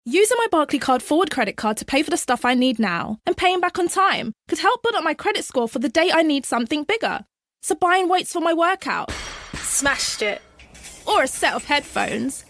Using my Barclaycard Forward credit card to pay for the stuff I need now and paying back on time could help build up my credit score for the day I need something bigger. So buying weights for my workout, Smashed it. or a set of headphones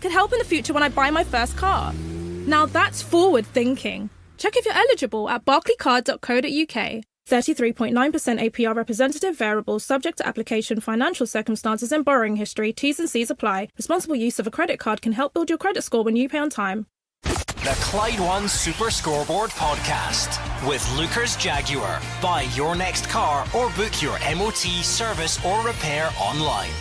could help in the future when I buy my first car. Now that's forward thinking. Check if you're eligible at barclaycard.co.uk. 33.9% APR representative variable subject to application, financial circumstances and borrowing history. T's and C's apply. Responsible use of a credit card can help build your credit score when you pay on time. The Clyde One Super Scoreboard Podcast with Lucas Jaguar. Buy your next car or book your MOT, service or repair online.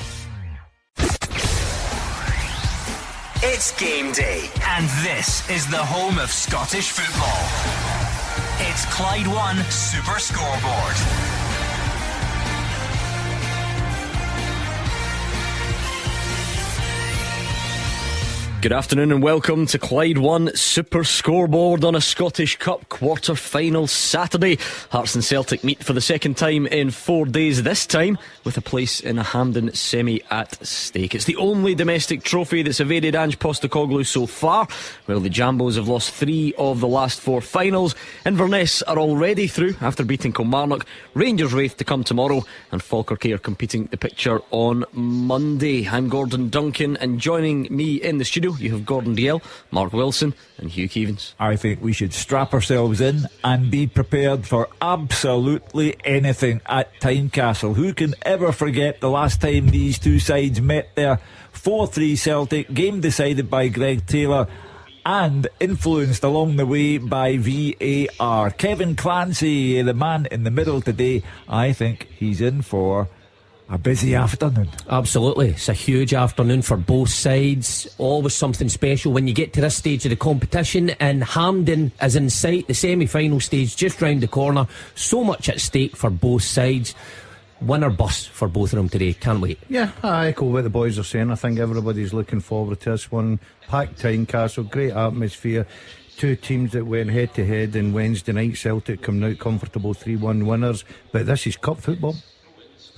It's game day, and this is the home of Scottish football. It's Clyde One Super Scoreboard. Good afternoon and welcome to Clyde One Super Scoreboard on a Scottish Cup quarter-final Saturday. Hearts and Celtic meet for the second time in 4 days, this time with a place in a Hampden semi at stake. It's the only domestic trophy that's evaded Ange Postecoglou so far. Well, the Jambos have lost 3 of the last 4 finals. Inverness are already through after beating Kilmarnock. Rangers Wraith to come tomorrow, and Falkirk are completing the picture on Monday. I'm Gordon Duncan, and joining me in the studio you have Gordon Dalziel, Mark Wilson and Hugh Keevins. I think we should strap ourselves in and be prepared for absolutely anything at Tynecastle. Who can ever forget the last time these two sides met there? 4-3 Celtic, game decided by Greg Taylor and influenced along the way by VAR. Kevin Clancy, the man in the middle today, I think he's in for a busy afternoon. Absolutely. It's a huge afternoon for both sides. Always something special when you get to this stage of the competition, and Hampden is in sight, the semi-final stage just round the corner. So much at stake for both sides. Win or bust for both of them today. Can't wait. Yeah, I echo what the boys are saying. I think everybody's looking forward to this one. Packed Tynecastle, great atmosphere. Two teams that went head to head in Wednesday night. Celtic coming out comfortable 3-1 winners, but this is cup football.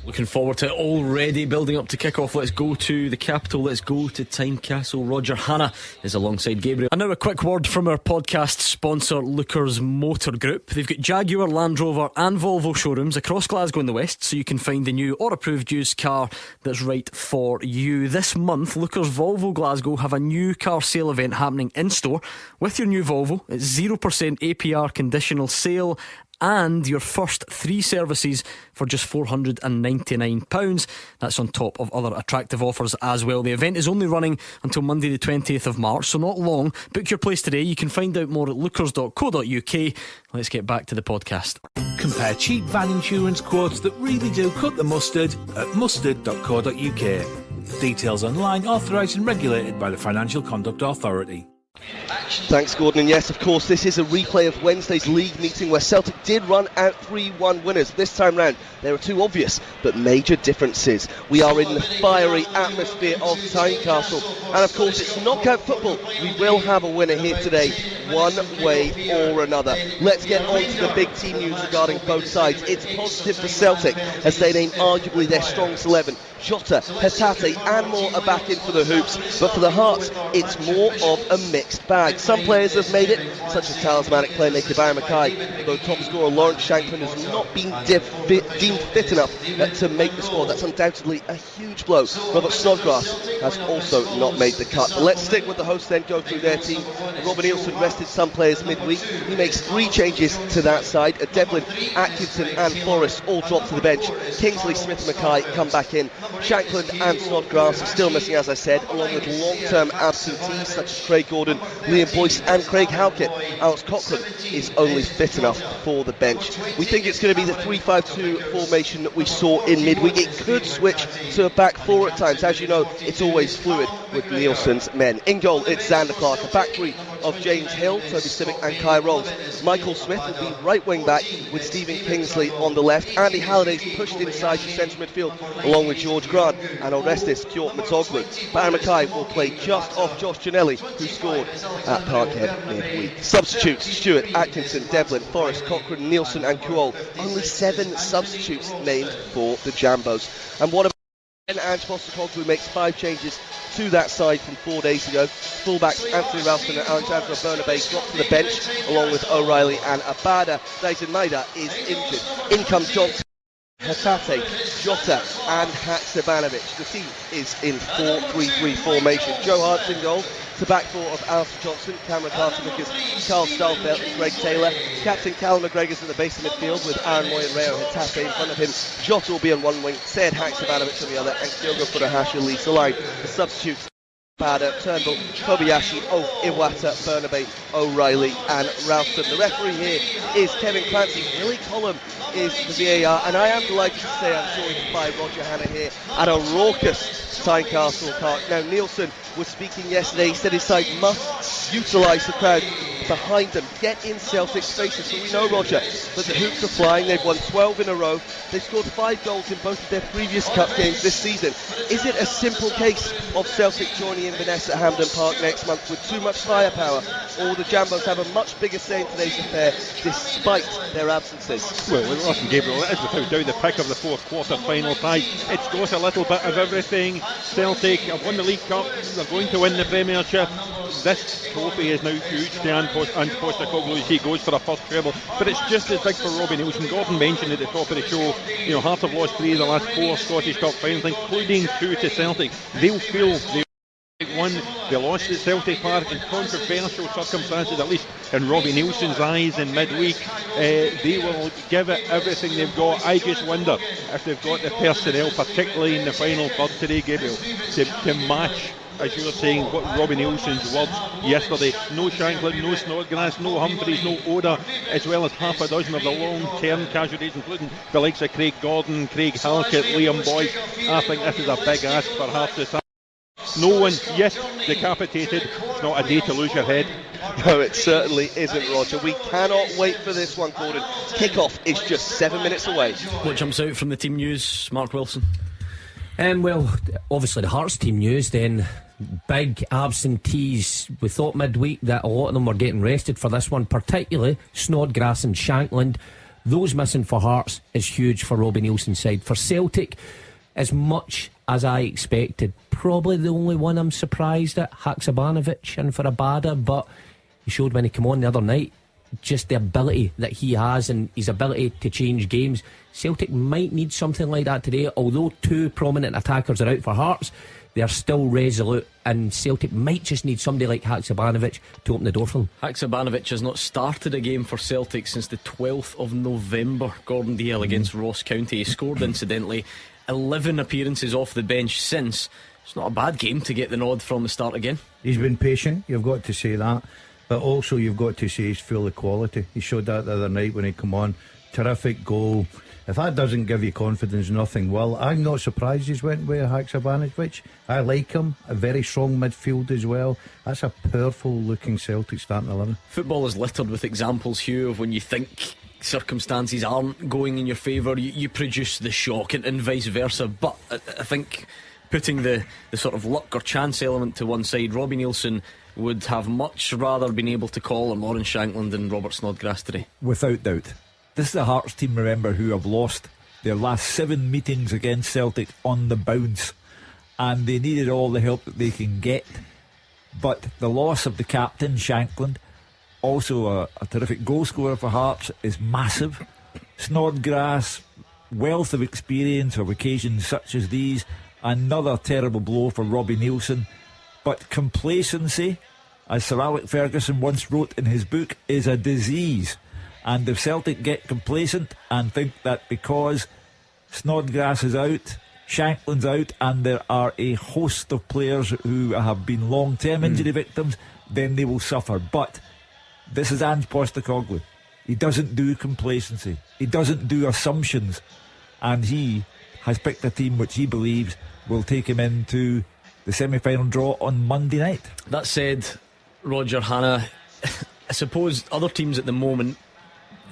Looking forward to it already, building up to kick-off. Let's go to the capital, let's go to Tynecastle. Roger Hanna is alongside Gabriel. And now a quick word from our podcast sponsor, Lookers Motor Group. They've got Jaguar, Land Rover and Volvo showrooms across Glasgow and the West, so you can find the new or approved used car that's right for you. This month, Lookers Volvo Glasgow have a new car sale event happening in store. With your new Volvo, it's 0% APR conditional sale and your first 3 services for just £499. That's on top of other attractive offers as well. The event is only running until Monday the 20th of March, so not long. Book your place today. You can find out more at lookers.co.uk. Let's get back to the podcast. Compare cheap van insurance quotes that really do cut the mustard at mustard.co.uk. Details online, authorised and regulated by the Financial Conduct Authority. Thanks, Gordon. And yes, of course, this is a replay of Wednesday's league meeting where Celtic did run out 3-1 winners. This time round, there are 2 obvious but major differences. We are in the fiery atmosphere of Tynecastle, and of course, it's knockout football. We will have a winner here today, one way or another. Let's get on to the big team news regarding both sides. It's positive for Celtic as they name arguably their strongest 11. Jota, Hatate and more are back in for the hoops, but for the Hearts it's more of a mixed bag. Some players have made it, such as talismanic playmaker Barry Mackay, though top scorer Lawrence Shankland has not been deemed fit enough to make the squad. That's undoubtedly a huge blow. Robert Snodgrass has also not made the cut. But let's stick with the hosts then, go through their team. Robin Nielsen rested some players midweek. He makes 3 changes to that side. Devlin, Atkinson and Forrest all drop to the bench. Kingsley, Smith and Mackay come back in. Shankland and Snodgrass are still missing, as I said, along with long-term absentees such as Craig Gordon, Liam Boyce and Craig Halkett. Alex Cochran is only fit enough for the bench. We think it's going to be the 3-5-2 formation that we saw in midweek. It could switch to a back 4 at times. As you know, it's always fluid with Nielsen's men. In goal, it's Xander Clark. A back 3 of James Hill, Toby Simic and Kai Rolls. Michael Smith will be right wing back with Stephen Kingsley on the left. Andy Halliday's pushed inside the centre midfield along with George Grant and Orestis Kjort Matoglu. Barry Mackay will play just off Josh Giannelli, who scored at Parkhead midweek. Substitutes: Stewart, Atkinson, Devlin, Forrest, Cochrane, Nielsen and Kuol. Only 7 substitutes named for the Jambos. And what about And Ange Postecoglou makes 5 changes to that side from 4 days ago. Fullbacks Anthony Ralston and Alexandra Bernabei drop to the bench, along with O'Reilly and Abada. Dyson Maida is injured. In comes Johnson, Hatate, Jota and Haksabanovic. The team is in 4-3-3 formation. Joe Hart's in goal. To back 4 of Alistair Johnson, Cameron Carter-Vickers, Carl Starfelt and Greg Taylor. Captain Callum McGregor's at the base of midfield with Aaron Moy and Reo Hatate in front of him. Jota will be on one wing, Said Haksabanovic on the other, and Kyogo Furuhashi leads the line. The substitutes: Bada, Turnbull, Kobayashi, Iwata, Bernabei, O'Reilly and Ralston. The referee here is Kevin Clancy. Willie Collum is the VAR, and I am delighted to say I'm joined by Roger Hannah here at a raucous Tynecastle Park. Now, Nielsen was speaking yesterday. He said his side must utilise the crowd behind them, get in Celtic spaces. So we know, Roger, that the hoops are flying. They've won 12 in a row. They've scored 5 goals in both of their previous cup games this season. Is it a simple case of Celtic joining Inverness at Hampden Park next month with too much firepower, or will the Jambos have a much bigger say in today's affair despite their absences? Well, listen, Gabriel, it is without doubt the pick of the fourth quarter final side. It's got a little bit of everything. Celtic have won the League Cup, they're going to win the Premiership. This trophy is now huge to Ange Postecoglou as he goes for a first treble, but it's just as big for Robbie Nielsen. Gordon mentioned at the top of the show, Hearts have lost 3 of the last 4 Scottish Cup finals, including 2 to Celtic. They'll feel they lost at Celtic Park in controversial circumstances, at least in Robbie Nielsen's eyes in midweek. They will give it everything they've got. I just wonder if they've got the personnel, particularly in the final third today, Gabriel, to match, as you were saying, what Robbie Nielsen's words yesterday. No Shanklin, no Snodgrass, no Humphreys, no Oda, as well as half a dozen of the long-term casualties, including the likes of Craig Gordon, Craig Halkett, Liam Boyce. I think this is a big ask for Hearts this. No one yet decapitated. It's not a day to lose your head. No, it certainly isn't, Roger. We cannot wait for this one, Gordon. Kick-off is just 7 minutes away. What jumps out from the team news, Mark Wilson? Well, obviously the Hearts team news, then big absentees. We thought midweek that a lot of them were getting rested for this one, particularly Snodgrass and Shankland. Those missing for Hearts is huge for Robbie Nielsen's side. For Celtic, as much as I expected, probably the only one I'm surprised at, Haksabanovic and for Abada, but he showed when he came on the other night just the ability that he has and his ability to change games. Celtic might need something like that today. Although 2 prominent attackers are out for Hearts, they are still resolute, and Celtic might just need somebody like Haksabanovic to open the door for them. Haksabanovic has not started a game for Celtic since the 12th of November, Gordon Dalziel against Ross County. He scored, incidentally, 11 appearances off the bench since. It's not a bad game to get the nod from the start again. He's been patient, you've got to say that, but also you've got to say he's full of quality. He showed that the other night when he come on. Terrific goal. If that doesn't give you confidence, nothing will. I'm not surprised he's went with Haksabanovic. I like him. A very strong midfield as well. That's a powerful looking Celtic starting 11. Football is littered with examples, Hugh, of when you think circumstances aren't going in your favour, you produce the shock, and vice versa. But I think putting the sort of luck or chance element to one side, Robbie Nielsen would have much rather been able to call on Lawrence Shankland and Robert Snodgrass today. Without doubt. This is a Hearts team, remember, who have lost their last 7 meetings against Celtic on the bounce, and they needed all the help that they can get. But the loss of the captain, Shankland, also a terrific goal scorer for Hearts, is massive. Snodgrass, wealth of experience of occasions such as these. Another terrible blow for Robbie Nielsen. But complacency, as Sir Alec Ferguson once wrote in his book, is a disease. And if Celtic get complacent and think that because Snodgrass is out, Shankland's out, and there are a host of players who have been long-term injury victims, then they will suffer. But this is Ange Postecoglou. He doesn't do complacency. He doesn't do assumptions. And he has picked a team which he believes will take him into the semi-final draw on Monday night. That said, Roger Hannah, I suppose other teams at the moment,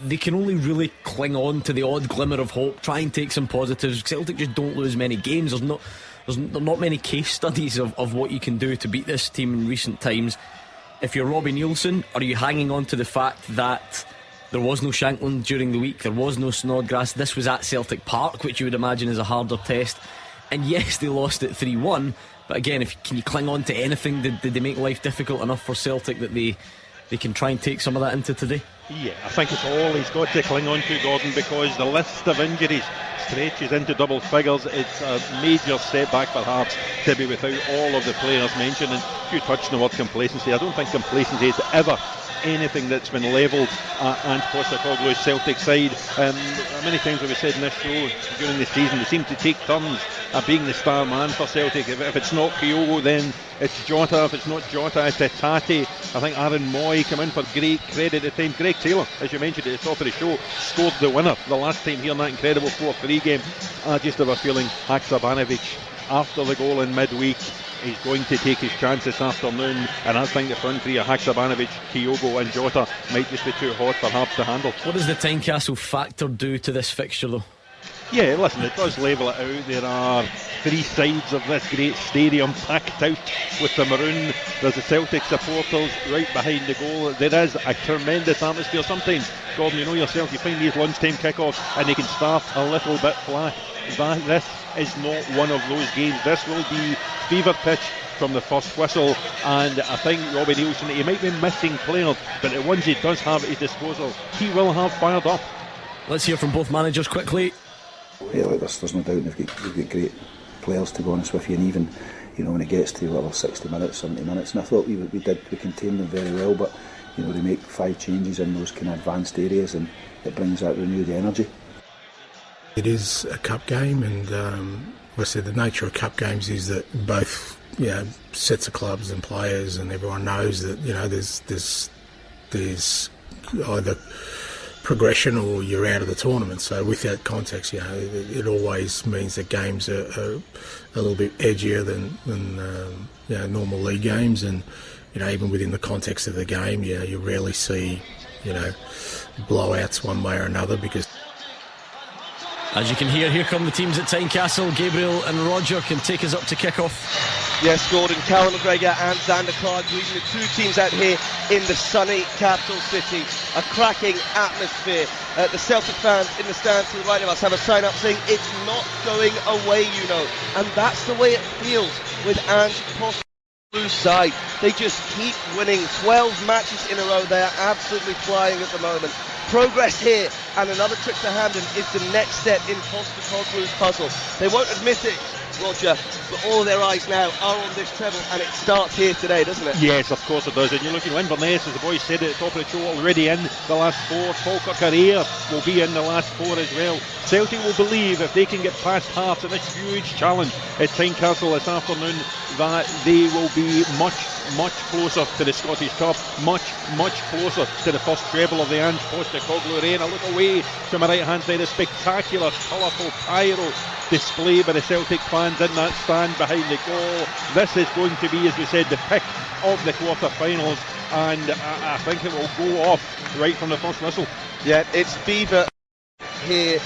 they can only really cling on to the odd glimmer of hope, try and take some positives. Celtic just don't lose many games. There's not many case studies of what you can do to beat this team in recent times. If you're Robbie Nielsen, are you hanging on to the fact that there was no Shankland during the week, there was no Snodgrass, this was at Celtic Park, which you would imagine is a harder test? And yes, they lost it 3-1, but again, can you cling on to anything? Did they make life difficult enough for Celtic that they can try and take some of that into today? Yeah, I think it's all he's got to cling on to, Gordon, because the list of injuries stretches into double figures. It's a major setback for Hearts to be without all of the players mentioned. And you touched on the word complacency. I don't think complacency is ever anything that's been levelled at Ange Postecoglou's Celtic side. Many times we've said in this show during the season, they seem to take turns at being the star man for Celtic. If it's not Kyogo, then it's Jota. If it's not Jota, it's Tati. I think Aaron Moy came in for great credit at the time. Greg Taylor, as you mentioned at the top of the show, scored the winner the last time here in that incredible 4-3 game. I just have a feeling Haksabanovic, after the goal in midweek, he's going to take his chance this afternoon, and I think the front three of Haksabanovic, Kyogo and Jota might just be too hot for Hearts to handle. What does the Tynecastle factor do to this fixture though? Yeah, listen, it does level it out. There are three sides of this great stadium packed out with the maroon. There's the Celtic supporters right behind the goal. There is a tremendous atmosphere. Sometimes, Gordon, you know yourself, you find these lunchtime kickoffs and they can start a little bit flat. This is not one of those games. This will be fever pitch from the first whistle, and I think Robbie Nielsen, he might be missing players, but the ones he does have at his disposal, he will have fired up. Let's hear from both managers quickly. Yeah, there's no doubt they've got great players, to be honest with you, and even when it gets to 60 minutes, 70 minutes, and I thought we contained them very well, but they make 5 changes in those kind of advanced areas, and it brings that renewed energy. It is a cup game, and obviously the nature of cup games is that both sets of clubs and players and everyone knows that there's either progression or you're out of the tournament. So with that context, it always means that games are a little bit edgier than normal league games, and even within the context of the game, you rarely see blowouts one way or another, because as you can hear, here come the teams at Tynecastle. Gabriel and Roger can take us up to kick-off. Yes, Gordon, Callum McGregor and Xander Clyde leading the two teams out here in the sunny capital city. A cracking atmosphere. The Celtic fans in the stands to the right of us have a sign up saying it's not going away, and that's the way it feels with Ange Postecoglou's side. They just keep winning 12 matches in a row. They are absolutely flying at the moment. Progress here, and another trip to Hampden is the next step in Postecoglou's puzzle. They won't admit it, Roger, but all their eyes now are on this treble, and it starts here today, doesn't it? Yes, of course it does. And you're looking at Inverness, as the boys said at the top of the show, already in the last 4. Falkirk Array will be in the last 4 as well. Celtic will believe if they can get past Hearts in this huge challenge at Tynecastle this afternoon, that they will be much closer to the Scottish Cup, much closer to the first treble of the Ange Postecoglou reign. I look away to my right hand side, a spectacular, colourful pyro display by the Celtic fans in that stand behind the goal. This is going to be, as we said, the pick of the quarter-finals, and I think it will go off right from the first whistle. Yeah, it's fever here.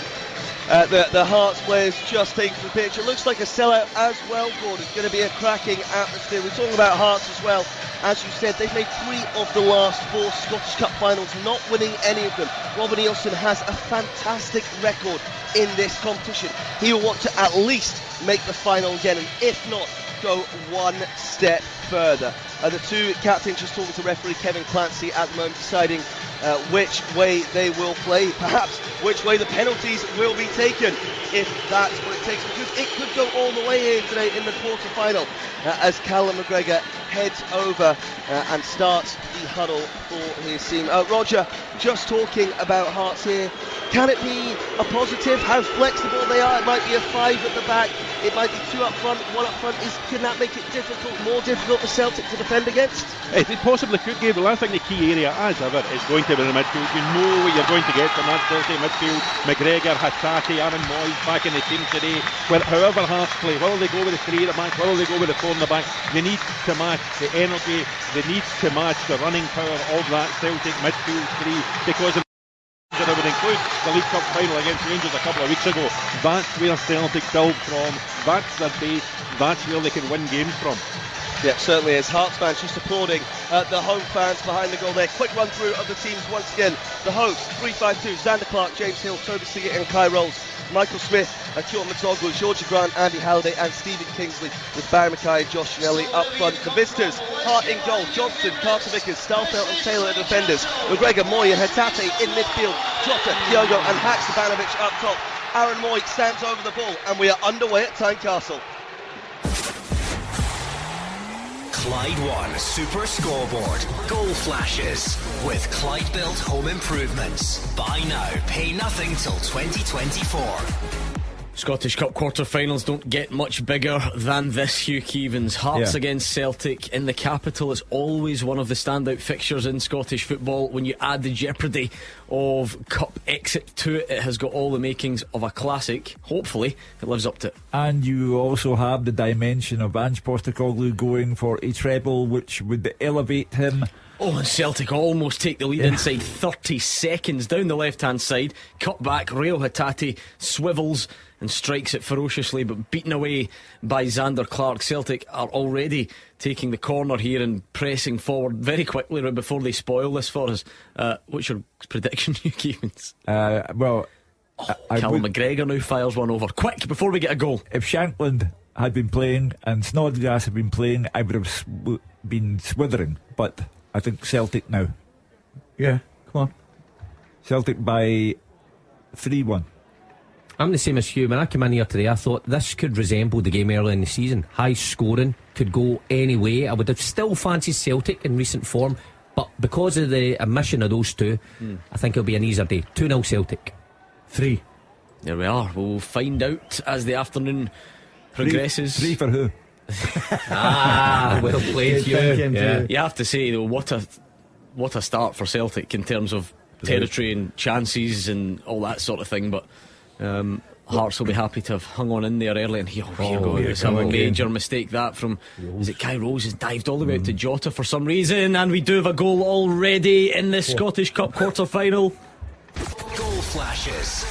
The Hearts players just taking the pitch. It looks like a sellout as well, Gordon. It's going to be a cracking atmosphere. We're talking about Hearts as well. As you said, they've made 3 of the last 4 Scottish Cup finals, not winning any of them. Robert Nielsen has a fantastic record in this competition. He will want to at least make the final again, and if not, go one step further. The two captains just talking to referee Kevin Clancy at the moment, deciding which way they will play, perhaps which way the penalties will be taken, if that's what it takes, because it could go all the way here today in the quarter-final as Callum McGregor heads over and starts the huddle for his team. Roger, just talking about Hearts here, can it be a positive how flexible they are? It might be a 5 at the back, it might be 2 up front, 1 up front. Can that make it more difficult for Celtic to defend against? It possibly could, Gabriel. I think the key area, as ever, is going to be the midfield. You know what you're going to get from that Celtic midfield. McGregor, Hatsati, Aaron Moy back in the team today. However Hearts play, will they go with the 3 at the back, will they go with the 4 in the back? They need to match the energy, they need to match the running power of that Celtic midfield 3, because and it would include the League Cup final against Rangers a couple of weeks ago. That's where Celtic build from, that's their base, that's where they can win games from. Yeah, certainly is. Hearts fans just applauding the home fans behind the goal there. Quick run through of the teams once again. The hosts, 3-5-2, Xander Clark, James Hill, Toby Siggett and Kai Rolls. Michael Smith and Kyoto Matoglu, Georgia Grant, Andy Halliday and Stephen Kingsley, with Barry Mackay and Josh Shinelli up front. The visitors, Hart in goal, Johnston, Carter Vickers, Stalfelt and Taylor are defenders, McGregor, Moy and Hatate in midfield, Jota, Kyogo and Haksabanovic up top. Aaron Moy stands over the ball, and we are underway at Tynecastle. Clyde One Super Scoreboard. Goal flashes with Clyde Built Home Improvements. Buy now, pay nothing till 2024. Scottish Cup quarter-finals don't get much bigger than this, Hugh Keevins. Hearts against Celtic in the capital. It's always one of the standout fixtures in Scottish football. When you add the jeopardy of cup exit to it, it has got all the makings of a classic. Hopefully it lives up to it. And you also have the dimension of Ange Postecoglou going for a treble, which would elevate him. Oh, and Celtic almost take the lead inside 30 seconds down the left-hand side. Cut back, Reo Hatate swivels and strikes it ferociously, but beaten away by Xander Clark. Celtic are already taking the corner here and pressing forward very quickly right before they spoil this for us. What's your prediction, Hugh Keevins? Callum McGregor now fires one over. Quick, before we get a goal. If Shankland had been playing and Snodgrass had been playing, I would have been swithering, but I think Celtic now. Yeah, come on. Celtic by 3-1. I'm the same as Hugh. When I came in here today, I thought this could resemble the game early in the season. High scoring, could go any way. I would have still fancied Celtic in recent form, but because of the omission of those two, I think it'll be an easier day. 2-0 Celtic. 3. There we are. We'll find out as the afternoon progresses. 3 for who? Well played, Hugh. Yeah. You have to say though, what a start for Celtic in terms of territory and chances and all that sort of thing. But Hearts will be happy to have hung on in there early, and here we go. It's a major mistake that from is it Kai Rose has dived all the way out to Jota for some reason, and we do have a goal already in the Scottish Cup quarter-final. Goal flashes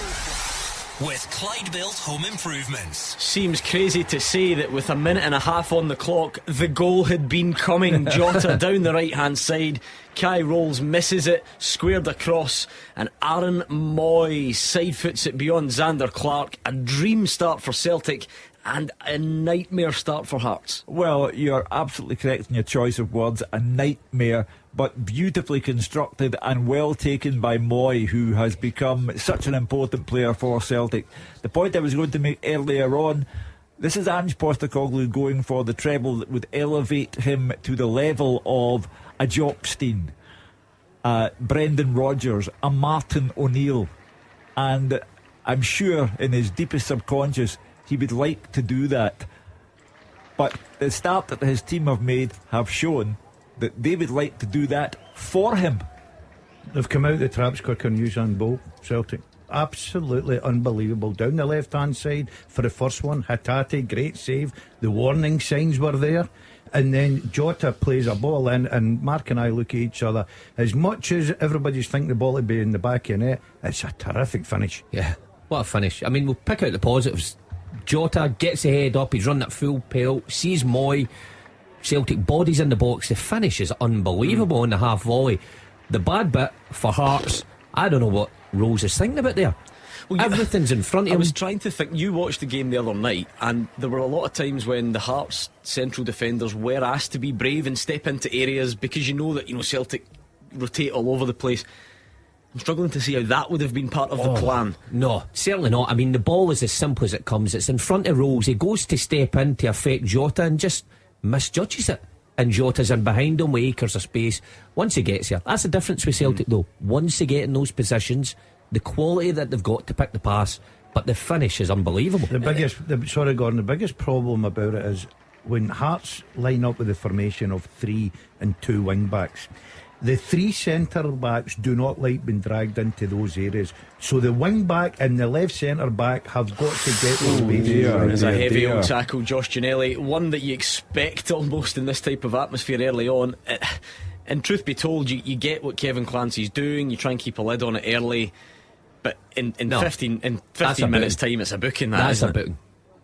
with Clyde Built Home Improvements. Seems crazy to say that with a minute and a half on the clock, the goal had been coming. Jota down the right hand side, Kai Rolls misses it, squared across, and Aaron Moy side foots it beyond Xander Clark. A dream start for Celtic and a nightmare start for Hearts. Well, you're absolutely correct in your choice of words. A nightmare, but beautifully constructed and well taken by Moy, who has become such an important player for Celtic. The point I was going to make earlier on, this is Ange Postecoglou going for the treble that would elevate him to the level of a Jock Stein, Brendan Rodgers, a Martin O'Neill, and I'm sure in his deepest subconscious he would like to do that. But the start that his team have made have shown that they would like to do that for him. They've come out the traps quicker than Usain Bolt, Celtic. Absolutely unbelievable. Down the left hand side for the first one, Hatate, great save. The warning signs were there. And then Jota plays a ball in, and Mark and I look at each other. As much as everybody's thinking the ball would be in the back of the net, it's a terrific finish. Yeah, what a finish. I mean, we'll pick out the positives. Jota gets the head up, he's run that full pelt, sees Moy, Celtic bodies in the box. The finish is unbelievable on the half volley. The bad bit for Hearts, I don't know what Rose is thinking about there. Well, everything's in front of him. I was trying to think. You watched the game the other night, and there were a lot of times when the Hearts central defenders were asked to be brave and step into areas because you know that Celtic rotate all over the place. I'm struggling to see how that would have been part of the plan. No, certainly not. I mean, the ball is as simple as it comes. It's in front of Rose. He goes to step in to affect Jota and just misjudges it. And Jota's in behind him with acres of space. Once he gets here, that's the difference with Celtic though. Once they get in those positions, the quality that they've got to pick the pass, but the finish is unbelievable. The biggest problem about it is when Hearts line up with the formation of 3 and 2 wing backs, the 3 centre backs do not like being dragged into those areas. So the wing back and the left centre back have got to get those spaces. There's a heavy old tackle, Josh Ginnelly, one that you expect almost in this type of atmosphere early on. And truth be told, you get what Kevin Clancy's doing. You try and keep a lid on it early, but in 15 minutes time, it's a booking. That's a booking.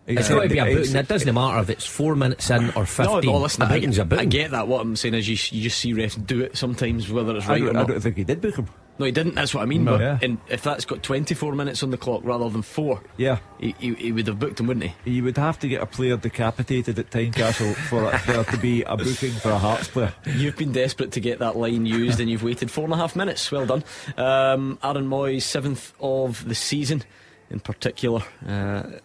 It's got to be a booting. It doesn't matter if it's 4 minutes in or 15. No, listen, a booting's a booting. I get that. What I'm saying is you just see refs do it sometimes, whether it's right or not. I don't think he did book him. No, he didn't. That's what I mean. No. But Yeah. if that's got 24 minutes on the clock rather than 4, yeah, he would have booked him, wouldn't he? You would have to get a player decapitated at Tynecastle for there to be a booking for a Hearts player. You've been desperate to get that line used, and you've waited 4.5 minutes. Well done. Aaron Moy's 7th of the season. In particular,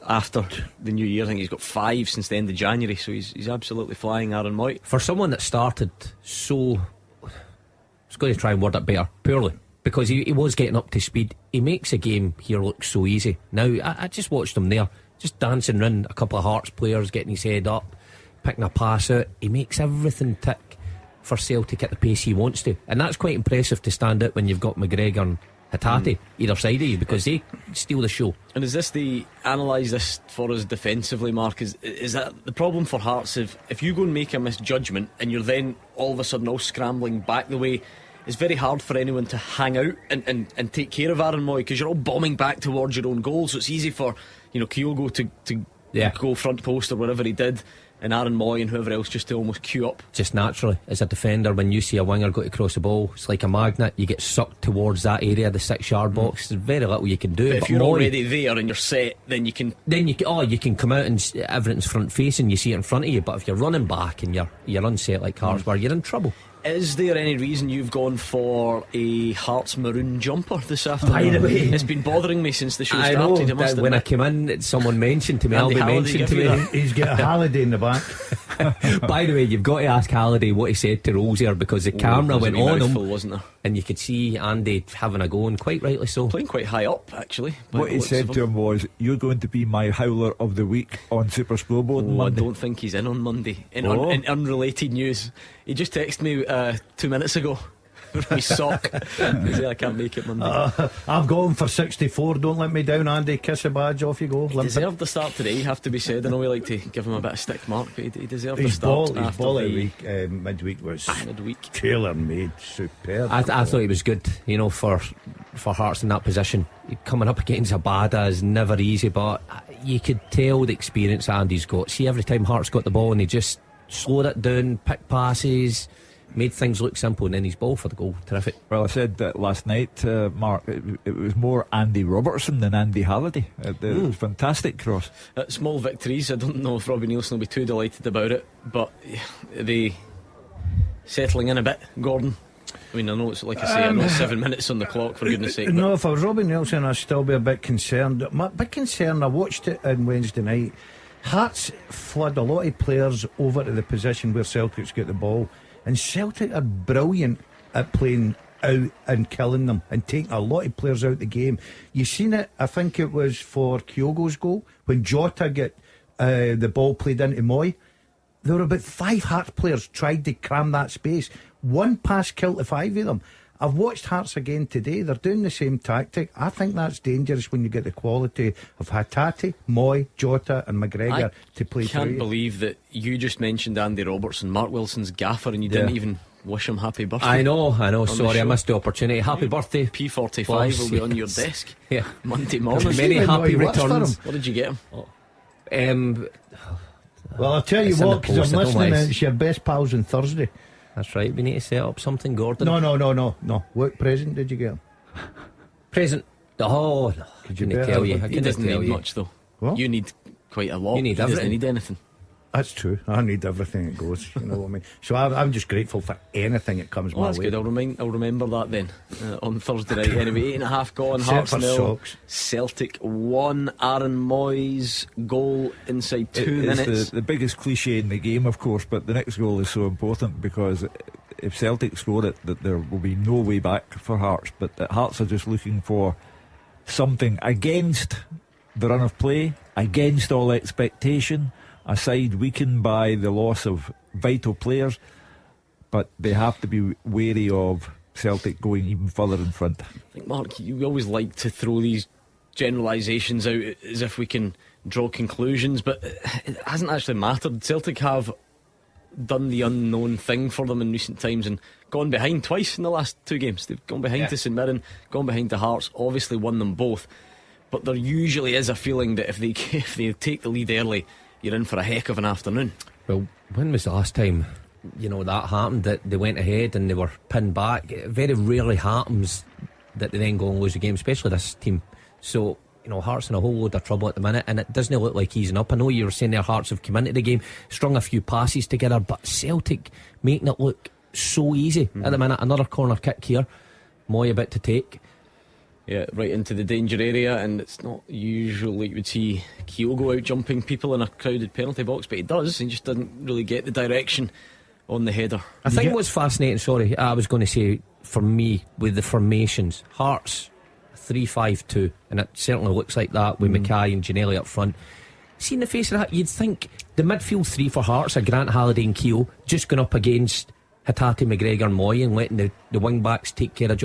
after the new year, I think he's got 5 since the end of January, so he's absolutely flying, Aaron Moy. For someone that started so, I was going to try and word it better, poorly, because he was getting up to speed. He makes a game here look so easy. Now, I just watched him there, just dancing around a couple of Hearts players, getting his head up, picking a pass out. He makes everything tick for Celtic at the pace he wants to, and that's quite impressive to stand out when you've got McGregor and Hatate either side of you, because they steal the show. And is this analyse this for us defensively, Mark? Is that the problem for Hearts? If you go and make a misjudgment and you're then all of a sudden all scrambling back the way, it's very hard for anyone to hang out and take care of Aaron Moy, because you're all bombing back towards your own goal. So it's easy for Kyogo to go front post or whatever he did, and Aaron Moy and whoever else just to almost queue up. Just naturally, as a defender, when you see a winger go to cross the ball, it's like a magnet. You get sucked towards that area, the 6-yard box. There's very little you can do. But if you're already there and you're set, then you can come out and everything's front facing. You see it in front of you. But if you're running back and you're unset like Hearts were, you're in trouble. Is there any reason you've gone for a Hearts maroon jumper this afternoon? By the way, it's been bothering me since the show I started. know, when I came in, someone mentioned to me, Andy Albie Halliday mentioned to me, he's got a Halliday in the back. By the way, you've got to ask Halliday what he said to Rosier, because the camera went on him, wasn't there? And you could see Andy having a go, and quite rightly so. Playing quite high up, actually. What he said to him was, "You're going to be my howler of the week on Super Scoreboard on Monday." I don't think he's in on Monday. In unrelated news, he just texted me 2 minutes ago. My sock. He said, I can't make it Monday. I've got him for 64. Don't let me down, Andy. Kiss a badge, off you go. He deserved the start today, have to be said. I know we like to give him a bit of stick, Mark, but he deserved the start. His ball midweek was tailor-made, superb. I thought he was good, for Hearts in that position. Coming up against Abada is never easy, but you could tell the experience Andy's got. See, every time Hearts got the ball and he just slowed it down, picked passes, made things look simple, and then his ball for the goal. Terrific. Well, I said that last night, Mark, it was more Andy Robertson than Andy Halliday. It was fantastic cross. Small victories. I don't know if Robbie Nielsen will be too delighted about it, but they settling in a bit, Gordon. I mean, I know it's like I say, I'm not 7 minutes on the clock, for goodness sake. No, if I was Robbie Nielsen, I'd still be a bit concerned. My big concern, I watched it on Wednesday night. Hearts flood a lot of players over to the position where Celtic's got the ball, and Celtic are brilliant at playing out and killing them and taking a lot of players out of the game. You seen it, I think it was for Kyogo's goal, when Jota got the ball played into Moy. There were about 5 Hearts players tried to cram that space. One pass killed the 5 of them. I've watched Hearts again today. They're doing the same tactic. I think that's dangerous when you get the quality of Hatate, Moy, Jota and McGregor to play. I can't believe that you just mentioned Andy Robertson, Mark Wilson's gaffer, and you didn't even wish him happy birthday. I know. Sorry, I missed the opportunity. Happy birthday. P45 will be on your desk. Yeah, Monday morning. Many happy returns. What did you get him? Well, I'll tell you what, because I'm listening, it's your best pals on Thursday. That's right, we need to set up something, Gordon. No. What present did you get him? Present? Oh, no. Could you tell you? He doesn't need much, though. What? You need quite a lot. You need he doesn't need anything. That's true. I need everything that goes. You know what I mean? So I'm just grateful for anything that comes my way. That's good. I'll remember that then on Thursday night. Anyway, 8.5 gone. Hearts 0. Celtic 1. Aaron Moy's goal inside 2 minutes. It's the biggest cliche in the game, of course, but the next goal is so important, because if Celtic score it, that there will be no way back for Hearts. But Hearts are just looking for something against the run of play, against all expectation. A side weakened by the loss of vital players, but they have to be wary of Celtic going even further in front. I think, Mark, you always like to throw these generalisations out as if we can draw conclusions, but it hasn't actually mattered. Celtic have done the unknown thing for them in recent times and gone behind twice in the last 2 games. They've gone behind to St Mirren, gone behind to Hearts, obviously won them both. but there usually is a feeling that if they take the lead early, you're in for a heck of an afternoon. Well, when was the last time that happened, that they went ahead and they were pinned back? It very rarely happens that they then go and lose a game, especially this team. So Hearts in a whole load of trouble at the minute, and it doesn't look like easing up. I know you were saying their Hearts have come into the game, strung a few passes together, but Celtic making it look so easy at the minute. Another corner kick here, Moy about to take. Yeah, right into the danger area, and it's not usually you would see Kyogo out jumping people in a crowded penalty box, but he does. He just doesn't really get the direction on the header. I think what's fascinating, I was going to say, for me, with the formations, Hearts 3-5-2, and it certainly looks like that with Mackay and Ginnelly up front. Seeing the face of that, you'd think the midfield three for Hearts are Grant, Halliday and Keogh, just going up against Hatate, McGregor and Moy, and letting the wing backs take care of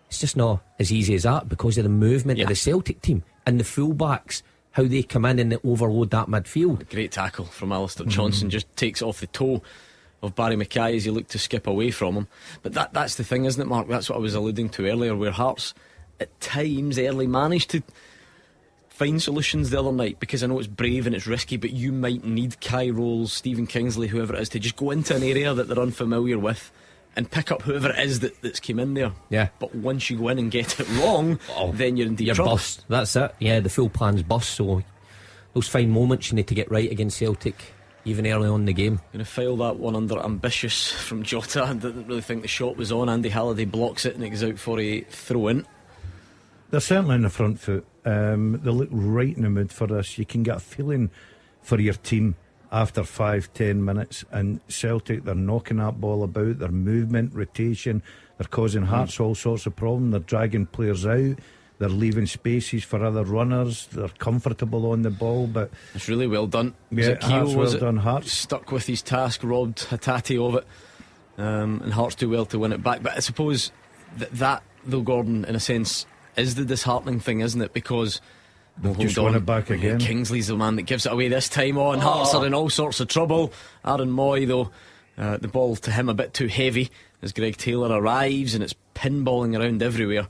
It's just not as easy as that because of the movement of the Celtic team and the full backs, how they come in and they overload that midfield. Great tackle from Alistair Johnson, just takes off the toe of Barry Mackay as he looked to skip away from him. But that's the thing, isn't it, Mark? That's what I was alluding to earlier, where Hearts at times early managed to find solutions the other night, because I know it's brave and it's risky, but you might need Kai Rolls, Stephen Kingsley, whoever it is, to just go into an area that they're unfamiliar with and pick up whoever it is that's came in there. Yeah. But once you go in and get it wrong, then you're in deep trouble. Bust. That's it. Yeah, the full plan's bust. So those fine moments you need to get right against Celtic, even early on in the game. Going to file that one under ambitious from Jota. I didn't really think the shot was on. Andy Halliday blocks it and it goes out for a throw in. They're certainly in the front foot. They look right in the mood for this. You can get a feeling for your team after 5-10 minutes, and Celtic, they're knocking that ball about, their movement, rotation, they're causing Hearts all sorts of problems. They're dragging players out, they're leaving spaces for other runners, they're comfortable on the ball. But it's really well done. Hearts well done. Hearts stuck with his task, robbed Hatate of it, and Hearts do well to win it back. But I suppose that though, Gordon, in a sense, is the disheartening thing, isn't it? Because they've just won it back again. Kingsley's the man that gives it away this time on. Hearts are in all sorts of trouble. Aaron Moy, though, the ball to him a bit too heavy as Greg Taylor arrives, and it's pinballing around everywhere.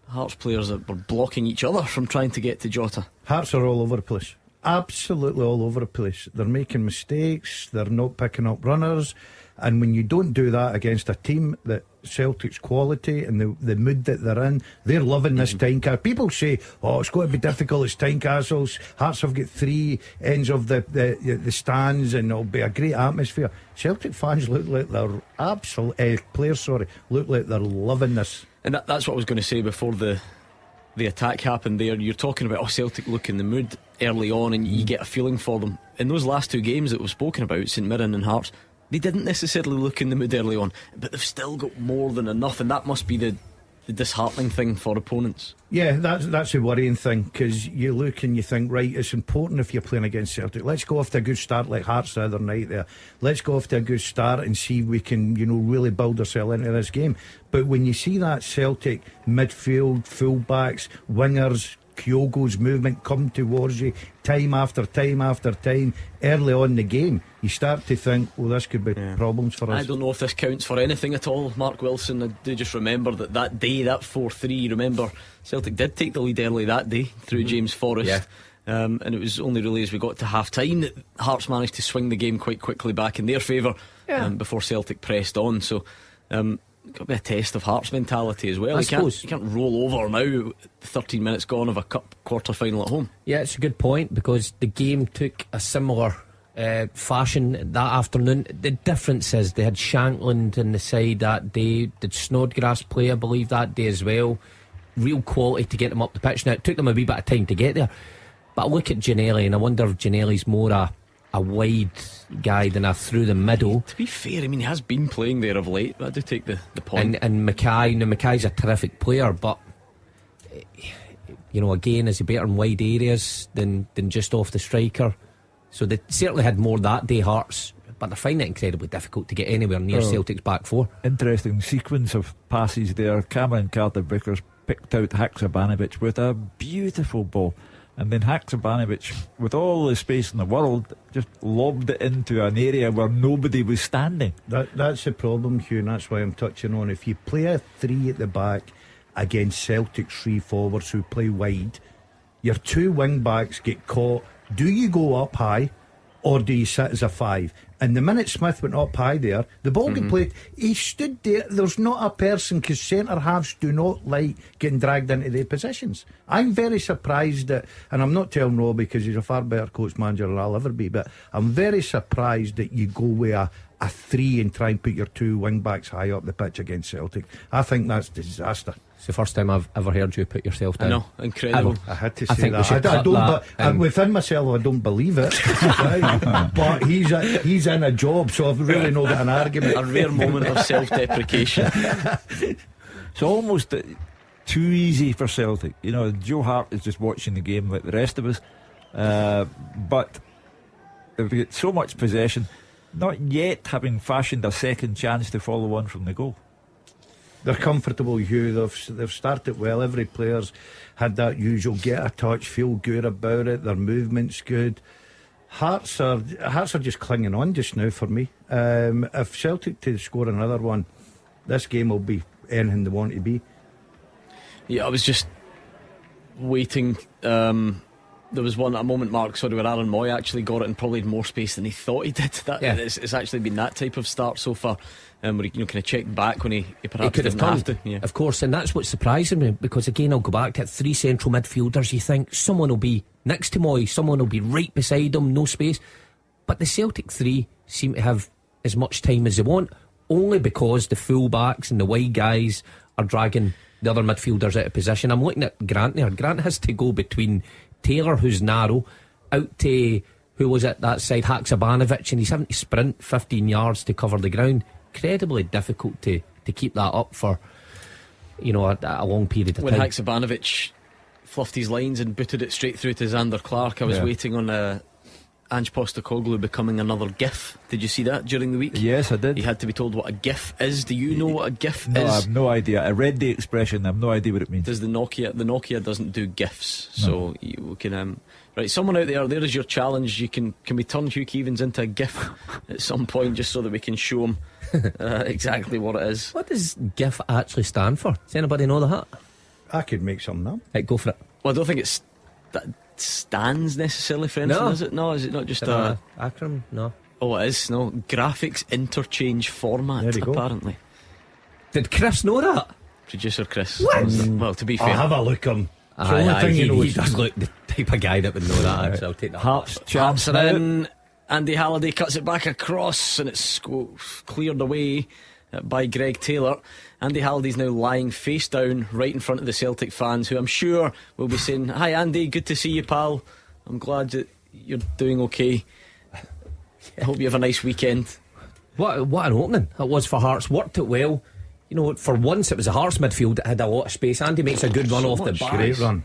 Hearts players are blocking each other from trying to get to Jota. Hearts are all over the place, absolutely all over the place. They're making mistakes, they're not picking up runners, and when you don't do that against a team that Celtic's quality and the mood that they're in, they're loving this Tynecastle. People say, it's going to be difficult, it's Tynecastle. Hearts have got three ends of the stands and it'll be a great atmosphere. Celtic fans look like they're players look like they're loving this. And that's what I was going to say before the attack happened there. You're talking about Celtic look in the mood early on, and you get a feeling for them. In those last two games that we've spoken about, St Mirren and Hearts, they didn't necessarily look in the mood early on, but they've still got more than enough, and that must be the disheartening thing for opponents. Yeah, that's a worrying thing, because you look and you think, right, it's important if you're playing against Celtic, let's go off to a good start like Hearts the other night there. Let's go off to a good start and see if we can, really build ourselves into this game. But when you see that Celtic midfield, full-backs, wingers, Kyogo's movement come towards you time after time after time early on in the game, you start to think, this could be problems for us. I don't know if this counts for anything at all, Mark Wilson. I do just remember that day, that 4-3, remember Celtic did take the lead early that day through James Forrest, and it was only really as we got to half time that Hearts managed to swing the game quite quickly back in their favour, before Celtic pressed on. So got to be a test of Hearts mentality as well. You can't roll over now 13 minutes gone of a cup quarter final at home. Yeah, it's a good point, because the game took a similar fashion that afternoon. The difference is they had Shankland in the side that day. Did Snodgrass play, I believe, that day as well? Real quality to get them up the pitch. Now it took them a wee bit of time to get there, but I look at Ginnelly and I wonder if Ginnelly's more a wide guy than a through the middle. To be fair, I mean, he has been playing there of late, but I do take the point. And Mackay, now Mackay's a terrific player, but again, is he better in wide areas than just off the striker? So they certainly had more that day, Hearts, but they're finding it incredibly difficult to get anywhere near Celtic's back four. Interesting sequence of passes there. Cameron Carter-Vickers picked out Haksabanovic with a beautiful ball, and then Haksabanovic, with all the space in the world, just lobbed it into an area where nobody was standing. That's the problem, Hugh, and that's why I'm touching on. If you play a three at the back against Celtic's three forwards who play wide, your two wing backs get caught. Do you go up high or do you sit as a 5? And the minute Smith went up high there, the ball got played. He stood there. There's not a person, because centre halves do not like getting dragged into their positions. I'm very surprised that, and I'm not telling Robbie because he's a far better coach manager than I'll ever be, but I'm very surprised that you go with a 3 and try and put your two wing backs high up the pitch against Celtic. I think that's disaster. It's the first time I've ever heard you put yourself down. I know, incredible. I had to say that. I don't. Within myself, I don't believe it. Right? But he's in a job, so I've really not got an argument. A rare moment of self-deprecation. It's almost too easy for Celtic. You know, Joe Hart is just watching the game like the rest of us, but they've got so much possession, not yet having fashioned a second chance to follow on from the goal. They're comfortable, Hugh. They've started well. Every player's had that usual get a touch, feel good about it. Their movement's good. Hearts are just clinging on just now for me. If Celtic to score another one, this game will be anything they want to be. Yeah, I was just waiting. There was a moment, Mark, where Aaron Moy actually got it and probably had more space than he thought he did. It's actually been that type of start so far, where he kind of checked back when he perhaps could didn't have to. Yeah. Of course, and that's what's surprising me, because again, I'll go back to it, 3 central midfielders. You think someone will be next to Moy, someone will be right beside him, no space. But the Celtic 3 seem to have as much time as they want, only because the full-backs and the wide guys are dragging the other midfielders out of position. I'm looking at Grant there. Grant has to go between Taylor, who's narrow, out to, who was at that side, Haksabanovic, and he's having to sprint 15 yards to cover the ground. Incredibly difficult to keep that up for, you know, a long period of time. When Haksabanovic fluffed his lines and booted it straight through to Xander Clark, I was waiting on Ange Postecoglou becoming another GIF. Did you see that during the week? Yes, I did. He had to be told what a GIF is. Do you know what a GIF is? No, I have no idea. I read the expression, I have no idea what it means. Does the Nokia doesn't do GIFs, so you can right, someone out there is your challenge. You can we turn Hugh Keevins into a GIF at some point, just so that we can show him exactly what it is. What does GIF actually stand for? Does anybody know that? I could make something up. Right, go for it. Well, I don't think it's that stands necessarily for anything, is it? No, is it not just a acronym? No. Oh, it is. No, graphics interchange format. There you go. Apparently. Did Chris know that? Producer Chris. What? Well, to be fair, I'll have a look on. He does look the type of guy that would know that. Actually, I'll take that. Hearts chance are in. Andy Halliday cuts it back across, and it's cleared away by Greg Taylor. Andy Halliday's now lying face down right in front of the Celtic fans, who I'm sure will be saying, "Hi Andy, good to see you, pal. I'm glad that you're doing okay. I hope you have a nice weekend." What an opening it was for Hearts. Worked it well. You know, for once it was a Hearts midfield that had a lot of space. Andy makes a good run off the bar. Great run.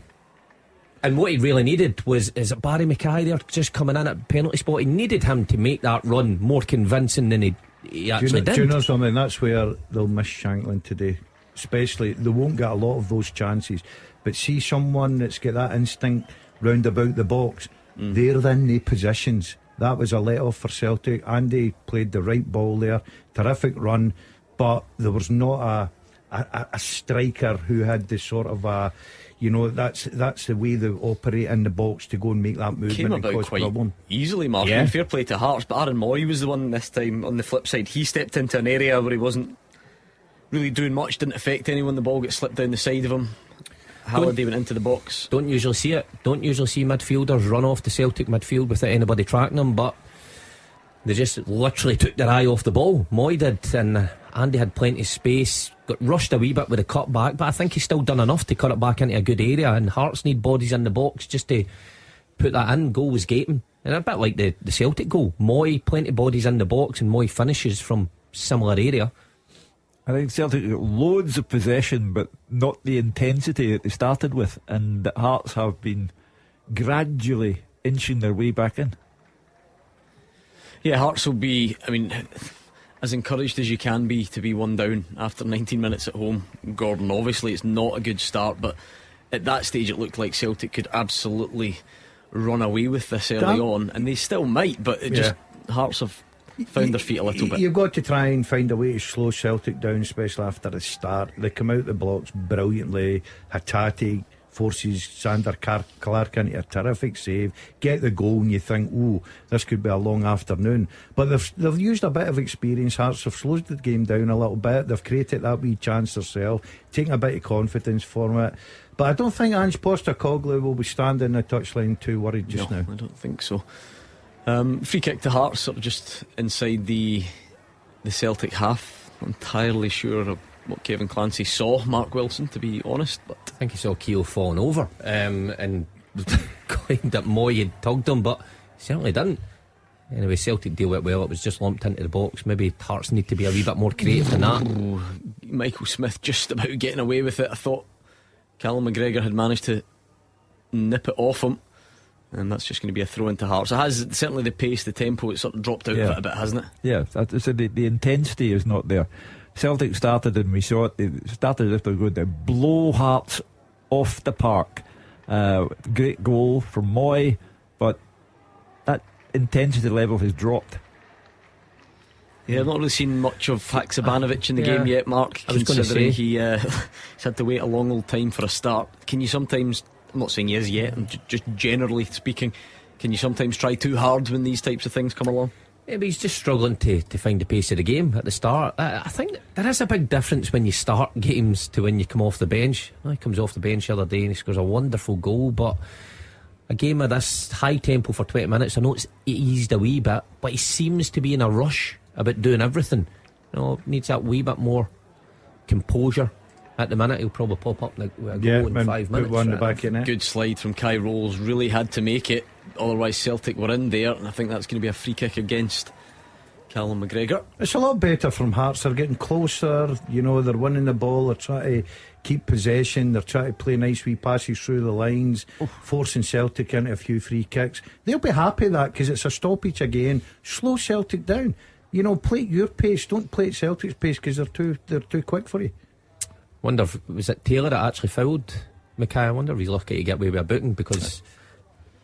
And what he really needed is it Barry Mackay there just coming in at penalty spot. He needed him to make that run more convincing than he actually did. Do you know something? That's where they'll miss Shankland today. Especially, they won't get a lot of those chances. But see someone that's got that instinct round about the box, they're in the positions. That was a let-off for Celtic. Andy played the right ball there. Terrific run. But there was not a striker who had this sort of you know, that's the way they operate in the box to go and make that movement. Came about and cause quite problem. easily, Mark. Yeah. Fair play to Hearts, but Aaron Moy was the one this time. On the flip side, he stepped into an area where he wasn't really doing much, didn't affect anyone. The ball got slipped down the side of him. Halliday went into the box. Don't usually see it. Don't usually see midfielders run off the Celtic midfield without anybody tracking them, but they just literally took their eye off the ball. Moy did, and Andy had plenty of space. Got rushed a wee bit with a cut back, but I think he's still done enough to cut it back into a good area. And Hearts need bodies in the box just to put that in. Goal was gaping, and a bit like the Celtic goal. Moy, plenty of bodies in the box, and Moy finishes from similar area. I think Celtic got loads of possession, but not the intensity that they started with, and the Hearts have been gradually inching their way back in. Yeah, Hearts will be, I mean, as encouraged as you can be to be one down after 19 minutes at home. Gordon, obviously it's not a good start, but at that stage it looked like Celtic could absolutely run away with this early on, and they still might, but Hearts have found their feet a little bit. You've got to try and find a way to slow Celtic down, especially after the start. They come out the blocks brilliantly. Hatate forces Sander Clark into a terrific save, get the goal, and you think, oh, this could be a long afternoon. But they've used a bit of experience. Hearts have slowed the game down a little bit. They've created that wee chance themselves, taking a bit of confidence from it. But I don't think Ange Postecoglou will be standing the touchline too worried just now. I don't think so. Free kick to Hearts, sort of just inside the Celtic half. Not entirely sure of what Kevin Clancy saw, Mark Wilson, to be honest, but I think he saw Keogh falling over and claimed that Moy had tugged him, but he certainly didn't. Anyway, Celtic deal it well. It was just lumped into the box. Maybe Hearts need to be a wee bit more creative than that. Michael Smith just about getting away with it. I thought Callum McGregor had managed to nip it off him, and that's just going to be a throw into Hearts. It has certainly the pace, the tempo, it's sort of dropped out of it a bit, hasn't it? Yeah, so the intensity is not there. Celtic started, and we saw it, they started as if they were going to blow Hearts off the park. Great goal from Moy, but that intensity level has dropped. Yeah, I've not really seen much of Haksabanovic in the game yet, Mark, considering he's had to wait a long old time for a start. Can you sometimes, I'm not saying he is yet, I'm just generally speaking, can you sometimes try too hard when these types of things come along? Maybe he's just struggling to find the pace of the game at the start. I think there is a big difference when you start games to when you come off the bench. He comes off the bench the other day and he scores a wonderful goal, but a game of this high tempo for 20 minutes, I know it's eased a wee bit, but he seems to be in a rush about doing everything. Needs that wee bit more composure. At the minute he'll probably pop up with a goal in 5 minutes. One the back in it. Good slide from Kai Rolls, really had to make it, otherwise Celtic were in there, and I think that's going to be a free kick against Callum McGregor. It's a lot better from Hearts. They're getting closer, they're winning the ball, they're trying to keep possession, they're trying to play nice wee passes through the lines, forcing Celtic into a few free kicks. They'll be happy that, because it's a stoppage again. Slow Celtic down, play at your pace, don't play at Celtic's pace, because they're too quick for you. Wonder if, was it Taylor that actually fouled Mackay? I wonder if he's lucky to get away with a booking, because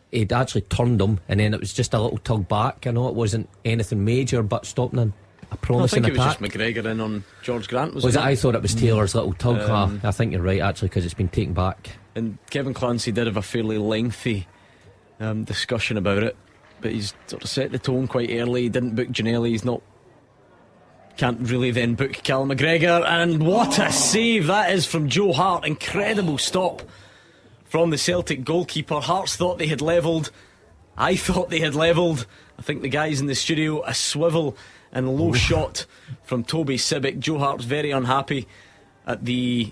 he'd actually turned him and then it was just a little tug back. I know it wasn't anything major, but stopping a promising attack. I think it was just McGregor in on George Grant, was it? I thought it was Taylor's little tug. I think you're right, actually, because it's been taken back. And Kevin Clancy did have a fairly lengthy discussion about it, but he's sort of set the tone quite early. He didn't book Ginnelly, can't really then book Callum McGregor. And what a save that is from Joe Hart. Incredible stop from the Celtic goalkeeper. Hearts thought they had levelled. I thought they had levelled. I think the guys in the studio, a swivel and low shot from Toby Sibbick. Joe Hart's very unhappy at the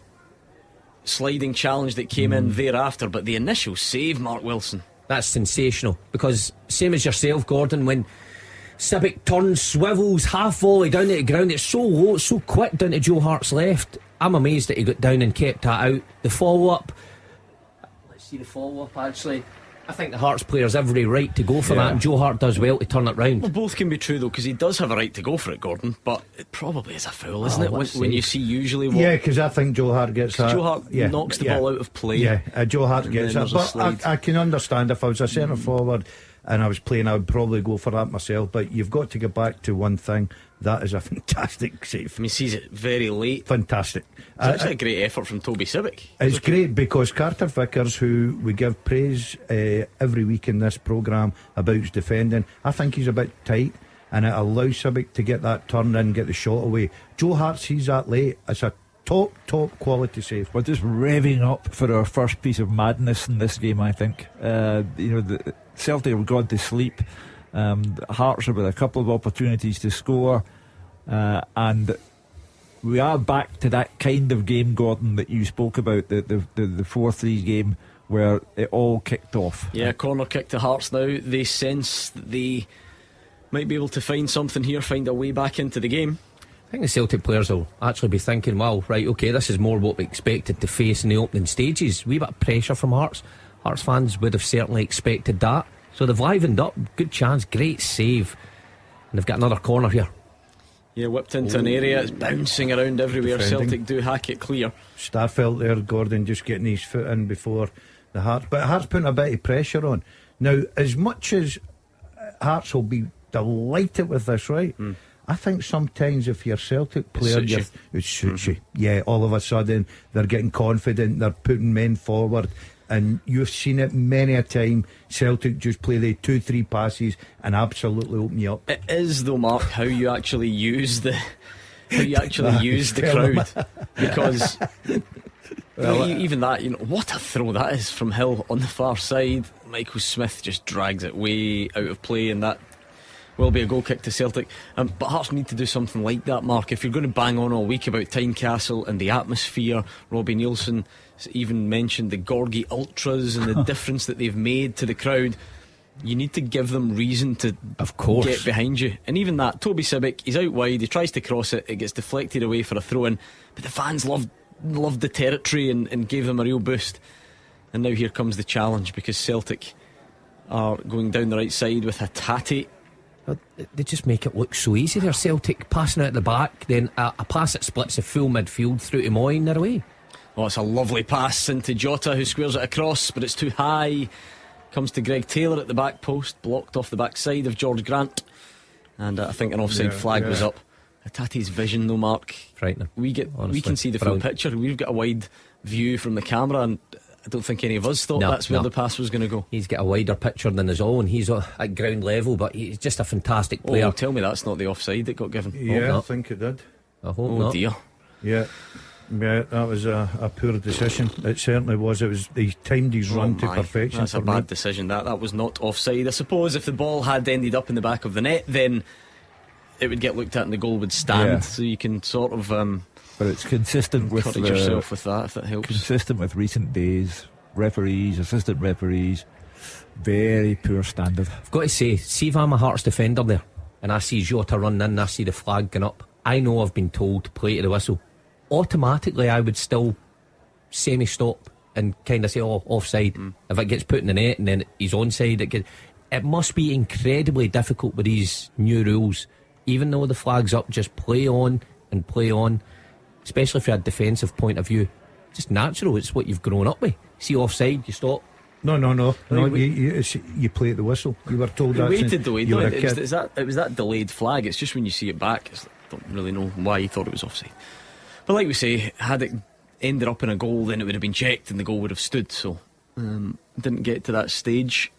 sliding challenge that came in thereafter, but the initial save, Mark Wilson, that's sensational, because same as yourself, Gordon, when Sibbick turns, swivels, half volley down to the ground, it's so low, it's so quick down to Joe Hart's left. I'm amazed that he got down and kept that out. The follow-up, let's see the follow-up actually. I think the Hearts player's every right to go for that, and Joe Hart does well to turn it round. Well, both can be true though, because he does have a right to go for it, Gordon, but it probably is a foul, isn't it? When you see usually what... Yeah, because I think Joe Hart gets that. Joe Hart knocks the ball out of play. Yeah, Joe Hart gets that. But I can understand if I was a centre forward and I was playing, I would probably go for that myself. But you've got to get back to one thing. That is a fantastic save. I mean, he sees it very late. Fantastic. It's actually a great effort from Toby Sibbick. It's great, because Carter Vickers, who we give praise every week in this programme about his defending, I think he's a bit tight, and it allows Sibbick to get that turn in, get the shot away. Joe Hart sees that late. It's a top quality save. We're just revving up for our first piece of madness in this game, I think. The Celtic have gone to sleep. Hearts are with a couple of opportunities to score, and we are back to that kind of game, Gordon, that you spoke about, the 4-3 game where it all kicked off. Yeah, corner kick to Hearts now. They sense that they might be able to find something here, find a way back into the game. I think the Celtic players will actually be thinking, well, right, okay, this is more what we expected to face in the opening stages. Wee bit of pressure from Hearts. Hearts fans would have certainly expected that. So they've livened up, good chance, great save, and they've got another corner here. Yeah, whipped into an area, it's bouncing around everywhere. Defending. Celtic do hack it clear. Starfelt there, Gordon, just getting his foot in before the Hearts, but Hearts putting a bit of pressure on. Now, as much as Hearts will be delighted with this, right? I think sometimes if you're a Celtic player, it suits you. Yeah, all of a sudden they're getting confident, they're putting men forward, and you've seen it many a time. Celtic just play the 2-3 passes and absolutely open you up. It is though, Mark, how you actually use the crowd, because even that, what a throw that is from Hill on the far side. Michael Smith just drags it way out of play, and that will be a goal kick to Celtic. But Hearts need to do something like that, Mark. If you're going to bang on all week about Tynecastle and the atmosphere, Robbie Nielsen even mentioned the Gorgie Ultras and the difference that they've made to the crowd. You need to give them reason to, of course, get behind you. And even that, Toby Sibic, he's out wide, he tries to cross it, it gets deflected away for a throw-in, but the fans loved the territory and gave them a real boost. And now here comes the challenge, because Celtic are going down the right side with Hatate. They just make it look so easy. They're Celtic passing out at the back, then a pass that splits the full midfield through to Moyne, they're away. Oh, it's a lovely pass into Jota, who squares it across, but it's too high. Comes to Greg Taylor at the back post, blocked off the back side of George Grant, and I think an offside flag was up. Hatate's vision though, Mark, frightening. We can see the full picture. We've got a wide view from the camera, and I don't think any of us thought that's where the pass was going to go. He's got a wider picture than his own. He's at ground level, but he's just a fantastic player. Oh, tell me that's not the offside that got given. Yeah, I think it did. I hope not. Dear. Yeah, that was a poor decision. It certainly was. He timed his run to perfection. That's a bad decision. That was not offside. I suppose if the ball had ended up in the back of the net, then it would get looked at and the goal would stand. So you can sort of but it's consistent with yourself with that, if that helps. Consistent with recent days. Referees, assistant referees, very poor standard. I've got to say, see if I'm a Hearts defender there and I see Jota running in, I see the flag going up, I know I've been told to play to the whistle. Automatically I would still semi-stop and kind of say, offside. If it gets put in the net and then he's onside, it must be incredibly difficult with these new rules. Even though the flag's up, just play on and play on, especially from a defensive point of view. Just natural, it's what you've grown up with. See offside, you stop. No, you play at the whistle. You were told that. Waited though, it was that delayed flag. It's just when you see it back, I don't really know why he thought it was offside. But like we say, had it ended up in a goal, then it would have been checked and the goal would have stood. So didn't get to that stage.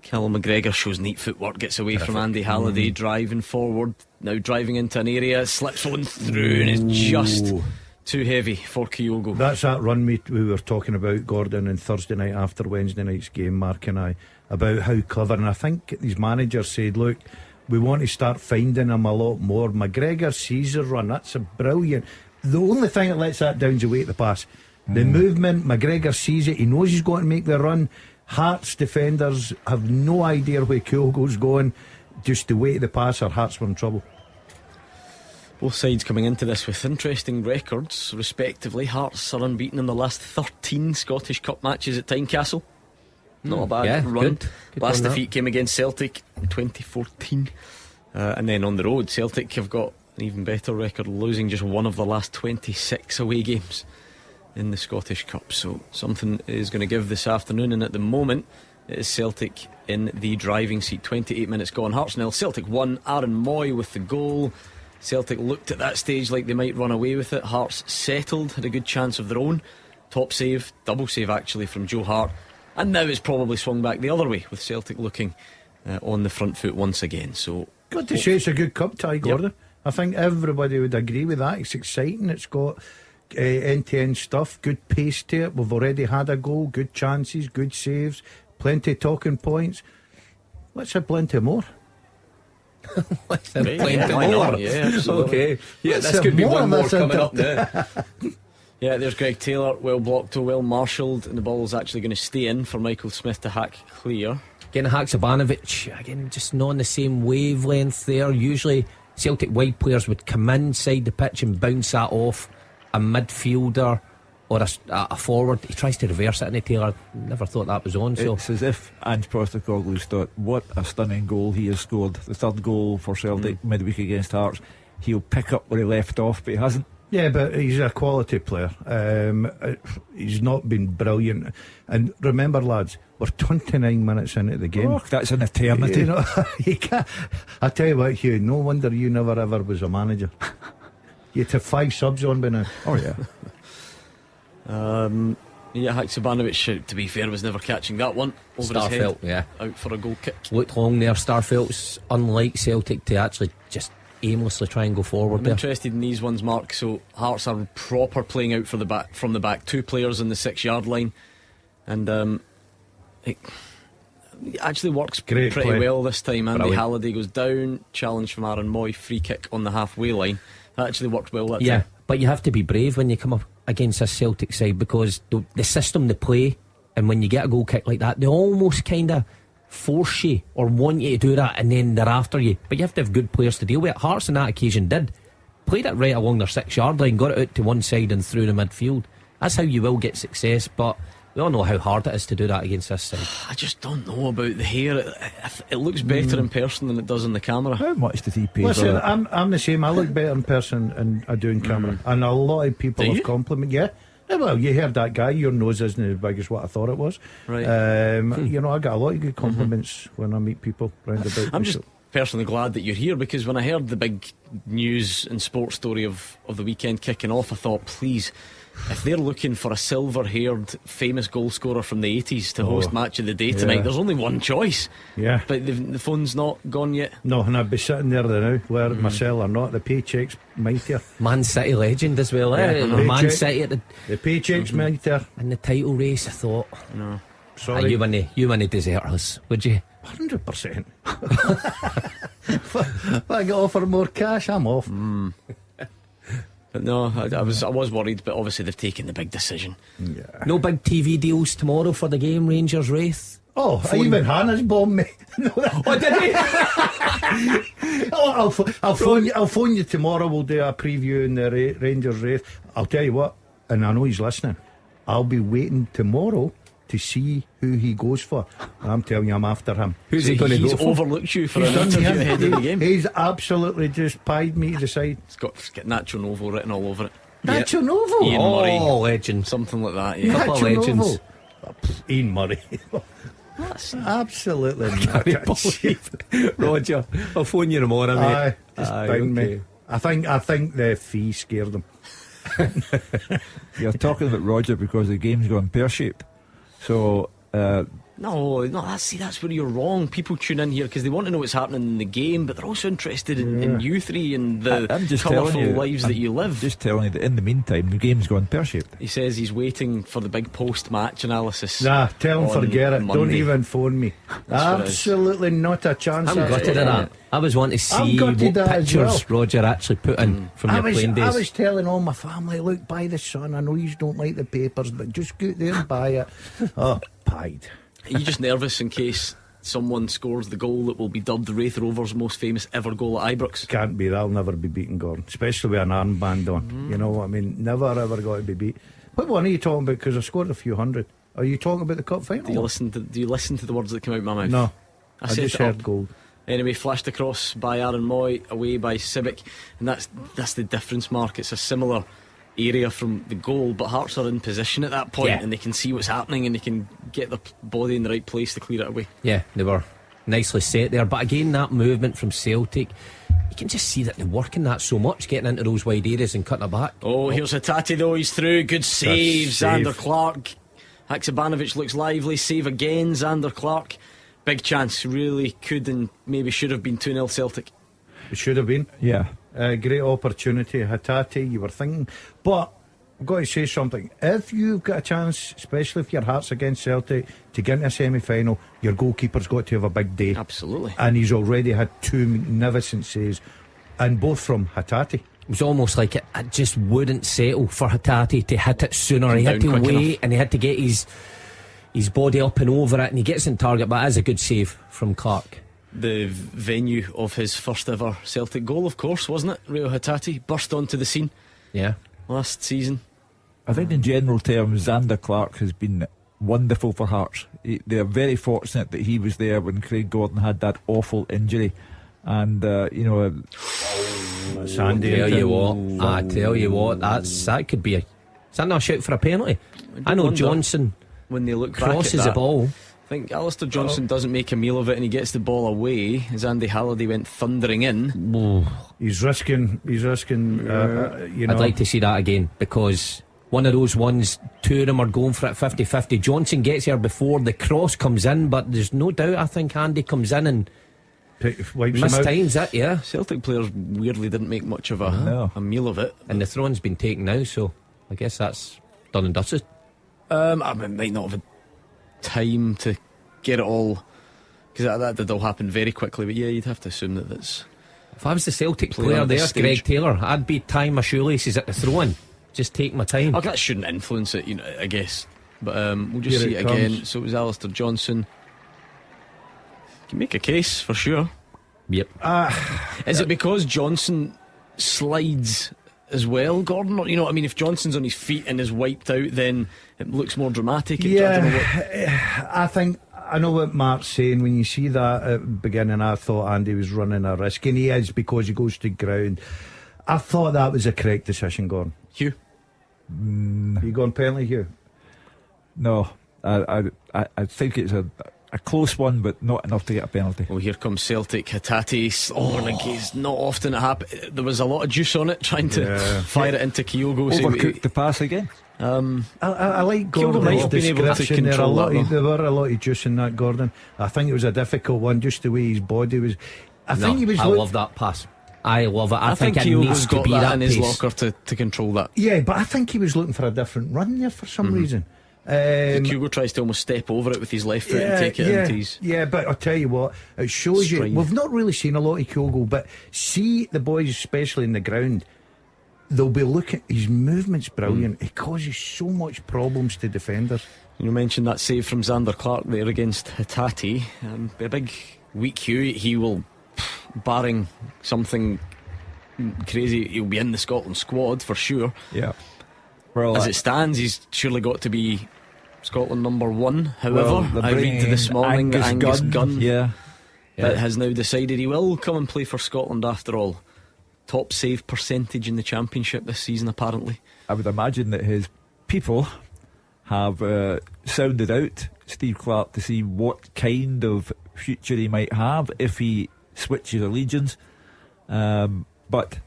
Callum McGregor shows neat footwork, gets away from Andy Halliday, driving forward, now driving into an area, slips one through and is just too heavy for Kyogo. That's that run we were talking about, Gordon, on Thursday night after Wednesday night's game, Mark and I, about how clever, and I think his manager said, look, we want to start finding him a lot more. McGregor sees the run, that's a brilliant. The only thing that lets that down is the weight of the pass. The movement, McGregor sees it, he knows he's going to make the run. Hearts defenders have no idea where Kyogo's going. Just the weight of the pass, or Hearts were in trouble. Both sides coming into this with interesting records, respectively. Hearts are unbeaten in the last 13 Scottish Cup matches at Tynecastle. Not a bad run. Good last defeat came against Celtic in 2014. And then on the road, Celtic have got an even better record, losing just one of the last 26 away games in the Scottish Cup. So something is going to give this afternoon, and at the moment it is Celtic in the driving seat. 28 minutes gone, Hearts 0, Celtic 1. Aaron Moy with the goal. Celtic looked at that stage like they might run away with it. Hearts settled, had a good chance of their own. Top save, double save actually from Joe Hart, and now it's probably swung back the other way with Celtic looking on the front foot once again. So got to say, it's a good cup tie, Gordon. I think everybody would agree with that. It's exciting, it's got end-to-end stuff, good pace to it. We've already had a goal, good chances, good saves, plenty of talking points. Let's have plenty more. Let's have plenty more. Yeah, absolutely. Okay. Yeah, this could be one more coming up now. Yeah, there's Greg Taylor, well blocked, well marshalled, and the ball's actually going to stay in for Michael Smith to hack clear. Again, Haksabanovic, again, just not on the same wavelength there. Usually Celtic wide players would come inside the pitch and bounce that off a midfielder or a forward. He tries to reverse it, and Taylor never thought that was on. So it's as if Ange Postecoglou's thought, what a stunning goal he has scored, the third goal for Celtic midweek against Hearts. He'll pick up where he left off, but he hasn't. Yeah, but he's a quality player. He's not been brilliant. And remember, lads, we're 29 minutes into the game. Oh, that's an eternity. You know, you can't, I tell you what, Hugh, no wonder you never ever was a manager. You'd have 5 subs on by now. Oh, yeah. Yeah, Haksabanovic, to be fair, was never catching that one over his head. Yeah. Out for a goal kick. Looked long there. Starfelt's unlike Celtic to actually just aimlessly try and go forward. I'm there. interested in these ones, Mark. So Hearts are proper playing out for the back, from the back. 2 players in the 6-yard line, and it actually works Great pretty play. well this time. Andy Brilliant. Halliday goes down, challenge from Aaron Moy, free kick on the halfway line. That actually worked well that Yeah, time. but you have to be brave when you come up against this Celtic side, because the system they play, and when you get a goal kick like that, they almost kind of force you or want you to do that, and then they're after you. But you have to have good players to deal with it. Hearts on that occasion did. Played it right along their 6-yard line, got it out to one side and through the midfield. That's how you will get success, but we all know how hard it is to do that against this side. I just don't know about the hair. It looks better in person than it does in the camera. How much did he pay Listen, for that? I'm the same. I look better in person than I do in camera. And a lot of people Do have you? complimented. Yeah. Well, you heard that guy. Your nose isn't as big as what I thought it was. Right. You know, I get a lot of good compliments when I meet people round about. I'm just personally glad that you're here, because when I heard the big news and sports story of the weekend kicking off, I thought, please, if they're looking for a silver-haired famous goal scorer from the 80s to host Match of the Day tonight, yeah. there's only one choice. Yeah. But the phone's not gone yet. No, and I'd be sitting there now, where Marcel or not, the paycheck's mightier. Man City legend as well, Yeah, eh? the Man paycheck- City at The paycheck's mightier. in the title race, I thought. No. Sorry. You wouldn't desert us, would you? 100%. If I get offered more cash, I'm off. But no, I was worried, but obviously they've taken the big decision. Yeah. No big TV deals tomorrow for the game, Rangers Wraith. Oh, even Hannah's bombed me. Oh, did he? I'll phone you tomorrow. We'll do a preview in the Rangers Wraith. I'll tell you what, and I know he's listening, I'll be waiting tomorrow to see who he goes for. I'm telling you, I'm after him. Who's he going to He's go for? overlooked you for He's an done interview me in. ahead of the game. He's absolutely just pied me to the side. It's got Nacho Novo written all over it. Nacho Novo. Ian Murray. Oh, legend. Something like that, yeah. Couple of Nacho legends. Novo. Oh, Ian Murray. Absolutely not. Can't believe it. Roger, I'll phone you tomorrow, mate. Aye, just bang me. I think the fee scared him. You're talking about Roger because the game's gone pear-shaped. So No, that's where you're wrong. People tune in here because they want to know what's happening in the game, but they're also interested in you three and the I'm just telling colourful you, lives that you live. Just telling you that in the meantime the game's gone pear-shaped. He says he's waiting for the big post-match analysis. Nah, tell him on forget it. Don't Monday. even phone me. That's what it is. Absolutely not a chance. I'm gutted at that. I was wanting to see what gutted at it as pictures well. Roger actually put in from your playing days. I was telling all my family, look, buy the Sun. I know you don't like the papers, but just go out there and buy it. Oh, pied. Are you just nervous in case someone scores the goal that will be dubbed the Wraith Rovers' most famous ever goal at Ibrox? Can't be. They'll never be beaten, Gordon. Especially with an armband on. You know what I mean? Never ever got to be beat. What one are you talking about? Because I scored a few hundred. Are you talking about the cup final? Do you listen to the words that come out of my mouth? No. I set just it up. heard gold. Anyway, flashed across by Aaron Moy, away by Civic, and that's the difference, Mark. It's a similar area from the goal, but Hearts are in position at that point, Yeah. and they can see what's happening and they can get their body in the right place to clear it away. Yeah, they were nicely set there. But again, that movement from Celtic, you can just see that they're working that so much, getting into those wide areas and cutting it back. Oh, here's Hattati though, he's through. Good save, save. Xander Clark. Haksabanovic looks lively. Save again, Xander Clark. Big chance, really could and maybe should have been 2-0 Celtic. It should have been. Yeah. Great opportunity. Hattati, you were thinking. But I've got to say something. If you've got a chance, especially if your Hearts against Celtic, to get into a semi-final, your goalkeeper's got to have a big day. Absolutely. And he's already had 2 magnificent saves, and both from Hattati. It was almost like it just wouldn't settle for Hattati to hit it sooner. He had to Down quick wait enough. and he had to get his body up and over it, and he gets in target. But that is a good save from Clark. The venue of his first ever Celtic goal, of course, wasn't it? Rio Hattati burst onto the scene Yeah. last season. I think in general terms Xander Clark has been wonderful for Hearts. They're very fortunate that he was there when Craig Gordon had that awful injury, and Sandy. I tell you what, that could be is that not a shout for a penalty? I know Johnson, when they look crosses back at the that, ball. I think Alistair Johnson doesn't make a meal of it and he gets the ball away as Andy Halliday went thundering in. He's risking you know. I'd like to see that again, because one of those ones, two of them are going for it 50-50. Johnson gets here before the cross comes in, but there's no doubt I think Andy comes in and mistimes it. Yeah, Celtic players weirdly didn't make much of a meal of it, and the throne's been taken now, so I guess that's done and dusted. I might not have had time to get it all, because that did all happen very quickly, but yeah, you'd have to assume that that's. If I was the Celtic player there, Greg Taylor, I'd be tying my shoelaces at the throw-in, just take my time. That shouldn't influence it, I guess, but we'll just see it again. So it was Alistair Johnson. You can make a case for sure. Yep. Is it because Johnson slides as well, Gordon? Or, if Johnson's on his feet and is wiped out, then it looks more dramatic. I think I know what Mark's saying. When you see that at the beginning, I thought Andy was running a risk, and he is, because he goes to ground. I thought that was a correct decision, Gordon. Hugh, you going penalty, Hugh? No, I think it's a close one, but not enough to get a penalty. Well, here comes Celtic. Hatate, it's not often it happens. There was a lot of juice on it, trying to fire it into Kyogo. Overcooked the pass again. I like Gordon's description. There were a lot of juice in that, Gordon. I think it was a difficult one, just the way his body was. I love that pass. I love it. I think it needs to be that in his locker to control that. Yeah, but I think he was looking for a different run there for some reason. Kyogo tries to almost step over it with his left foot and take it into his. Yeah, but I'll tell you what, it shows you. We've not really seen a lot of Kyogo, but see the boys, especially in the ground, they'll be looking. His movement's brilliant. He causes so much problems to defenders. You mentioned that save from Xander Clark there against Hatate. A big week, Hugh. He will, barring something crazy, he'll be in the Scotland squad for sure. Yeah. Well, as it stands, he's surely got to be Scotland number one. However, I read this morning that Angus Gunn has now decided he will come and play for Scotland after all. Top save percentage in the Championship this season, apparently. I would imagine that his people have sounded out Steve Clarke to see what kind of future he might have if he switches allegiance. But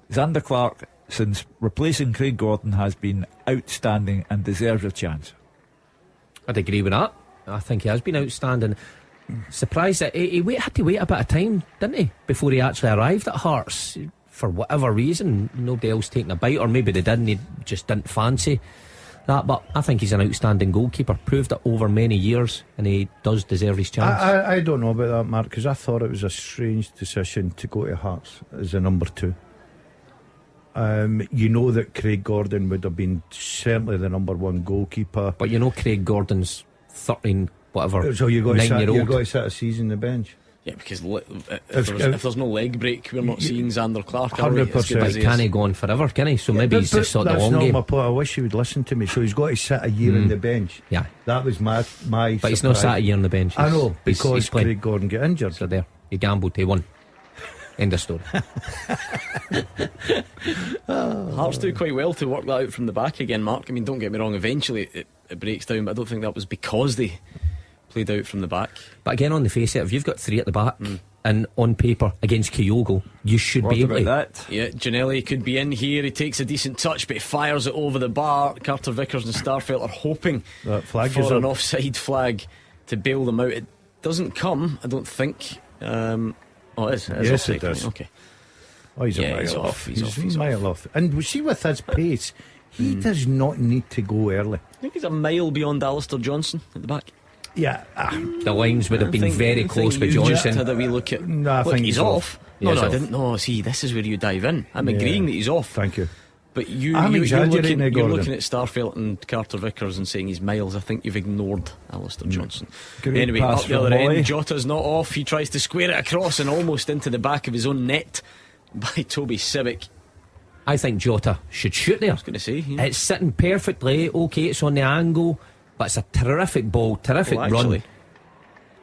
Xander Clark, since replacing Craig Gordon, has been outstanding and deserves a chance. I'd agree with that. I think he has been outstanding. Surprised that he had to wait a bit of time, didn't he, before he actually arrived at Hearts. For whatever reason, nobody else taking a bite, or maybe they didn't, he just didn't fancy that. But I think he's an outstanding goalkeeper, proved it over many years, and he does deserve his chance. I don't know about that, Mark, because I thought it was a strange decision to go to Hearts as a number two. You know that Craig Gordon would have been certainly the number one goalkeeper, but you know Craig Gordon's 13 whatever, so you've got 9-year-old. You've got to sit a season on the bench. Yeah, because if there's no leg break, we're not seeing Xander Clark. 100%. He can't go on forever, can he? So maybe he's just sort of the long game. That's not my point. I wish he would listen to me. So he's got to sit a year on the bench. Yeah, that was my. But he's not sat a year on the bench. I know, because Craig Gordon got injured. So there, he gambled, he won. End of story. Hearts do quite well to work that out from the back again, Mark. I mean, don't get me wrong, eventually it breaks down, but I don't think that was because they played out from the back. But again, on the face of it, if you've got three at the back and on paper against Kyogo, you should be able to. That? Yeah, Ginnelly could be in here. He takes a decent touch, but he fires it over the bar. Carter Vickers and Starfelt are hoping for an offside flag to bail them out. It doesn't come, I don't think. It is. Yes, offside. it does. Okay. Oh, he's off. He's a mile off. And we see with his pace, he does not need to go early. I think he's a mile beyond Alistair Johnson at the back. Yeah, the lines would have been very close with Johnson. Had a wee look at. No, I think he's off. No, I didn't. No, see, this is where you dive in. I'm agreeing that he's off. Thank you. But you're looking at Starfelt and Carter Vickers and saying he's miles. I think you've ignored Alistair Johnson. Anyway, up the other end, Jota's not off. He tries to square it across and almost into the back of his own net by Toby Sibic. I think Jota should shoot there. I was going to say, it's sitting perfectly. Okay, it's on the angle, but it's a terrific ball, terrific run.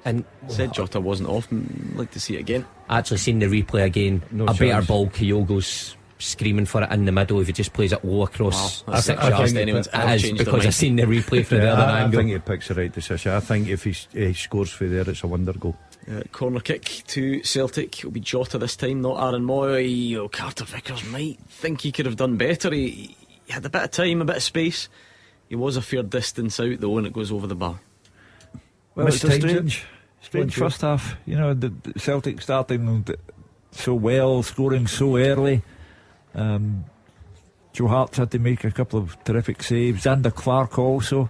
And said Jota wasn't off. Like to see it again. Actually seen the replay again. Better ball. Kyogo's screaming for it in the middle. If he just plays it low across Wow, 6 I yards, think anyone's it is, changed their because mind. I've seen the replay from the other I angle. think he picks the right decision. I think if he scores for there, it's a wonder goal. Corner kick to Celtic. It'll be Jota this time, not Aaron Moy. Carter Vickers might think he could have done better. He had a bit of time, a bit of space. He was a fair distance out though, and it goes over the bar. Well, it's a Mistimed strange first half. You know, the Celtic starting so well, scoring so early. Joe Hart's had to make a couple of terrific saves. Xander Clark also.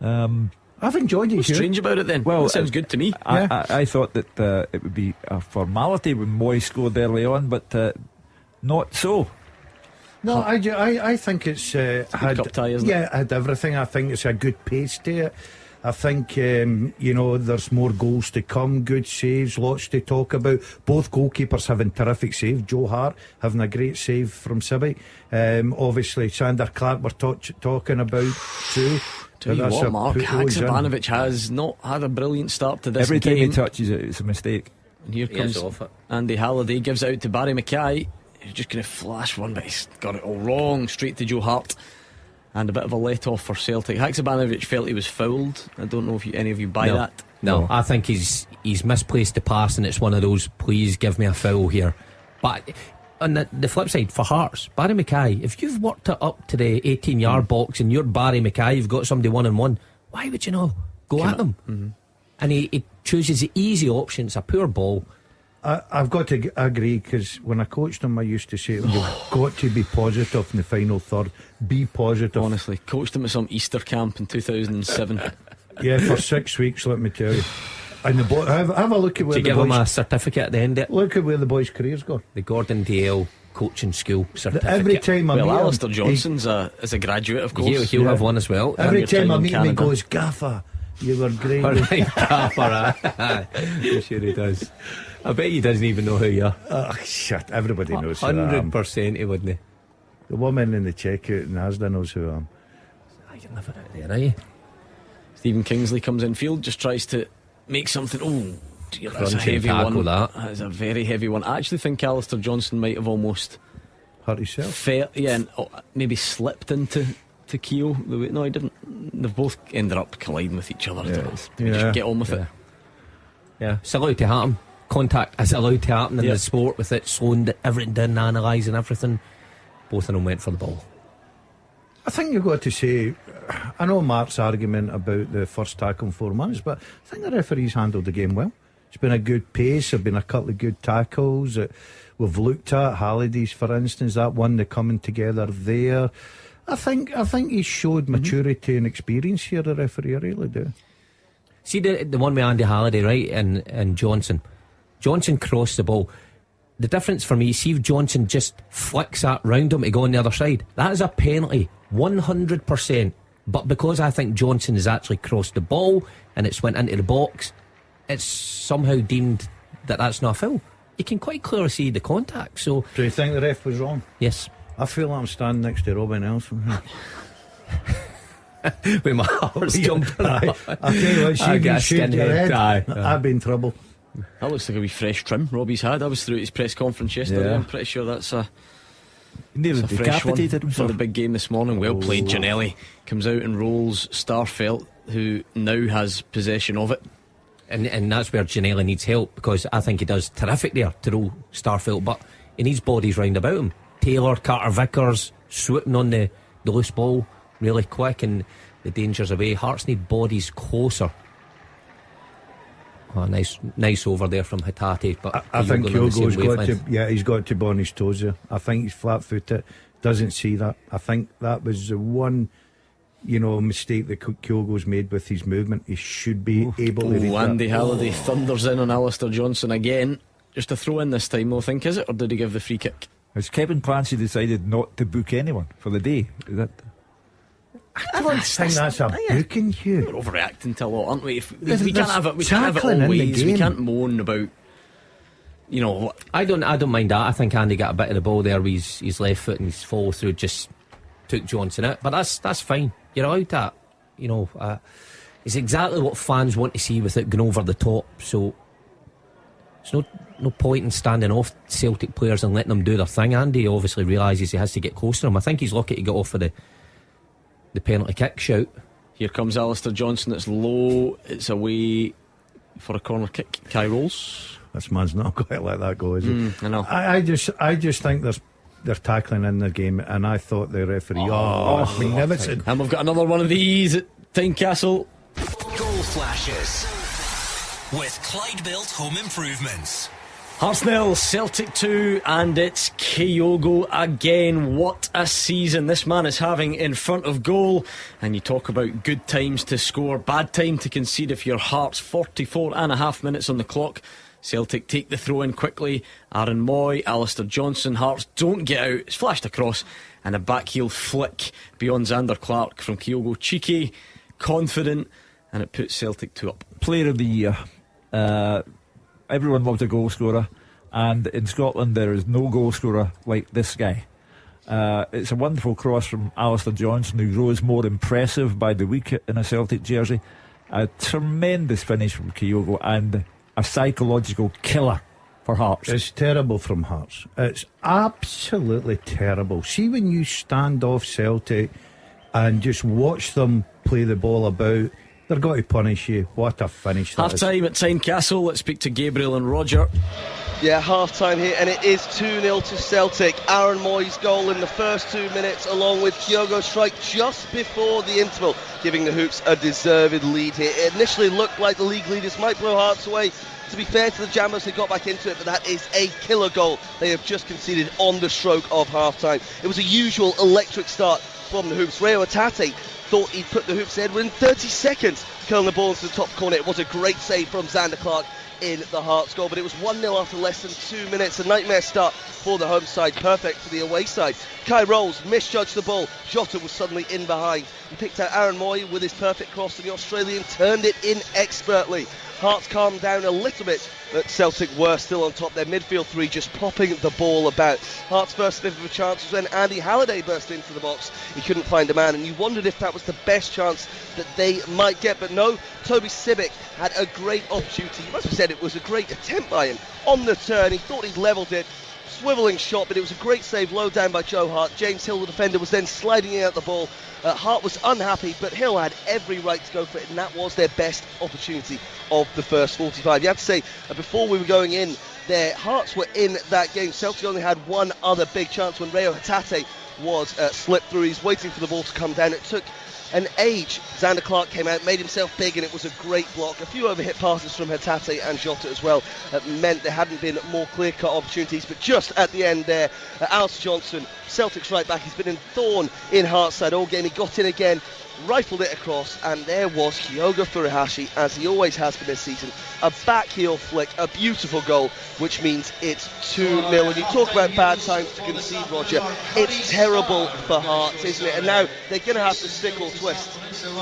I've enjoyed it. What's strange about it then? Well, that sounds good to me. I thought that it would be a formality when Moy scored early on, but not so. No, I think it's had cup tie, isn't it? Yeah, it had everything. I think it's a good pace to it. I think there's more goals to come, good saves, lots to talk about. Both goalkeepers having terrific saves. Joe Hart having a great save from Sibby. Obviously Sander Clark we're talking about too. Tell you what, Mark, Haksabanovic has not had a brilliant start to this Every time game. he touches it, it's a mistake. And here comes Andy Halliday, gives it out to Barry Mackay. He's just going to flash one, but he's got it all wrong. Straight to Joe Hart. And a bit of a let off for Celtic. Haksabanovic felt he was fouled. I don't know if any of you buy that. No, I think he's misplaced the pass, and it's one of those, please give me a foul here. But on the flip side, for Hearts, Barry Mackay, if you've worked it up to the 18-yard box and you're Barry Mackay, you've got somebody 1-on-1, why would you not go at them? Mm-hmm. And he chooses the easy option. It's a poor ball. I've got to agree, because when I coached him I used to say you've got to be positive in the final third. Be positive. Honestly, coached him at some Easter camp in 2007. Yeah, for 6 weeks, let me tell you. And have a look at where Did you give him a certificate at the end of it? Look at where the boy's career's gone. The Gordon Dale coaching school certificate. Every time I meet him, Alistair Johnson's is a graduate, of course. He'll have one as well. Every time I meet him, he goes, Gaffer, you were great. All right, Gaffer. I'm sure he does. I bet he doesn't even know who you are. Oh, shit, everybody knows who I am. 100% he wouldn't he? The woman in the checkout in Asda knows who I am. You're never out there, are you? Stephen Kingsley comes in field, just tries to make something. Oh dear, that's a Crunching heavy tackle, one. that is a very heavy one. I actually think Alistair Johnson might have almost hurt himself. And maybe slipped into Keogh. No, he didn't. They've both ended up colliding with each other. Just get on with it. Yeah, it's allowed to happen. Contact is allowed to happen in the sport, with it slowing everything down, analysing everything. Both of them went for the ball. I think you've got to say, I know Mark's argument about the first tackle in 4 months, but I think the referees handled the game well. It's been a good pace. There have been a couple of good tackles that we've looked at. Halliday's, for instance, that one, they're coming together there. I think he showed maturity and experience here, the referee. I really do. See the one with Andy Halliday, right, and Johnson. Johnson crossed the ball. The difference for me, see if Johnson just flicks that round him to go on the other side, that is a penalty, 100%. But because I think Johnson has actually crossed the ball and it's went into the box, it's somehow deemed that that's not a foul. You can quite clearly see the contact. So do you think the ref was wrong? Yes. I feel I'm standing next to Robin Nelson. With my heart's jumping. I tell you what, she can shoot your head. I'd be in trouble. That looks like a wee fresh trim Robbie's had. I was through at his press conference yesterday. I'm pretty sure that's a fresh one for the big game this morning. Well played, Giannelli. Comes out and rolls Starfelt, who now has possession of it. And that's where Giannelli needs help, because I think he does terrific there to roll Starfelt, but he needs bodies round about him. Taylor, Carter Vickers swooping on the loose ball really quick, and the danger's away. Hearts need bodies closer. Oh, nice over there from Hatate, but I think Kyogo's got to, he's got to be on his toes there. I think he's flat-footed, doesn't see that. I think that was the one, mistake that Kyogo's made with his movement. He should be able to read Andy that. Halliday thunders in on Alistair Johnson again. Just a throw in this time, I think, is it? Or did he give the free kick? Has Kevin Clancy decided not to book anyone for the day? Is that... I don't think that's a booking, Hugh. We're overreacting to a lot, aren't we? We can't have it. We can't have it always. We can't moan about. I don't mind that. I think Andy got a bit of the ball there with his left foot, and his follow through just took Johnson out. But that's fine. You're allowed that. It's exactly what fans want to see without going over the top. So there's no point in standing off Celtic players and letting them do their thing. Andy obviously realises he has to get close to them. I think he's lucky to get off for the penalty kick shout. Here comes Alistair Johnson. It's low. It's away for a corner kick. Kai rolls. This man's not going to let that go, is he? I know. I just think they're tackling in the game, and I thought the referee. Magnificent! And we've got another one of these at Tynecastle. Goal flashes with Clyde Built Home Improvements. Hearts 0, Celtic 2, and it's Kyogo again. What a season this man is having in front of goal. And you talk about good times to score, bad time to concede if you're Hearts. 44.5 minutes on the clock. Celtic take the throw in quickly. Aaron Moy, Alistair Johnson. Hearts don't get out. It's flashed across, and a backheel flick beyond Xander Clark from Kyogo. Cheeky, confident, and it puts Celtic 2 up. Player of the year. Everyone loves a goal scorer, and in Scotland there is no goal scorer like this guy. It's a wonderful cross from Alistair Johnson, who grows more impressive by the week in a Celtic jersey. A tremendous finish from Kyogo, and a psychological killer for Hearts. It's terrible from Hearts. It's absolutely terrible. See, when you stand off Celtic and just watch them play the ball about, they're going to punish you. What a finish that Half time at Tynecastle. Let's speak to Gabriel and Roger. Yeah, half time here, and it is 2-0 to Celtic. Aaron Moy's goal in the first 2 minutes, along with Kyogo's strike just before the interval, giving the Hoops a deserved lead here. It initially looked like the league leaders might blow Hearts away. To be fair to the Jammers, they got back into it, but that is a killer goal they have just conceded on the stroke of half time. It was a usual electric start from the Hoops. Reo Hatate thought he'd put the Hoops ahead within 30 seconds, curling the ball into the top corner. It was a great save from Xander Clark in the Hearts goal, but it was 1-0 after less than 2 minutes. A nightmare start for the home side, perfect for the away side. Kai Rolls misjudged the ball. Jota was suddenly in behind. He picked out Aaron Moy with his perfect cross, and the Australian turned it in expertly. Hearts calmed down a little bit, but Celtic were still on top. Their midfield three just popping the ball about. Hearts' first sniff of a chance was when Andy Halliday burst into the box. He couldn't find a man, and you wondered if that was the best chance that they might get. But no, Toby Sibic had a great opportunity. You must have said it was a great attempt by him. On the turn, he thought he'd levelled it. Swivelling shot, but it was a great save low down by Joe Hart. James Hill, the defender, was then sliding out the ball. Hart was unhappy, but Hill had every right to go for it, and that was their best opportunity of the first 45. You have to say, before we were going in, their Hearts were in that game. Celtic only had one other big chance when Reo Hatate was slipped through. He's waiting for the ball to come down. It took an age. Xander Clark came out, made himself big, and it was a great block. A few overhit passes from Hatate and Jota as well meant there hadn't been more clear-cut opportunities, but just at the end there, Alistair Johnson, Celtic's right back, he's been in thorn in Hearts side all game. He got in again, rifled it across, and there was Kyogo Furuhashi, as he always has been this season. A back heel flick, a beautiful goal, which means it's 2-0. When you talk about bad times to concede, Roger, it's terrible for Hearts, isn't it? And now they're going to have to stick or twist.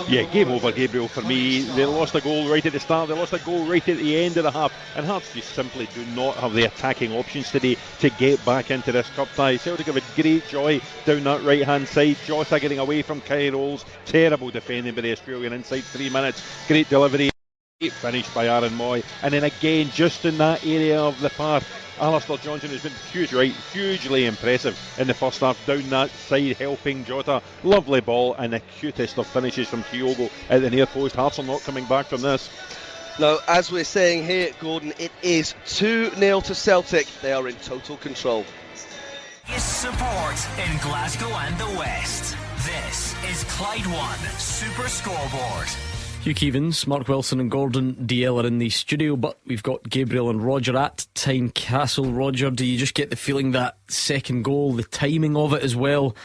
Yeah, game over, Gabriel, for me. They lost a goal right at the start, they lost a goal right at the end of the half, and Hearts just simply do not have the attacking options today to get back into this cup tie. Celtic have a great joy down that right hand side. Jota getting away from Kai Rolls, terrible defending by the Australian inside 3 minutes, great delivery, great finish by Aaron Moy, and then again just in that area of the park, Alistair Johnson has been hugely impressive in the first half down that side, helping Jota. Lovely ball, and the cutest of finishes from Kyogo at the near post. Hearts are not coming back from this. No, as we're saying here, Gordon, it is 2-0 to Celtic. They are in total control. Support in Glasgow and the West. This is Clyde One Super Scoreboard. Hugh Keevins, Mark Wilson and Gordon DL are in the studio, but we've got Gabriel and Roger at Tynecastle. Roger, do you just get the feeling that second goal, the timing of it as well,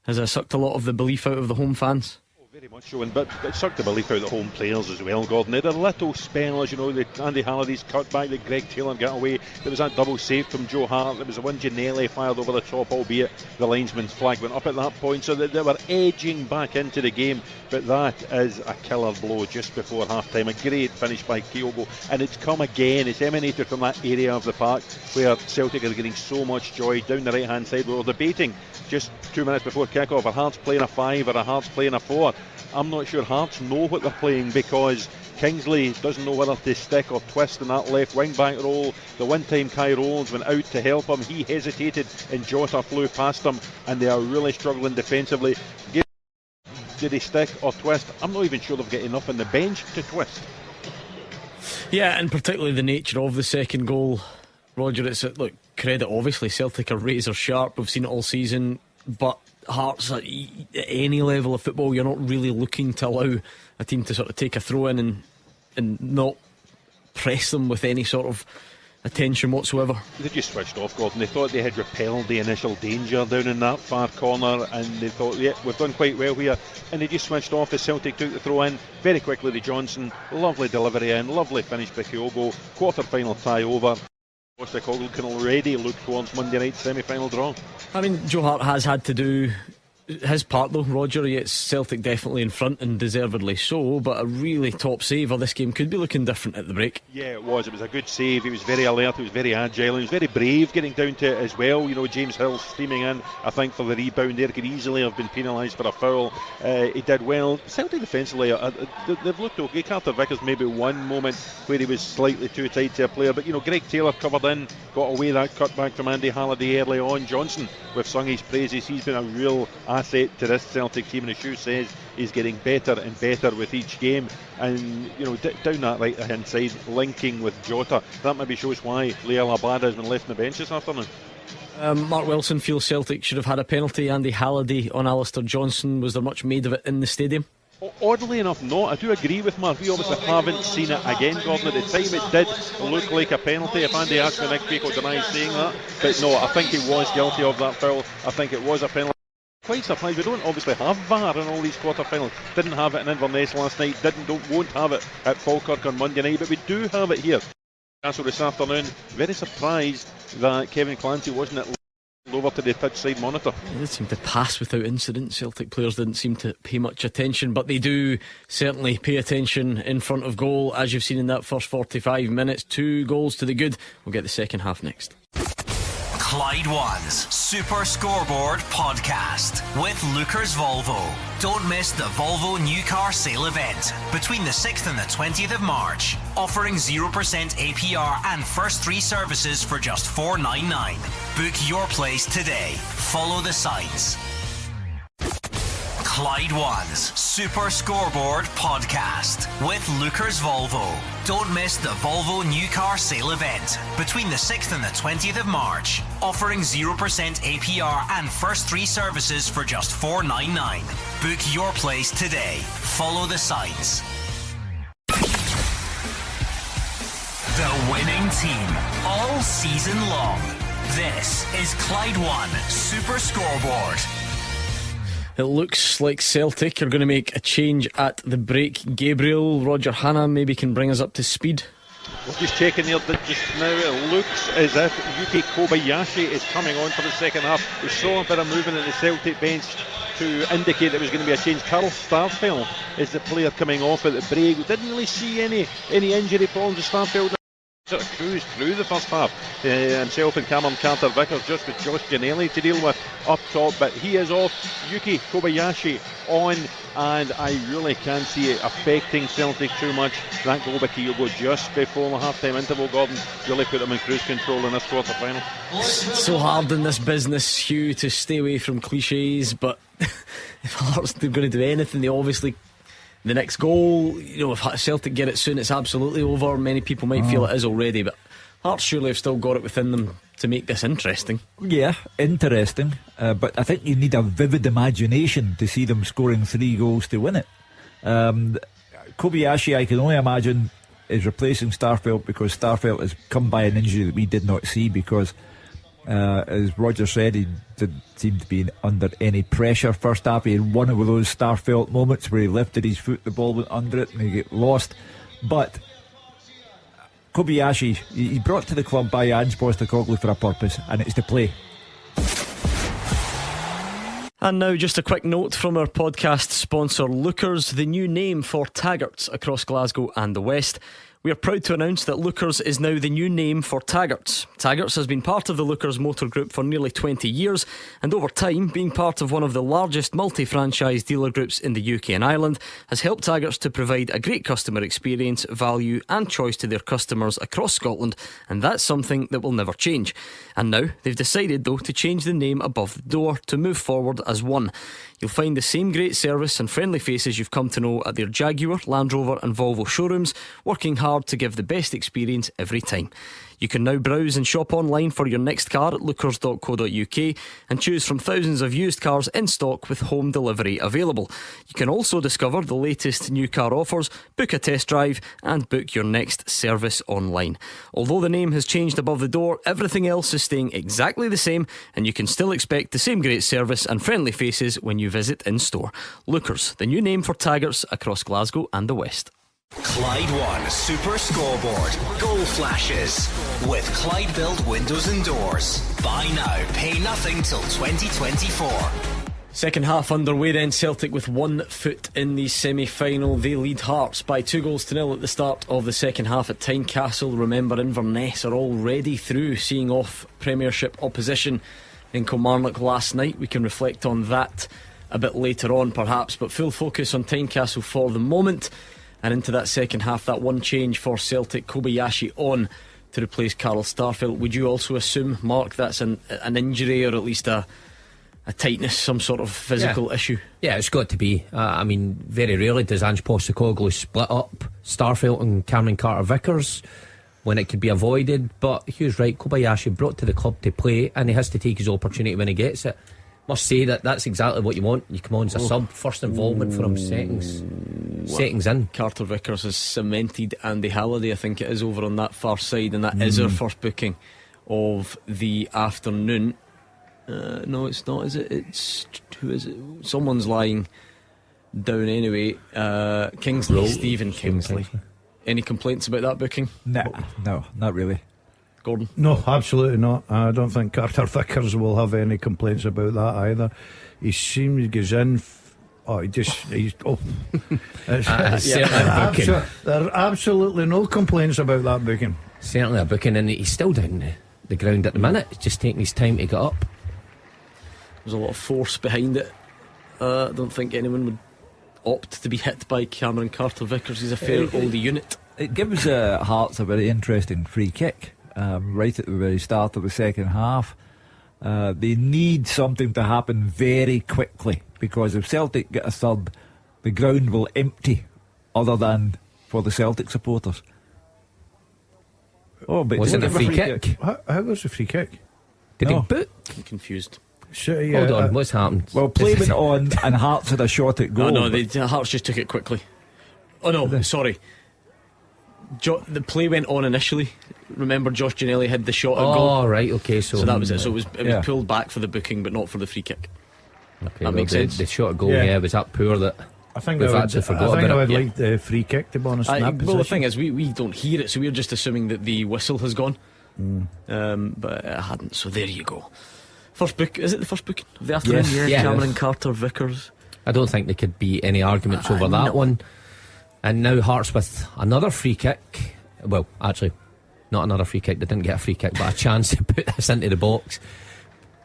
has sucked a lot of the belief out of the home fans? Very much so, but it sucked the belief out of the home players as well, Gordon. They had a little spell, as you know, Andy Halliday's cut back, the Greg Taylor got away. There was that double save from Joe Hart. There was the one Ginnelli fired over the top, albeit the linesman's flag went up at that point. So they were edging back into the game but that is a killer blow just before half-time. A great finish by Kyogo, and it's come again. It's emanated from that area of the park where Celtic are getting so much joy down the right-hand side. We were debating just 2 minutes before kick-off, are Hearts playing a 5 or a Hearts playing a 4? I'm not sure Hearts know what they're playing, because Kingsley doesn't know whether to stick or twist in that left wing-back role. The one time Kai Rowlands went out to help him, he hesitated and Jota flew past him, and they are really struggling defensively. Did he stick or twist? I'm not even sure they've got enough on the bench to twist. Yeah, and particularly the nature of the second goal, Roger. It's look, credit obviously, Celtic are razor sharp. We've seen it all season, but Hearts at any level of football, you're not really looking to allow a team to sort of take a throw in and not press them with any sort of attention whatsoever. They just switched off, Gordon. They thought they had repelled the initial danger down in that far corner, and they thought, yeah, we've done quite well here, and they just switched off as Celtic took the throw in very quickly to Johnson. Lovely delivery in, lovely finish by Kyogo. Quarter final tie over. Postecoglou can already look towards Monday night's semi-final draw. I mean, Joe Hart has had to do his part though, Roger. It's Celtic definitely in front, and deservedly so, but a really top save, or this game could be looking different at the break. Yeah, it was a good save. He was very alert, he was very agile, he was very brave getting down to it as well. You know, James Hill streaming in, I think, for the rebound there, could easily have been penalised for a foul. He did well. Celtic defensively, they've looked okay. Carter Vickers maybe one moment where he was slightly too tight to a player, but you know, Greg Taylor covered in, got away that cutback from Andy Halliday early on. Johnson, we've sung his praises, he's been a real asset to this Celtic team, and as Hugh says, he's getting better and better with each game. And you know, down that right hand side, linking with Jota, that maybe shows why Liel Abada has been left on the bench this afternoon. Mark Wilson feels Celtic should have had a penalty. Andy Halliday on Alistair Johnson. Was there much made of it in the stadium? Oddly enough, not. I do agree with Mark. We obviously haven't seen it again, Gordon. At the time, it did look like a penalty. If Andy Ashby Nick Pico denies saying that, but no, I think he was guilty of that foul. I think it was a penalty. Quite surprised. We don't obviously have VAR in all these quarter-finals. Didn't have it in Inverness last night. Won't have it at Falkirk on Monday night, but we do have it here. Castle this afternoon. Very surprised that Kevin Clancy wasn't at over to the touch side monitor. It seemed to pass without incident. Celtic players didn't seem to pay much attention, but they do certainly pay attention in front of goal, as you've seen in that first 45 minutes. 2 goals to the good. We'll get the second half next. Clyde One's Super Scoreboard podcast with Lookers Volvo. Don't miss the Volvo new car sale event between the 6th and the 20th of March, offering 0% APR and first 3 services for just $499. Book your place today. Follow the signs. Clyde One's Super Scoreboard podcast with Lookers Volvo. Don't miss the Volvo new car sale event between the 6th and the 20th of March, offering 0% APR and first 3 services for just $499. Book your place today. Follow the signs. The winning team all season long. This is Clyde One Super Scoreboard. It looks like Celtic are going to make a change at the break. Gabriel, Roger Hannah maybe can bring us up to speed. We're just checking there that just now it looks as if Yuki Kobayashi is coming on for the second half. We saw a bit of movement at the Celtic bench to indicate there was going to be a change. Carl Starfelt is the player coming off at the break. We didn't really see any injury problems with Starfelt. Sort of cruised through the first half. Himself and Cameron Carter-Vickers just with Josh Ginnelly to deal with up top, but he is off. Yuki Kobayashi on, and I really can't see it affecting Celtic too much. That goal by Kyogo just before the half-time interval, Gordon, really put them in cruise control in this quarter-final. So hard in this business, Hugh, to stay away from cliches, but if Hearts are going to do anything, they obviously... The next goal, you know, if Celtic get it soon, it's absolutely over. Many people might feel it is already, but Hearts surely have still got it within them to make this interesting. Yeah, interesting, but I think you need a vivid imagination to see them scoring 3 goals to win it. Kobayashi, I can only imagine, is replacing Starfelt because Starfelt has come by an injury that we did not see, because as Roger said, he didn't seem to be under any pressure first half. He had one of those Starfelt moments where he lifted his foot, the ball went under it and he get lost. But Kobayashi, he brought to the club by Ange Postecoglou for a purpose, and it's to play. And now just a quick note from our podcast sponsor Lookers, the new name for Taggarts across Glasgow and the West. We are proud to announce that Lookers is now the new name for Taggarts. Taggarts has been part of the Lookers Motor Group for nearly 20 years, and over time, being part of one of the largest multi-franchise dealer groups in the UK and Ireland, has helped Taggarts to provide a great customer experience, value and choice to their customers across Scotland, and that's something that will never change. And now, they've decided though to change the name above the door to move forward as one. You'll find the same great service and friendly faces you've come to know at their Jaguar, Land Rover and Volvo showrooms, working hard to give the best experience every time. You can now browse and shop online for your next car at lookers.co.uk and choose from thousands of used cars in stock with home delivery available. You can also discover the latest new car offers, book a test drive and book your next service online. Although the name has changed above the door, everything else is staying exactly the same, and you can still expect the same great service and friendly faces when you visit in store. Lookers, the new name for Taggarts across Glasgow and the West. Clyde One Super Scoreboard Goal Flashes with Clyde Built Windows and Doors. Buy now, pay nothing till 2024. Second half underway then. Celtic with 1 foot in the semi-final. They lead Hearts by 2-0 at the start of the second half at Tynecastle. Remember, Inverness are already through, seeing off Premiership opposition in Kilmarnock last night. We can reflect on that a bit later on perhaps, but full focus on Tynecastle for the moment. And into that second half, that one change for Celtic, Kobayashi on to replace Carl Starfelt. Would you also assume, Mark, that's an injury or at least a tightness, some sort of physical issue? Yeah, it's got to be. I mean, very rarely does Ange Postecoglou split up Starfelt and Cameron Carter-Vickers when it could be avoided. But Hugh's right, Kobayashi brought to the club to play, and he has to take his opportunity when he gets it. Must say that's exactly what you want. You come on as a sub, first involvement for him, settings in. Carter Vickers has cemented Andy Halliday, I think it is, over on that far side, and that is our first booking of the afternoon. No, it's not, is it? It's who is it? Someone's lying down anyway. Kingsley, Stephen Kingsley. Any complaints about that booking? No, not really. Gordon? No, absolutely not. I don't think Carter Vickers will have any complaints about that either. He seems he goes in. There are absolutely no complaints about that booking. Certainly a booking, and he's still down the ground at the minute. He's just taking his time to get up. There's a lot of force behind it. I don't think anyone would opt to be hit by Cameron Carter Vickers. He's a fair oldie unit. It gives Hearts a very interesting free kick right at the very start of the second half. They need something to happen very quickly, because if Celtic get a third, the ground will empty, other than for the Celtic supporters. Oh, but was it a free kick? How was the free kick? Did he boot? I'm confused. Hold on, what's happened? Well, play went on and Hearts had a shot at goal. No, Hearts just took it quickly. Oh no, sorry. The play went on initially. Remember, Josh Ginnelly had the shot at goal. Oh, right, okay. So that was it. So it was pulled back for the booking, but not for the free kick. Okay, that makes sense. The shot at goal, was that poor that I think we've actually forgot about it. I would like the free kick, to be honest. Well, the thing is, we don't hear it, so we're just assuming that the whistle has gone. But it hadn't, so there you go. First book, is it the first book of the afternoon? Yes. Cameron Carter Vickers. I don't think there could be any arguments over that one. And now Hearts with another free kick. Well, actually, not another free kick. They didn't get a free kick, but a chance to put this into the box.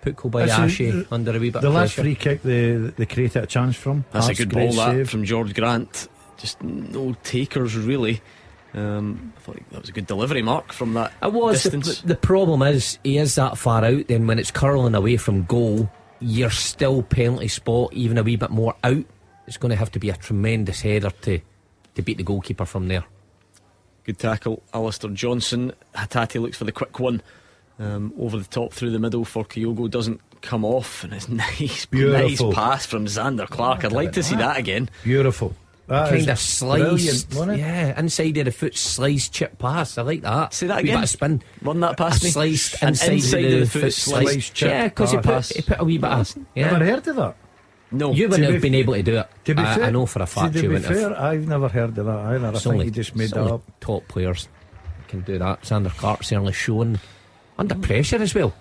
Put Kobayashi under a wee bit of pressure. The last free kick they created a chance from. That's a good ball, that, from George Grant. Just no takers, really. I thought that was a good delivery, Mark, from that distance. The problem is, he is that far out, then when it's curling away from goal, you're still penalty spot, even a wee bit more out. It's going to have to be a tremendous header to beat the goalkeeper from there. Good tackle, Alistair Johnson. Hatate looks for the quick one over the top through the middle for Kyogo. Doesn't come off, and it's nice pass from Xander Clark. I'd like to see that again. Beautiful. Kind of sliced, inside of the foot, sliced chip pass. I like that. Say that again. Bit of spin. Run that past me. Sliced inside of the foot, sliced chip. Yeah, because he put a wee bit of. Never heard of that. No, you wouldn't have been able to do it. To be fair, I know for a fact you wouldn't have. I've never heard of that either. I think you just made that up. Top players can do that. Xander Clark certainly shown under pressure as well.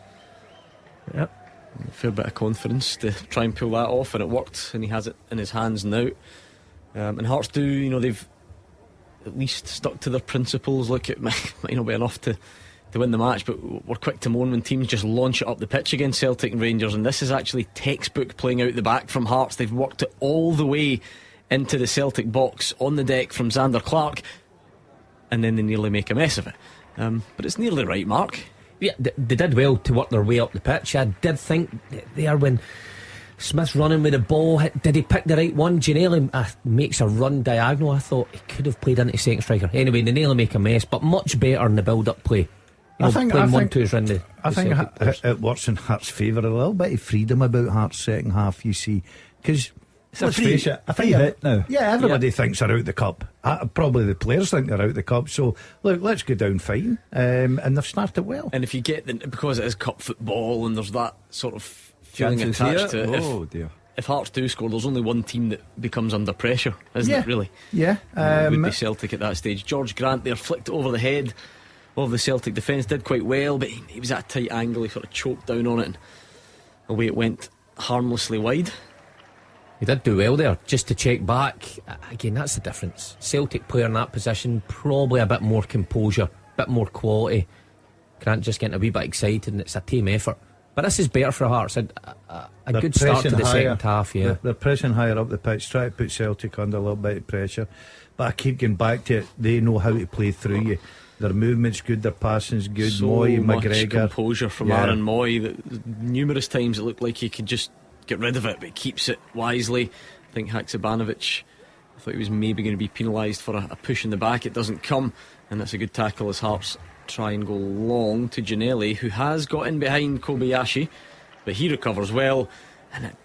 Yep. A fair bit of confidence to try and pull that off, and it worked, and he has it in his hands now. And Hearts do, they've at least stuck to their principles. Look, it might not be enough to win the match, but we're quick to moan when teams just launch it up the pitch against Celtic and Rangers, and this is actually textbook playing out the back from Hearts. They've worked it all the way into the Celtic box on the deck from Xander Clark, and then they nearly make a mess of it. But it's nearly right, Mark. Yeah, they did well to work their way up the pitch. I did think there when Smith's running with the ball, did he pick the right one? Ginnelly makes a run diagonal. I thought he could have played into second striker. Anyway, they nearly make a mess, but much better in the build-up play. I think it works in Hearts' favour. A little bit of freedom about Hearts' second half, you see, because let's face it, I think everybody thinks they're out the cup. Probably the players think they're out the cup. So look, let's go down fine, and they've started well. And if you get because it is cup football and there's that sort of feeling attached to it. Dear. If Hearts do score, there's only one team that becomes under pressure, isn't it? Really? Yeah. It would be Celtic at that stage. George Grant there flicked it over the head of the Celtic defence, did quite well, but he was at a tight angle. He sort of choked down on it, and away it went harmlessly wide. He did do well there, just to check back. Again, that's the difference. Celtic player in that position, probably a bit more composure, a bit more quality. Grant just getting a wee bit excited, and it's a team effort. But this is better for Hearts. A good start to the second half. Yeah, they're pressing higher up the pitch, try to put Celtic under a little bit of pressure. But I keep getting back to it. They know how to play through you. Their movement's good, their passing's good. So Moy, much McGregor, composure from Aaron Moy that numerous times it looked like he could just get rid of it, but he keeps it wisely. I think Haksabanovic, I thought he was maybe going to be penalised for a push in the back. It doesn't come, and that's a good tackle as Hearts try and go long to Ginnelly, who has got in behind Kobayashi, but he recovers well. And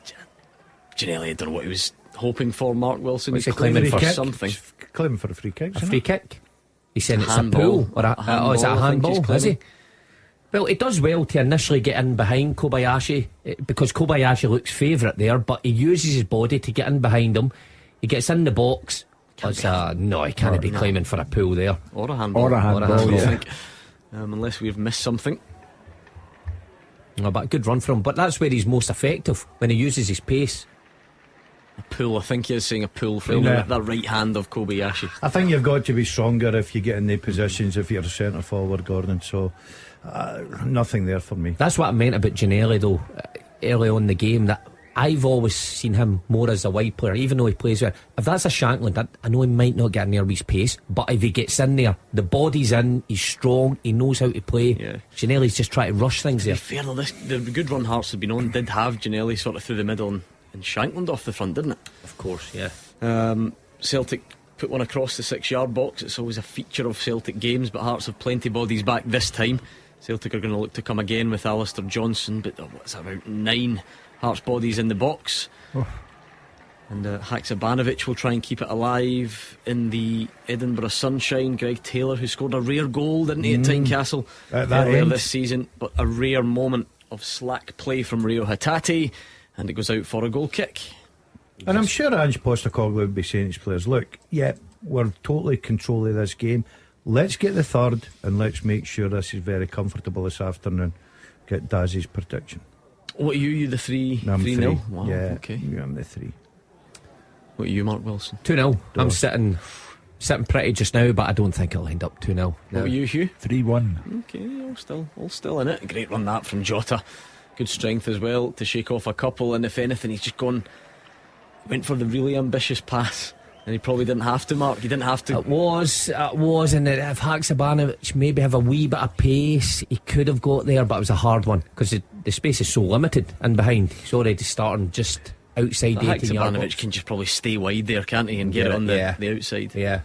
Ginnelly, I don't know what he was hoping for. Mark Wilson, he's claiming for something. Claiming for a free kick. A free kick. He's saying it's a pull or is it a handball? Is he? Well, it does well to initially get in behind Kobayashi because Kobayashi looks favourite there, but he uses his body to get in behind him. He gets in the box. No, he can't be claiming for a pull there. Or a handball. I think. Unless we've missed something. No, but a good run from him. But that's where he's most effective, when he uses his pace. A pull, I think he is saying a pull from that right hand of Kobayashi. I think you've got to be stronger if you get in the positions if you're a centre forward, Gordon. So nothing there for me. That's what I meant about Ginnelly though, early on in the game, that I've always seen him more as a wide player, even though he plays well. If that's a Shankland, I know he might not get near his pace, but if he gets in there, the body's in, he's strong, he knows how to play. Ginnelly's just trying to rush things there. To be fair though, the good run Hearts have been on did have Ginnelly sort of through the middle and Shankland off the front, didn't it? Of course, yeah. Celtic put one across the 6-yard box. It's always a feature of Celtic games, but Hearts have plenty bodies back this time. Celtic are going to look to come again with Alistair Johnson, but what's about 9 Hearts bodies in the box. And Haksabanovic will try and keep it alive in the Edinburgh sunshine. Greg Taylor, who scored a rare goal, didn't he, at Tynecastle earlier this season, but a rare moment of slack play from Rio Hatate, and it goes out for a goal kick. And I'm sure Ange Postecoglou would be saying to his players, look, we're totally control of this game. Let's get the third, and let's make sure this is very comfortable this afternoon. Get Dazzy's prediction. What are you the 3-0? Wow, okay. I'm the 3. What are you, Mark Wilson? 2-0. I'm sitting pretty just now, but I don't think it'll end up 2-0. No. What are you, Hugh? 3-1. Okay, all still in it. Great run that from Jota. Good strength as well to shake off a couple, and if anything, he's just went for the really ambitious pass, and he probably didn't have to, Mark. He didn't have to. It was, and if Haksabanovic maybe have a wee bit of pace, he could have got there, but it was a hard one because the space is so limited in behind. He's already starting just outside the 18-yard box. Haksabanovic can just probably stay wide there, can't he, and get it on the outside. Yeah.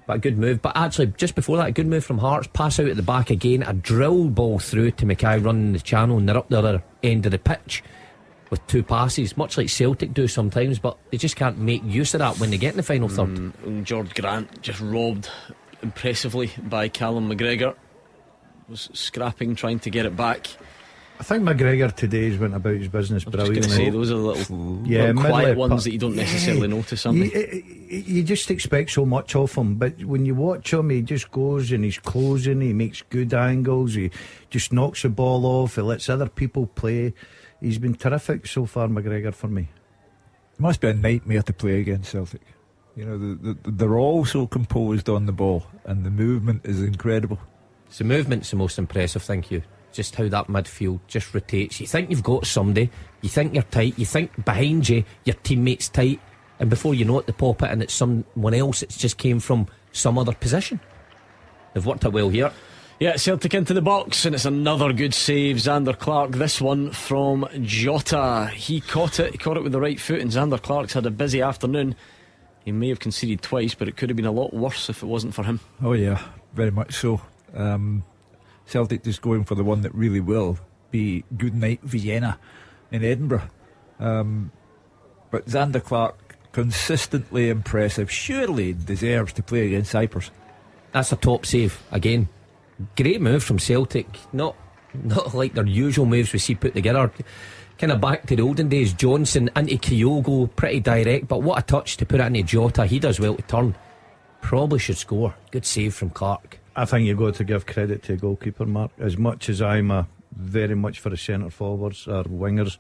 But a good move. But actually, just before that, a good move from Hearts. Pass out at the back again. A drill ball through to Mackay running the channel, and they're up the other end of the pitch with 2 passes, much like Celtic do sometimes, but they just can't make use of that when they get in the final third. And George Grant just robbed impressively by Callum McGregor. Was scrapping, trying to get it back. I think McGregor today's went about his business brilliantly. I was just going to say, those are little quiet ones that you don't necessarily notice, aren't they? You just expect so much of him, but when you watch him, he just goes and he's closing, he makes good angles, he just knocks the ball off, he lets other people play. He's been terrific so far, McGregor, for me. It must be a nightmare to play against Celtic. You know, they're all so composed on the ball, and the movement is incredible. The movement's the most impressive, thank you. Just how that midfield just rotates. You think you've got somebody, you think you're tight, you think behind you your teammate's tight, and before you know it, they pop it and it's someone else that's just came from some other position. They've worked it well here. Yeah, Celtic into the box, and it's another good save. Xander Clark, this one from Jota. He caught it with the right foot, and Xander Clark's had a busy afternoon. He may have conceded twice, but it could have been a lot worse if it wasn't for him. Oh yeah, very much so. Celtic just going for the one that really will be Goodnight Vienna in Edinburgh. But Xander Clark, consistently impressive, surely deserves to play against Cyprus. That's a top save again. Great move from Celtic. Not like their usual moves we see put together. Kind of back to the olden days. Johnson into Kyogo, pretty direct, but what a touch to put it into Jota. He does well to turn. Probably should score. Good save from Clark. I think you've got to give credit to the goalkeeper, Mark. As much as I'm very much for the centre forwards or wingers,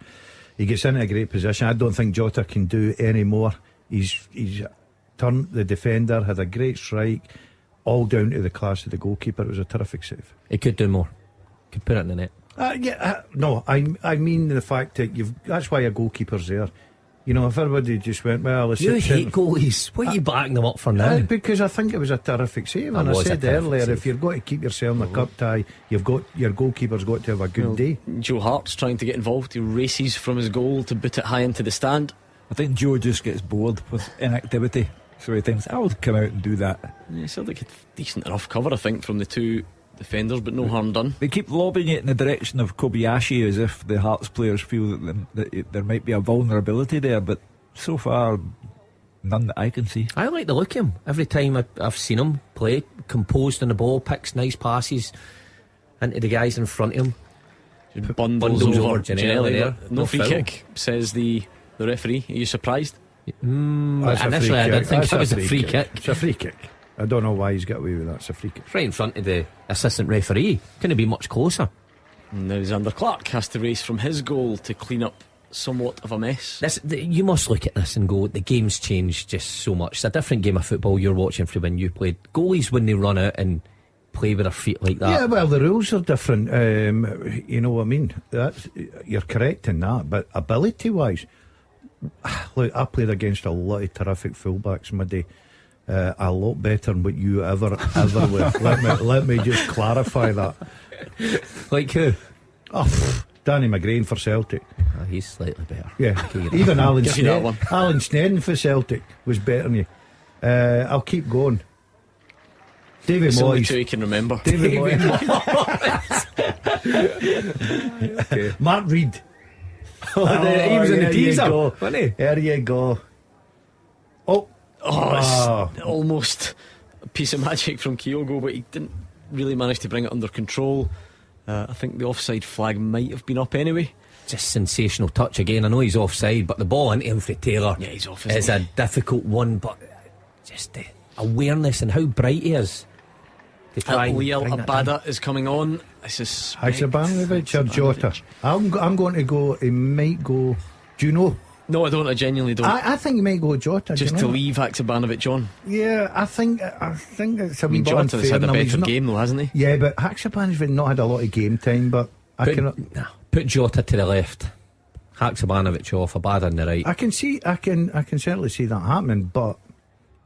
he gets into a great position. I don't think Jota can do any more. He's turned the defender, had a great strike, all down to the class of the goalkeeper. It was a terrific save. He could do more. Could put it in the net. No, I mean the fact that that's why a goalkeeper's there. You know, if everybody just went, well, you hate goalies. What are you backing them up for now? Because I think it was a terrific save. And I said earlier, if you're going to keep yourself in the cup tie, your goalkeeper's got to have a good day. Joe Hart's trying to get involved. He races from his goal to boot it high into the stand. I think Joe just gets bored with inactivity, so he thinks, I'll come out and do that. Yeah, Celtic had decent enough cover, I think, from the two defenders, but no harm done. They keep lobbing it in the direction of Kobayashi as if the Hearts players feel that there might be a vulnerability there, but so far none that I can see. I like the look of him. Every time I've seen him play, composed on the ball, picks nice passes into the guys in front of him. Just bundles over Janelli there. No free foul. kick, says the referee. Are you surprised? Initially I didn't think it was a free kick. It's a free kick. I don't know why he's got away with that. It's a free kick. Right in front of the assistant referee. Couldn't be much closer. Now Xander Clark has to race from his goal to clean up somewhat of a mess. You must look at this and go, the game's changed just so much. It's a different game of football you're watching from when you played. Goalies, when they run out and play with their feet like that. Yeah, well, the rules are different. You know what I mean? You're correct in that, but ability wise, look, I played against a lot of terrific fullbacks in my day. A lot better than what you ever were. Let me just clarify that. Like who? Danny McGrain for Celtic. He's slightly better. Yeah, even Alan Snedden for Celtic was better than you. I'll keep going. David Moyes. Only two you can remember. David Moyes. Okay. Mark Reed. He was in the teaser, wasn't he? There you go. It's almost a piece of magic from Kyogo, but he didn't really manage to bring it under control. I think the offside flag might have been up anyway. Just sensational touch again. I know he's offside, but the ball into him for Taylor he's off, is a difficult one, but just the awareness and how bright he is. Dalziel Abada is coming on. Haksabanovic or Jota? I'm going to go. He might go. Do you know? No, I don't. I genuinely don't. I think he might go Jota. Just to leave Haksabanovic on. Yeah, I think it's a wee bit Jota's unfair. had a better game though, hasn't he? Yeah, but Haksabanovic not had a lot of game time. But put Jota to the left, Haksabanovic off, Abada on the right. I can certainly see that happening, but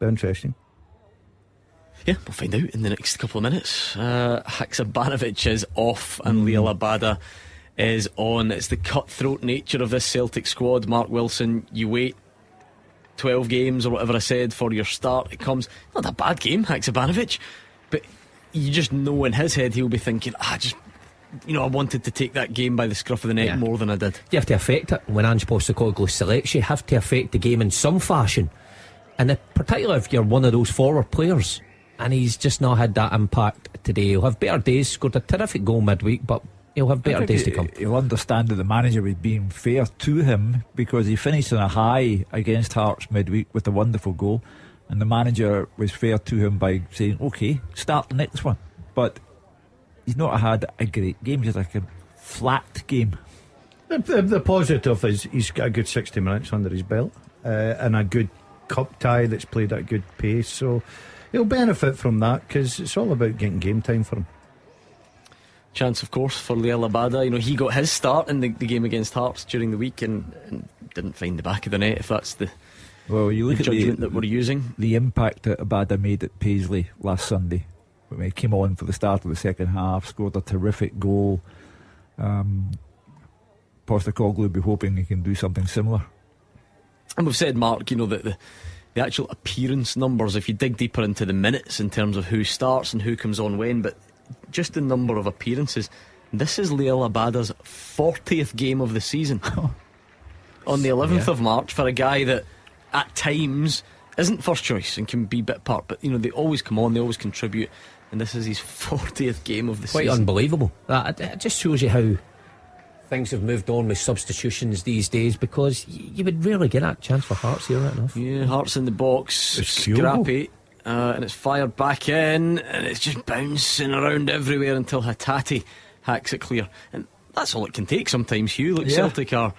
interesting. Yeah, we'll find out in the next couple of minutes. Haksabanovic is off and Liel Abada is on. It's the cutthroat nature of this Celtic squad. Mark Wilson, you wait 12 games or whatever I said for your start. It comes, not a bad game, Haksabanovic, but you just know in his head he'll be thinking, I wanted to take that game by the scruff of the neck more than I did. You have to affect it. When Ange Postecoglou selects you have to affect the game in some fashion, and particularly if you're one of those forward players, and he's just not had that impact today. He'll have better days. Scored a terrific goal midweek, but he'll have better days to come. He'll understand that the manager was being fair to him, because he finished on a high against Hearts midweek with a wonderful goal, and the manager was fair to him by saying, OK, start the next one. But he's not had a great game, just like a flat game. The positive is he's got a good 60 minutes under his belt, and a good cup tie that's played at a good pace, so he'll benefit from that, because it's all about getting game time for him. Chance, of course, for Liel Abada. You know, he got his start in the game against Hearts during the week and didn't find the back of the net, if that's the you look at judgment that we're using. The impact that Abada made at Paisley last Sunday, when he came on for the start of the second half, scored a terrific goal. Postecoglou will be hoping he can do something similar. And we've said, Mark, you know, that the actual appearance numbers, if you dig deeper into the minutes in terms of who starts and who comes on when, but just the number of appearances, this is Liel Abada's 40th game of the season on the 11th of March, for a guy that at times isn't first choice and can be bit part, but you know, they always come on, they always contribute, and this is his 40th game of the season. Quite unbelievable. It just shows you how things have moved on with substitutions these days, because you would rarely get that chance for Hearts here, right enough. Yeah, Hearts in the box, scrappy, and it's fired back in, and it's just bouncing around everywhere until Hatate hacks it clear. And that's all it can take sometimes, Hugh. Look, Celtic are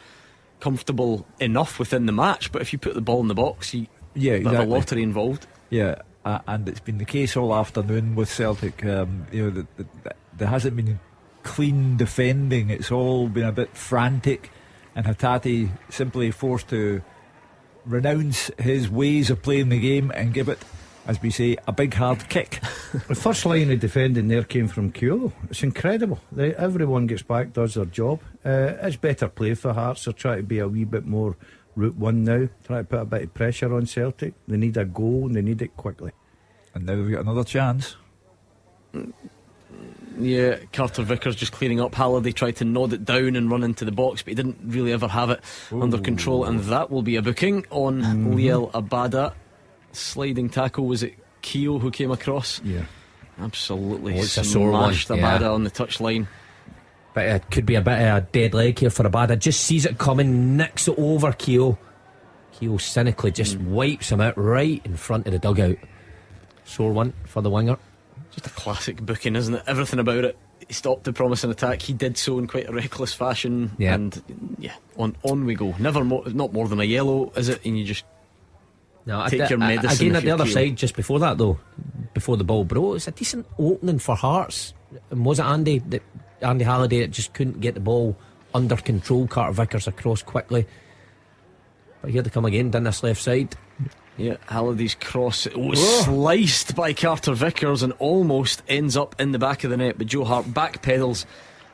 comfortable enough within the match, but if you put the ball in the box, you have a lottery involved. Yeah, and it's been the case all afternoon with Celtic. There hasn't been clean defending, it's all been a bit frantic, and Hatate simply forced to renounce his ways of playing the game and give it, as we say, a big hard kick. The first line of defending there came from Kyoto. It's incredible. Everyone gets back, does their job. It's better play for Hearts. They're trying to be a wee bit more route one now, trying to put a bit of pressure on Celtic. They need a goal and they need it quickly. And now we've got another chance. Yeah, Carter Vickers just cleaning up. Halliday tried to nod it down and run into the box, but he didn't really ever have it under control, and that will be a booking on Liel Abada. Sliding tackle, was it Keogh who came across? Yeah, absolutely it's a sore one. Abada on the touchline. But it could be a bit of a dead leg here for Abada. Just sees it coming, nicks it over Keogh. Keogh cynically just wipes him out right in front of the dugout. Sore one for the winger. Just a classic booking, isn't it? Everything about it. He stopped the promising attack. He did so in quite a reckless fashion. Yeah. And on we go. Not more than a yellow, is it? And you just take your medicine. Again, at the other side, just before that though, before the ball broke, it's a decent opening for Hearts. And was it Andy Halliday that just couldn't get the ball under control? Carter Vickers across quickly, but here they come again down this left side. Yeah, Halliday's cross was sliced by Carter Vickers and almost ends up in the back of the net, but Joe Hart backpedals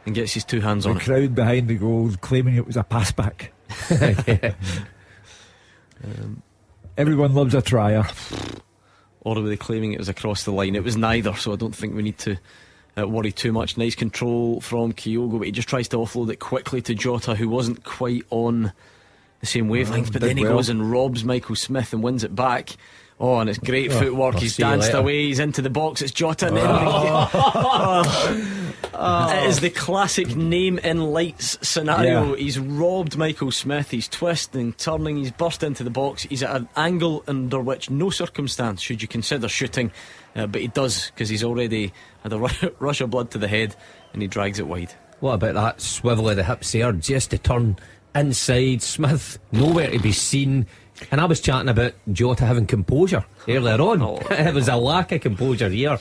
and gets his two hands on it. The crowd behind the goal claiming it was a pass back. Everyone loves a trier. Or were they claiming it was across the line? It was neither, so I don't think we need to worry too much. Nice control from Kyogo, but he just tries to offload it quickly to Jota, who wasn't quite on the same wavelength, but then he goes and robs Michael Smith and wins it back. Oh, and it's great footwork. He's danced away, he's into the box, it's Jota, and it is the classic name in lights scenario. He's robbed Michael Smith, he's twisting, turning, he's burst into the box, he's at an angle under which no circumstance should you consider shooting, but he does, because he's already had a rush of blood to the head, and he drags it wide. What about that swivel of the hips there, just to turn inside? Smith nowhere to be seen. And I was chatting about Jota having composure earlier on. It was a lack of composure here.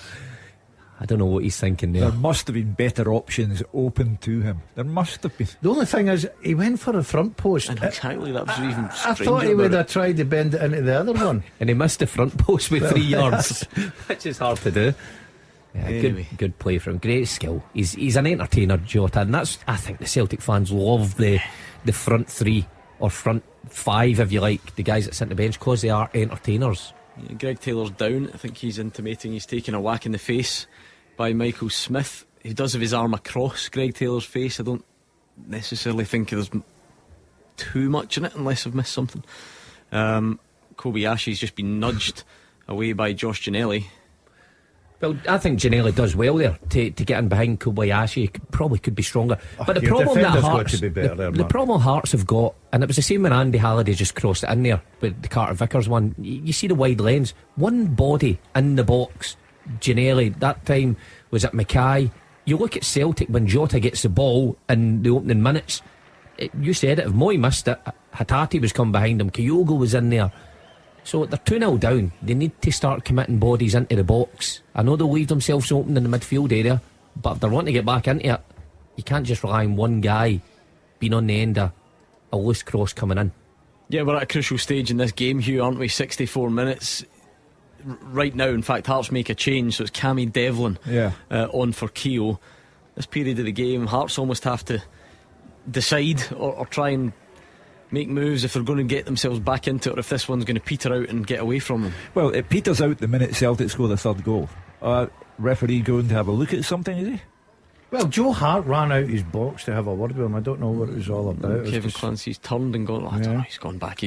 I don't know what he's thinking there. There must have been better options open to him. There must have been. The only thing is, he went for a front post. And exactly, that was even stranger. I thought he would have tried to bend it into the other one. And he missed the front post with 3 yards, which is hard to do. Yeah, anyway. Good play from him. Great skill. He's an entertainer, Jota, and that's, I think the Celtic fans love the front 3 or front 5, if you like, the guys that sit on the bench, because they are entertainers. Yeah, Greg Taylor's down. I think he's intimating he's taking a whack in the face by Michael Smith. He does have his arm across Greg Taylor's face. I don't necessarily think there's too much in it, unless I've missed something. Kobayashi's just been nudged away by Josh Ginnelly. Well, I think Ginnelly does well there to get in behind Kobayashi. Probably could be stronger. But the problem that Hearts, the problem Hearts have got, and it was the same when Andy Halliday just crossed it in there with the Carter Vickers one. You see the wide lens, one body in the box. Ginnelly that time was at Mackay. You look at Celtic when Jota gets the ball in the opening minutes. You said it. If Moy missed it, Hatate was coming behind him. Kyogo was in there. So they're 2-0 down. They need to start committing bodies into the box. I know they'll leave themselves open in the midfield area, but if they're wanting to get back into it, you can't just rely on one guy being on the end of a loose cross coming in. Yeah, we're at a crucial stage in this game, Hugh, aren't we? 64 minutes right now. In fact, Hearts make a change, so it's Cammy Devlin on for Keogh. This period of the game, Hearts almost have to decide or try and make moves if they're going to get themselves back into it, or if this one's going to peter out and get away from them. Well, it peters out the minute Celtic score the third goal. Referee going to have a look at something, is he? Well, Joe Hart ran out his box to have a word with him. I don't know what it was all about. Kevin Clancy's turned and gone, I don't know, he's gone back.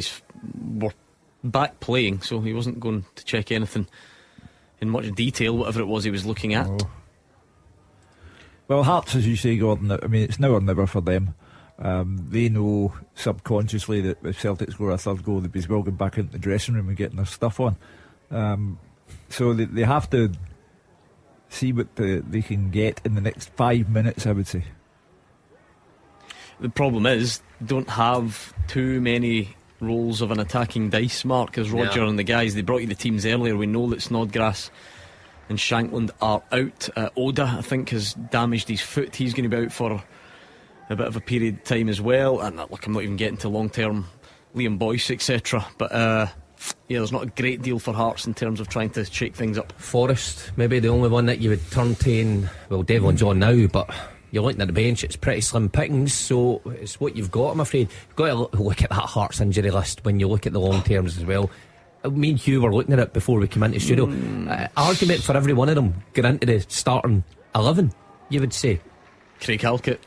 We're back playing, so he wasn't going to check anything in much detail, whatever it was he was looking at. Well, Hearts, as you say, Gordon, I mean, it's now or never for them. They know subconsciously that if Celtic score a third goal, they'd be well going back into the dressing room and getting their stuff on. So they have to see what they can get in the next 5 minutes, I would say. The problem is, don't have too many rolls of an attacking dice, Mark, as Roger and the guys, they brought you the teams earlier. We know that Snodgrass and Shankland are out. Oda, I think, has damaged his foot. He's going to be out for a bit of a period of time as well. And look, I'm not even getting to long term Liam Boyce, etc. But there's not a great deal for Hearts in terms of trying to shake things up. Forrest, maybe the only one that you would turn to. In, well, Devlin's on now, but you're looking at the bench, it's pretty slim pickings. So it's what you've got, I'm afraid. You've got to look at that Hearts injury list when you look at the long terms as well. Me and Hugh were looking at it before we came into the studio. Argument for every one of them going into the starting 11, you would say. Craig Halkett,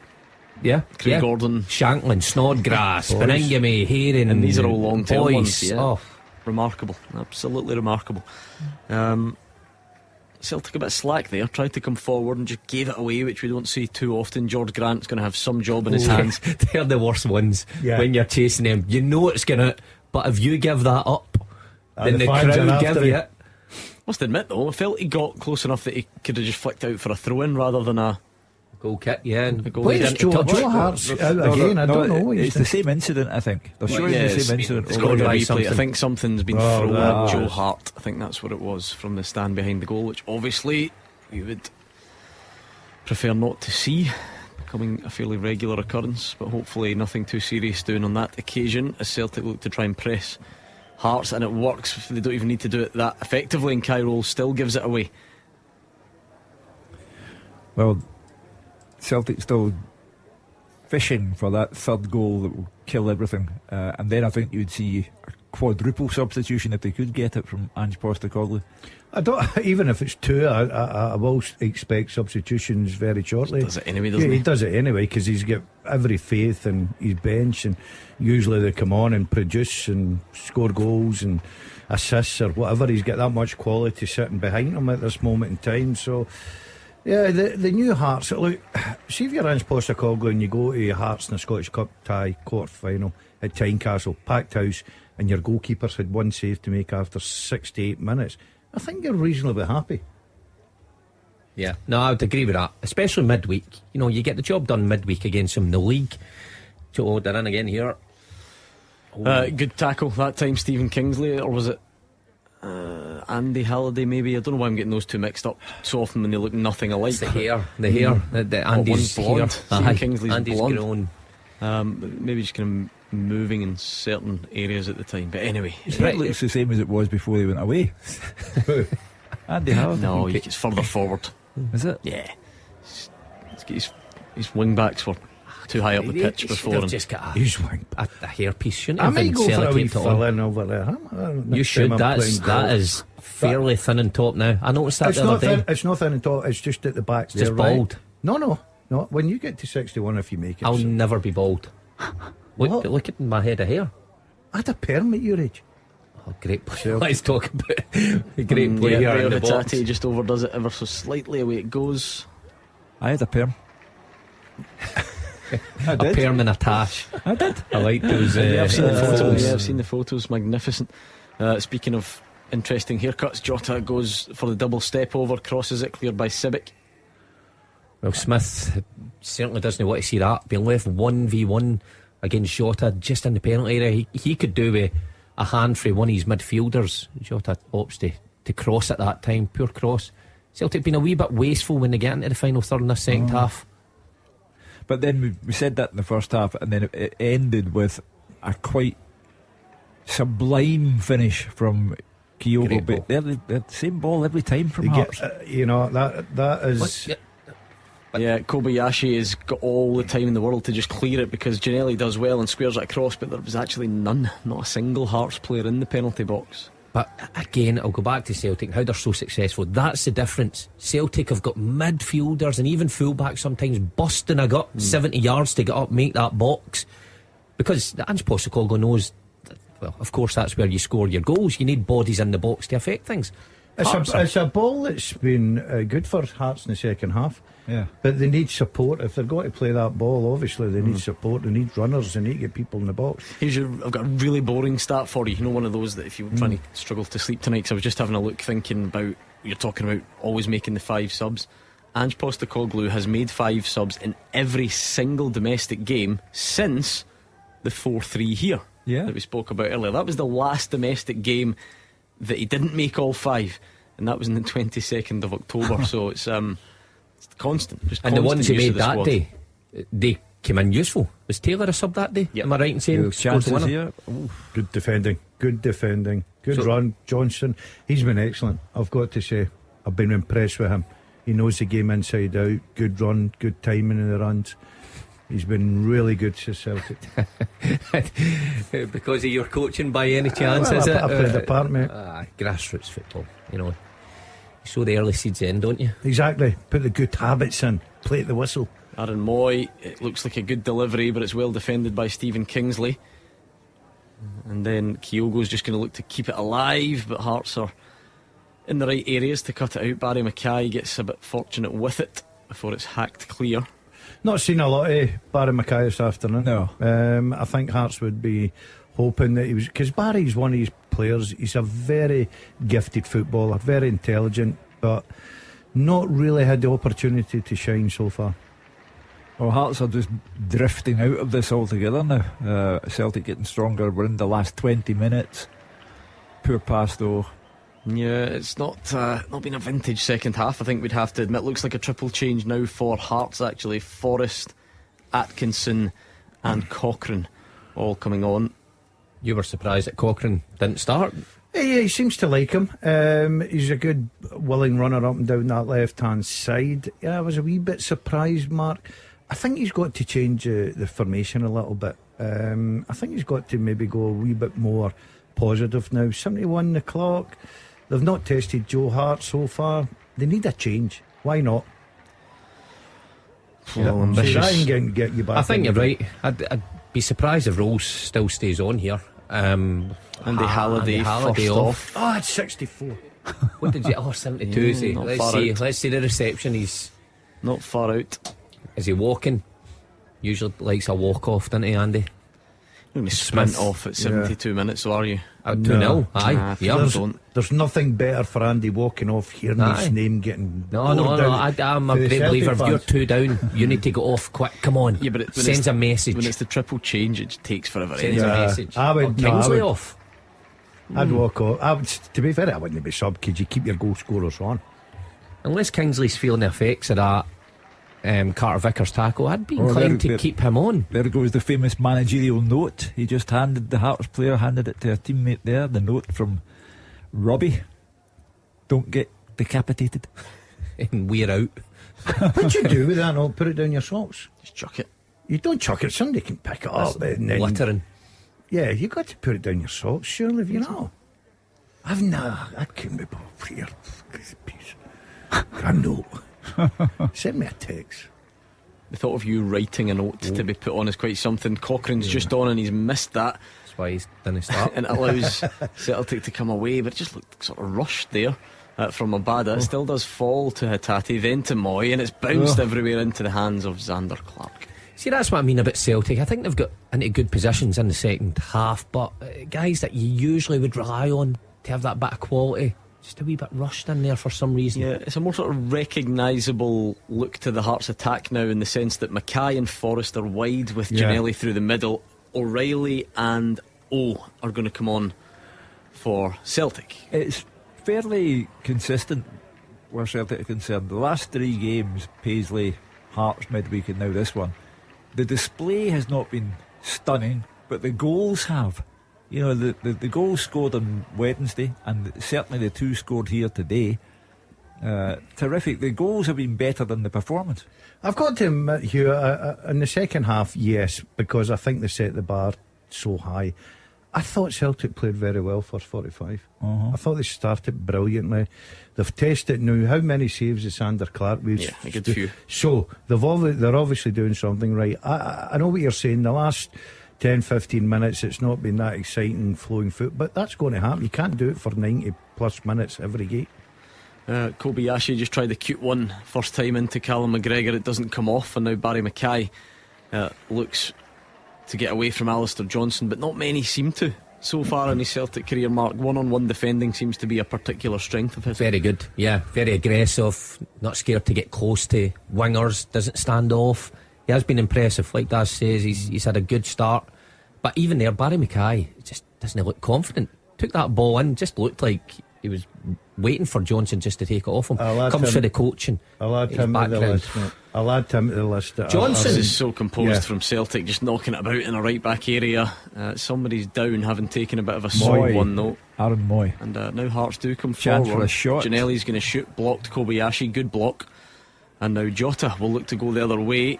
Craig Gordon, Shankland, Snodgrass, Beningame, Herring, and these are all long term ones. Remarkable, absolutely remarkable. Celtic a bit slack there, tried to come forward and just gave it away, which we don't see too often. George Grant's going to have some job in his hands. They're the worst ones when you're chasing them. You know it's going to, but if you give that up, then the crowd give you it. Must admit though, I felt he got close enough that he could have just flicked out for a throw in rather than a goal kick. And where's Joe Hart's out again? I don't know. It's the same incident, I think. They're showing the same incident. It's got to be replay. I think something's been thrown at Joe Hart. I think that's what it was from the stand behind the goal, which obviously you would prefer not to see, becoming a fairly regular occurrence, but hopefully nothing too serious doing on that occasion as Celtic look to try and press Hearts, and it works. They don't even need to do it that effectively, and Kyrol still gives it away. Well, Celtic still fishing for that third goal that will kill everything, and then I think you'd see a quadruple substitution if they could get it from Ange Postecoglou. I don't. Even if it's two, I will expect substitutions very shortly. He does it anyway, doesn't he? He does it anyway because he's got every faith in his bench, and usually they come on and produce and score goals and assists or whatever. He's got that much quality sitting behind him at this moment in time. So yeah, the new Hearts. Look, see if you're Ange Postecoglou and you go to Hearts in the Scottish Cup tie quarter final at Tynecastle, packed house, and your goalkeepers had one save to make after 68 minutes. I think you're reasonably happy. Yeah, no, I would agree with that, especially midweek. You know, you get the job done midweek against them in the league. So they're in again here. Good tackle that time, Stephen Kingsley, or was it Andy Halliday maybe? I don't know why I'm getting those two mixed up so often when they look nothing alike. It's the hair, the Andy's blonde. Stephen Kingsley's Andy's blonde. Maybe just kind of moving in certain areas at the time, but anyway, it looks the same as it was before they went away. Andy Halliday. No, it's further forward. Is it? Yeah. His wing backs were too high up the pitch before him. Just got a hairpiece, shouldn't I might go for a wee fill in over there. You should. That is fairly thin on top now. I noticed that the other day. It's not thin on top. It's just at the back. It's just bald. No. When you get to 61, if you make it, I'll never be bald. Look at my head of hair. I had a perm at your age. Great player. Let's talk about a great player Yeah, in the Rio box. Hatate just overdoes it ever so slightly. Away it goes. I had a perm. I A did. perm and a tash. I did. I like those. I've seen the photos. photos. Yeah, I've seen the photos. Magnificent. Speaking of interesting haircuts, Jota goes for the double step over, crosses it, cleared by Sibic. Well, Smith certainly doesn't want to see that. Being left 1v1 against Jota just in the penalty area. He could do with a hand for one of his midfielders. Jota opts to cross at that time. Poor cross. Celtic been a wee bit wasteful when they get into the final third in the second half. But then we said that in the first half, and then it ended with a quite sublime finish from Kyogo. Great But they're the same ball every time from You Hearts. get, that is. Yeah, Kobayashi has got all the time in the world to just clear it because Ginnelly does well and squares it across, but there was actually none, not a single Hearts player in the penalty box. But again, I'll go back to Celtic, how they're so successful. That's the difference. Celtic have got midfielders and even fullbacks sometimes busting a gut 70 yards to get up, make that box. Because Ange Postecoglou knows that, well, of course that's where you score your goals. You need bodies in the box to affect things. It's a ball that's been good for Hearts in the second half. Yeah. But they need support. If they're going to play that ball, obviously they need support. They need runners. They need to get people in the box. I've got a really boring stat for you. You know, one of those that if you were trying to struggle to sleep tonight, 'cause I was just having a look thinking about, you're talking about always making the 5 subs. Ange Postecoglou has made 5 subs in every single domestic game since the 4-3 here that we spoke about earlier. That was the last domestic game that he didn't make all 5, and that was on the 22nd of October. So it's constant. Just And the ones he constant use made of the that squad. day, they came in useful. Was Taylor a sub that day? Yep. Am I right in saying? Good Scored the chances winner? here. Good defending. Good So- run. Johnson, he's been excellent. I've got to say, I've been impressed with him. He knows the game inside out. Good run, good timing in the runs. He's been really good to Celtic. Because of your coaching by any chance, Well, is it? I played a part, mate. Grassroots football, you know. You sow the early seeds in, don't you? Exactly. Put the good habits in. Play at the whistle. Aaron Moy, it looks like a good delivery, but it's well defended by Stephen Kingsley. And then Kyogo's just going to look to keep it alive, but Hearts are in the right areas to cut it out. Barry Mackay gets a bit fortunate with it before it's hacked clear. Not seen a lot of Barry Mackay this afternoon. No. I think Hearts would be hoping that he was, because Barry's one of these players. He's a very gifted footballer, very intelligent, but not really had the opportunity to shine so far. Well, Hearts are just drifting out of this altogether now. Celtic getting stronger. We're in the last 20 minutes. Poor pass though. Yeah, it's not been a vintage second half, I think we'd have to admit. Looks like a triple change now for Hearts, actually. Forrest, Atkinson and Cochrane all coming on. You were surprised that Cochrane didn't start. Yeah, he seems to like him. He's a good, willing runner up and down that left-hand side. Yeah, I was a wee bit surprised, Mark. I think he's got to change the formation a little bit. I think he's got to maybe go a wee bit more positive now. 71 the clock. They've not tested Joe Hart so far. They need a change. Why not? Well, So ambitious. that can get you back. I think in you're the- right. I'd be surprised if Rolls still stays on here. Andy Halliday Halliday first off. Oh, it's 64. What did you? 72 is he? not Let's far see. out. Let's see the reception. Not far out. Is he walking? Usually likes a walk off, doesn't he, Andy? You're going to sprint Smith. off at 72 minutes, so are you? 2-0. Aye. Nah, Yeah. don't. There's nothing better for Andy walking off, hearing Aye. his name getting. No. roared out I'm a to the great Celtic believer. If you're fans. 2 down, you need to go off quick. Come on. Yeah, but when sends it's- a message. When it's the triple change, it takes forever. Sends anyway. a Yeah. message. I would- Oh, no, I Kingsley would- off. I'd walk off. To be fair, I wouldn't be sub because you keep your goal scorers on. Unless Kingsley's feeling the effects of that Carter Vickers tackle, I'd be Oh, inclined there- to keep him on. There goes the famous managerial note. He just handed the Hearts player, handed it to a teammate there. The note from Robbie: don't get decapitated. And we're out. What'd you do with that? Put it down your socks. Just chuck it. You don't chuck it. Somebody can pick it up. And then, Littering. yeah, you got to put it down your socks. Surely, have you know. I couldn't be bothered here. Piece. A note. Send me a text. The thought of you writing a note to be put on is quite something. Cochrane's just on and he's missed that. why he didn't start. And it allows Celtic to come away, but it just looked sort of rushed there from Abada. It still does fall to Hatate, then to Moy, and it's bounced everywhere into the hands of Xander Clark. See, that's what I mean about Celtic. I think they've got into good positions in the second half, but guys that you usually would rely on to have that bit of quality, just a wee bit rushed in there for some reason. Yeah, it's a more sort of recognisable look to the Hearts attack now, in the sense that Mackay and Forrest are wide with Ginnelly through the middle. O'Reilly and O are going to come on for Celtic. It's fairly consistent where Celtic are concerned. The last 3 games, Paisley, Hearts midweek, and now this one, the display has not been stunning, but the goals have. You know, the goals scored on Wednesday, and certainly the 2 scored here today, terrific. The goals have been better than the performance. I've got to admit, Hugh, in the second half, yes, because I think they set the bar so high. I thought Celtic played very well first 45. I thought they started brilliantly. They've tested now. How many saves is Xander Clark? A good few. So they're obviously doing something right. I know what you're saying. The last 10-15 minutes, it's not been that exciting flowing foot, but that's going to happen. You can't do it for 90 plus minutes every game. Kobayashi just tried the cute one first time into Callum McGregor. It doesn't come off, and now Barry Mackay looks to get away from Alistair Johnson, but not many seem to so far in his Celtic career. Mark, one-on-one defending seems to be a particular strength of his. Very good, yeah, very aggressive, not scared to get close to wingers, doesn't stand off. He has been impressive, like Daz says. He's had a good start, but even there, Barry Mackay just doesn't look confident. Took that ball in, just looked like he was waiting for Johnson just to take it off him. Comes for the coaching. I'll add him to the list, mate. I'll add him to the list. Johnson is so composed from Celtic, just knocking it about in a right back area. Somebody's down, having taken a bit of a small one though. Aaron Moy. And now Hearts do come Chance forward. For a shot. Ginnelly's going to shoot, blocked Kobayashi, good block. And now Jota will look to go the other way.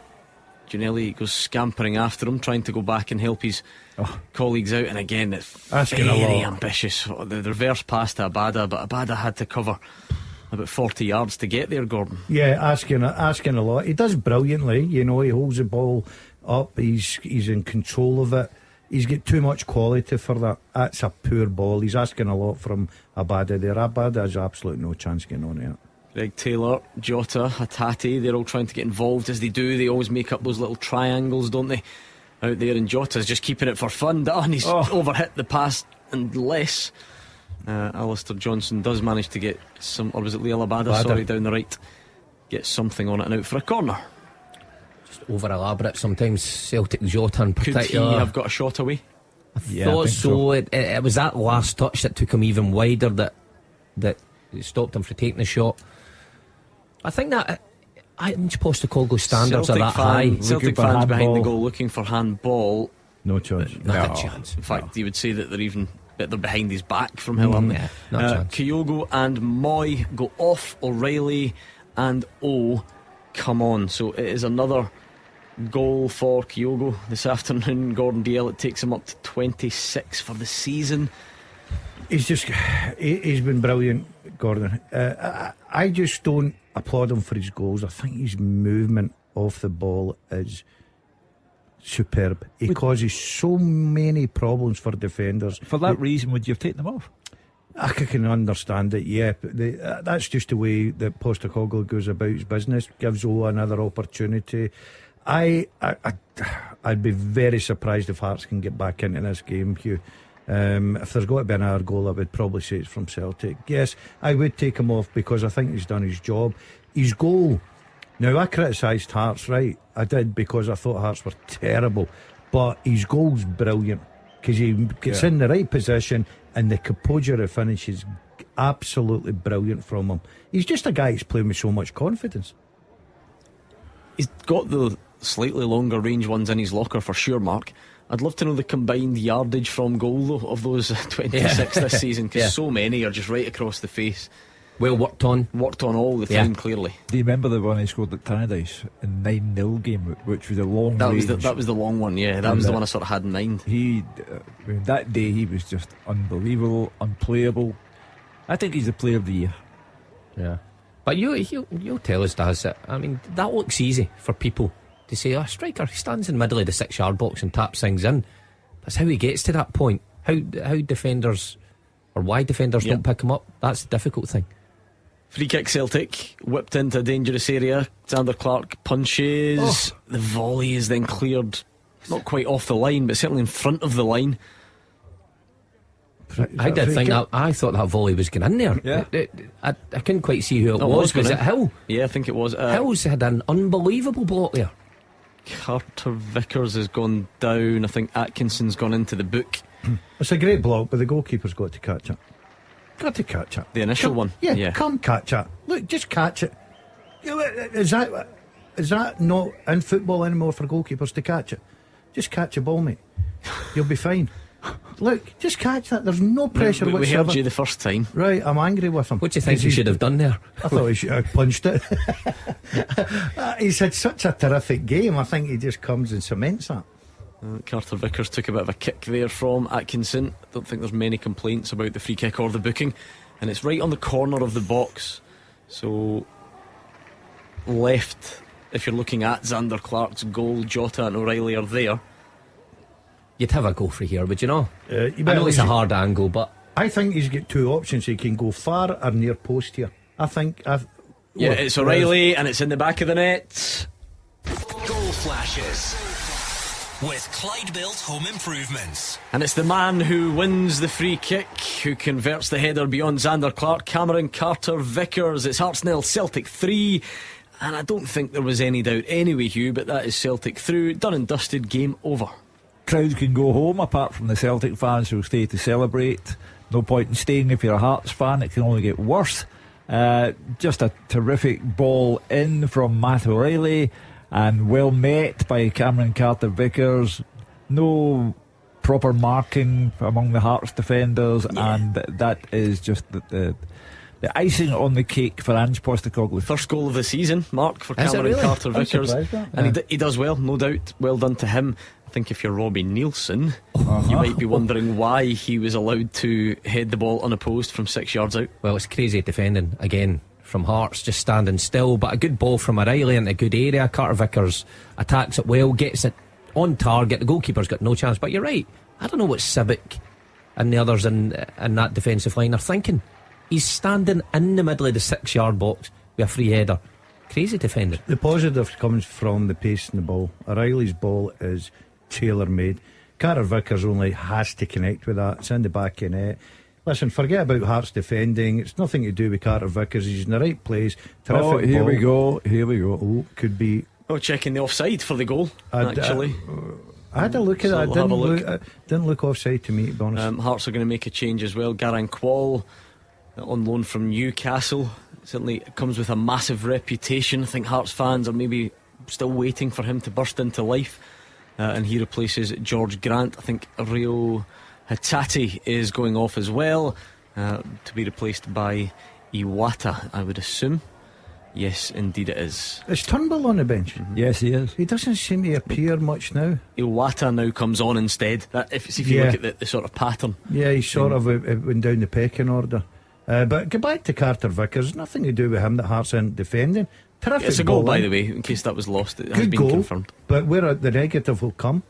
Ginnelly goes scampering after him, trying to go back and help his colleagues out. And again, it's very ambitious. The reverse pass to Abada, but Abada had to cover about 40 yards to get there, Gordon. Yeah, asking a lot. He does brilliantly. You know, he holds the ball up. He's in control of it. He's got too much quality for that. That's a poor ball. He's asking a lot from Abada there. Abada has absolutely no chance getting on it. Greg Taylor, Jota, Hatate, they're all trying to get involved as they do. They always make up those little triangles, don't they, out there, and Jota's just keeping it for fun. And he's overhit the pass and less. Alistair Johnson does manage to get some, or was it Liel Abada, down the right, get something on it and out for a corner. Just over elaborate sometimes, Celtic Jota in particular. Could he have got a shot away? I thought so. It was that last touch that took him even wider that stopped him from taking the shot. I think that Postecoglou's standards Celtic are that high. Celtic fans behind the goal looking for handball. No chance. Not a chance. In fact, you would say that they're behind his back from Hill, aren't they? Yeah, not a chance. Kyogo and Moy go off. O'Reilly and O come on. So it is another goal for Kyogo this afternoon. Gordon Dalziel, it takes him up to 26 for the season. He's been brilliant, Gordon. I just don't applaud him for his goals. I think his movement off the ball is superb. He causes so many problems for defenders. For that reason, would you have taken them off? I can understand it, yeah. But that's just the way that Postecoglou goes about his business. Gives O another opportunity. I'd be very surprised if Hearts can get back into this game, Hugh. If there's got to be another goal, I would probably say it's from Celtic. Yes, I would take him off because I think he's done his job. His goal, now I criticised Hearts, right? I did, because I thought Hearts were terrible, but his goal's brilliant because he gets in the right position and the composure finish is absolutely brilliant from him. He's just a guy who's playing with so much confidence. He's got the slightly longer range ones in his locker for sure, Mark. I'd love to know the combined yardage from goal though of those 26 this season, because so many are just right across the face. Well worked on all the time, clearly. Do you remember the one he scored at Tannadice in 9-0 game, which was a long range? That was the long one, yeah. That was the one I sort of had in mind. That day he was just unbelievable, unplayable. I think he's the player of the year. Yeah, but you'll tell us, does it? I mean, that looks easy for people to say, striker, he stands in the middle of the 6-yard box and taps things in. That's how he gets to that point. How defenders, or why defenders don't pick him up. That's the difficult thing. Free kick Celtic, whipped into a dangerous area. Xander Clark punches. The volley is then cleared, not quite off the line, but certainly in front of the line. I thought that volley was going in there. Yeah. I couldn't quite see who it was. Was it Hill? Yeah, I think it was. Hill's had an unbelievable block there. Carter Vickers has gone down. I think Atkinson's gone into the book. It's a great block, but the goalkeeper's got to catch it. Got to catch it. The initial one? Yeah, come catch it. Look, just catch it. Is that not in football anymore for goalkeepers to catch it? Just catch a ball, mate. You'll be fine. Look, just catch that. There's no pressure whatsoever. We heard you the first time. Right, I'm angry with him. What do you think he should have done there? I thought he should have punched it. He's had such a terrific game. I think he just comes and cements that. Carter Vickers took a bit of a kick there from Atkinson. I don't think there's many complaints about the free kick or the booking, and it's right on the corner of the box. So left, if you're looking at Xander Clark's goal, Jota and O'Reilly are there. You'd have a go for here, would you know? I know it's a hard angle, but I think he's got two options. He can go far or near post here. I think it's O'Reilly and it's in the back of the net. Goal flashes with Clyde Built Home Improvements. And it's the man who wins the free kick, who converts the header beyond Xander Clark, Cameron Carter Vickers. It's Hearts 0, Celtic 3. And I don't think there was any doubt anyway, Hugh, but that is Celtic through. Done and dusted, game over. Crowd can go home apart from the Celtic fans who'll stay to celebrate. No point in staying if you're a Hearts fan. It can only get worse. Just a terrific ball in from Matt O'Reilly and well met by Cameron Carter Vickers. No proper marking among the Hearts defenders, and that is just the icing on the cake for Ange Postecoglou. First goal of the season, Mark, for Cameron really? Carter Vickers. And he does well, no doubt. Well done to him. I think if you're Robbie Nielsen, you might be wondering why he was allowed to head the ball unopposed from 6 yards out. Well, it's crazy defending again from Hearts, just standing still, but a good ball from O'Reilly in a good area. Carter Vickers attacks it well, gets it on target. The goalkeeper's got no chance, but you're right, I don't know what Civic and the others in that defensive line are thinking. He's standing in the middle of the 6 yard box with a free header. Crazy defender. The positive comes from the pace in the ball. O'Reilly's ball is tailor made. Carter Vickers only has to connect with that. It's in the back of the net. Listen, forget about Hearts defending. It's nothing to do with Carter Vickers. He's in the right place. Terrific Here ball. we go. Oh, could be. Oh, checking the offside for the goal, actually. I had a look at So that. we'll Didn't look offside to me, to be honest. Hearts are going to make a change as well. Garan Quall, on loan from Newcastle, certainly comes with a massive reputation. I think Hearts fans are maybe still waiting for him to burst into life, and he replaces George Grant. I think Rio Hatate is going off as well, to be replaced by Iwata, I would assume. Yes, indeed it is. Is Turnbull on the bench? Yes, he is. He doesn't seem to appear much now. Iwata now comes on instead. If you look at the sort of pattern. Yeah, he sort of went down the pecking order. But go back to Carter Vickers. Nothing to do with him that Hearts aren't defending. Terrific. It's a goal, by the way, in case that was lost. It has Good been goal, confirmed. But where the negative will come,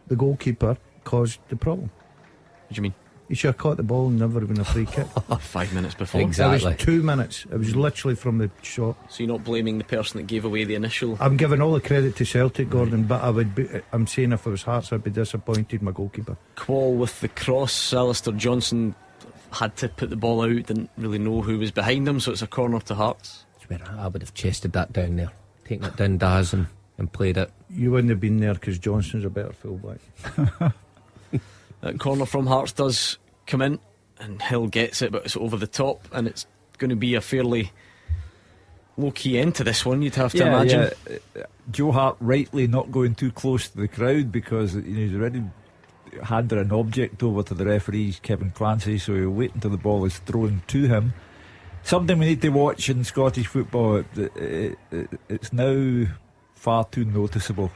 the goalkeeper caused the problem. What do you mean? He should have caught the ball and never been a free kick. 5 minutes before. Exactly. It was 2 minutes. It was literally from the shot. So you're not blaming the person that gave away the initial? I'm giving all the credit to Celtic, Gordon, but I'm saying if it was Hearts, I'd be disappointed in my goalkeeper. Quall with the cross. Alistair Johnson had to put the ball out, didn't really know who was behind him, so it's a corner to Hearts. I would have chested that down there, taken it down Daz and played it. You wouldn't have been there because Johnson's a better fullback. That corner from Hearts does come in, and Hill gets it, but it's over the top, and it's going to be a fairly low-key end to this one, you'd have to imagine. Joe Hart rightly not going too close to the crowd, because he's already handed an object over to the referee, Kevin Clancy, so he'll wait until the ball is thrown to him. Something we need to watch in Scottish football. It's now far too noticeable.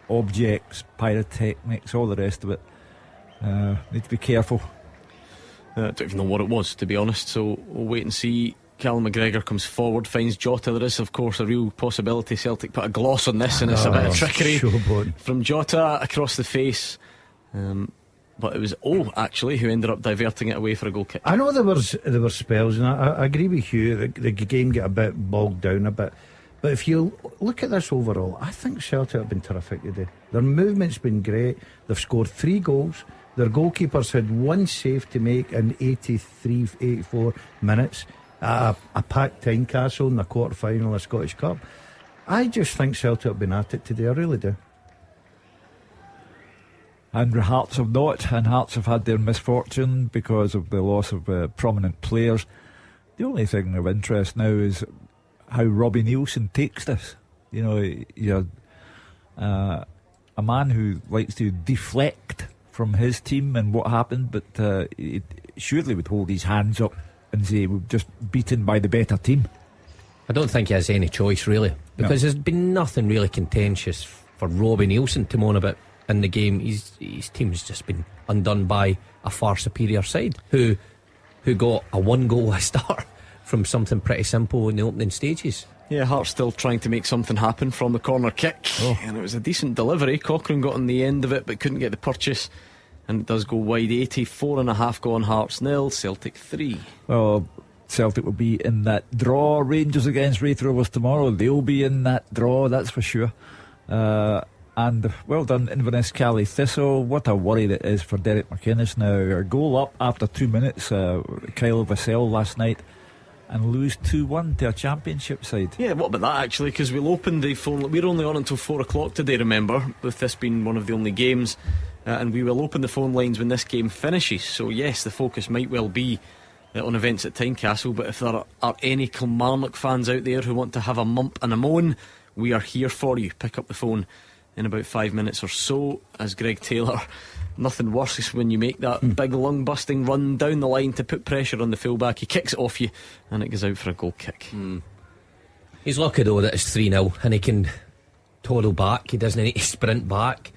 Objects, pyrotechnics, all the rest of it. Need to be careful. I don't even know what it was, to be honest, so we'll wait and see. Callum McGregor comes forward, finds Jota. There is, of course, a real possibility Celtic put a gloss on this, and it's a bit of trickery from Jota across the face. but it was actually who ended up diverting it away for a goal kick. I know there were spells, and I agree with Hugh. The game got a bit bogged down a bit. But if you look at this overall, I think Celtic have been terrific today. Their movement's been great. They've scored 3 goals. Their goalkeepers had 1 save to make in 84 minutes. A packed Tynecastle in the quarter-final of the Scottish Cup. I just think Celtic have been at it today, I really do. And Hearts have not, and Hearts have had their misfortune because of the loss of prominent players. The only thing of interest now is how Robbie Nielsen takes this. You know, you're a man who likes to deflect from his team and what happened, but he surely would hold his hands up and say we're just beaten by the better team. I don't think he has any choice really, because there's been nothing really contentious for Robbie Nielsen to moan about in the game. His team's just been undone by a far superior side who got a 1-goal start from something pretty simple in the opening stages. Yeah, Hearts still trying to make something happen from the corner kick, and it was a decent delivery. Cochrane got on the end of it but couldn't get the purchase, and it does go wide. 84.5 gone. Hearts 0, Celtic 3. Well, Celtic will be in that draw. Rangers against Wraith Rovers tomorrow. They'll be in that draw, that's for sure. And well done Inverness Cali Thistle. What a worry that is for Derek McInnes now. A goal up after 2 minutes, Kyle Vassell last night, and lose 2-1 to a championship side. Yeah, what about that actually? Because we'll open the phone. We're only on until 4 o'clock today, remember, with this being one of the only games, and we will open the phone lines when this game finishes. So yes, the focus might well be on events at Tynecastle, but if there are any Kilmarnock fans out there who want to have a mump and a moan, we are here for you. Pick up the phone in about 5 minutes or so. As Greg Taylor, nothing worse is when you make that big lung busting run down the line to put pressure on the fullback. He kicks it off you and it goes out for a goal kick. He's lucky though that it's 3-0 and he can toddle back. He doesn't need to sprint back.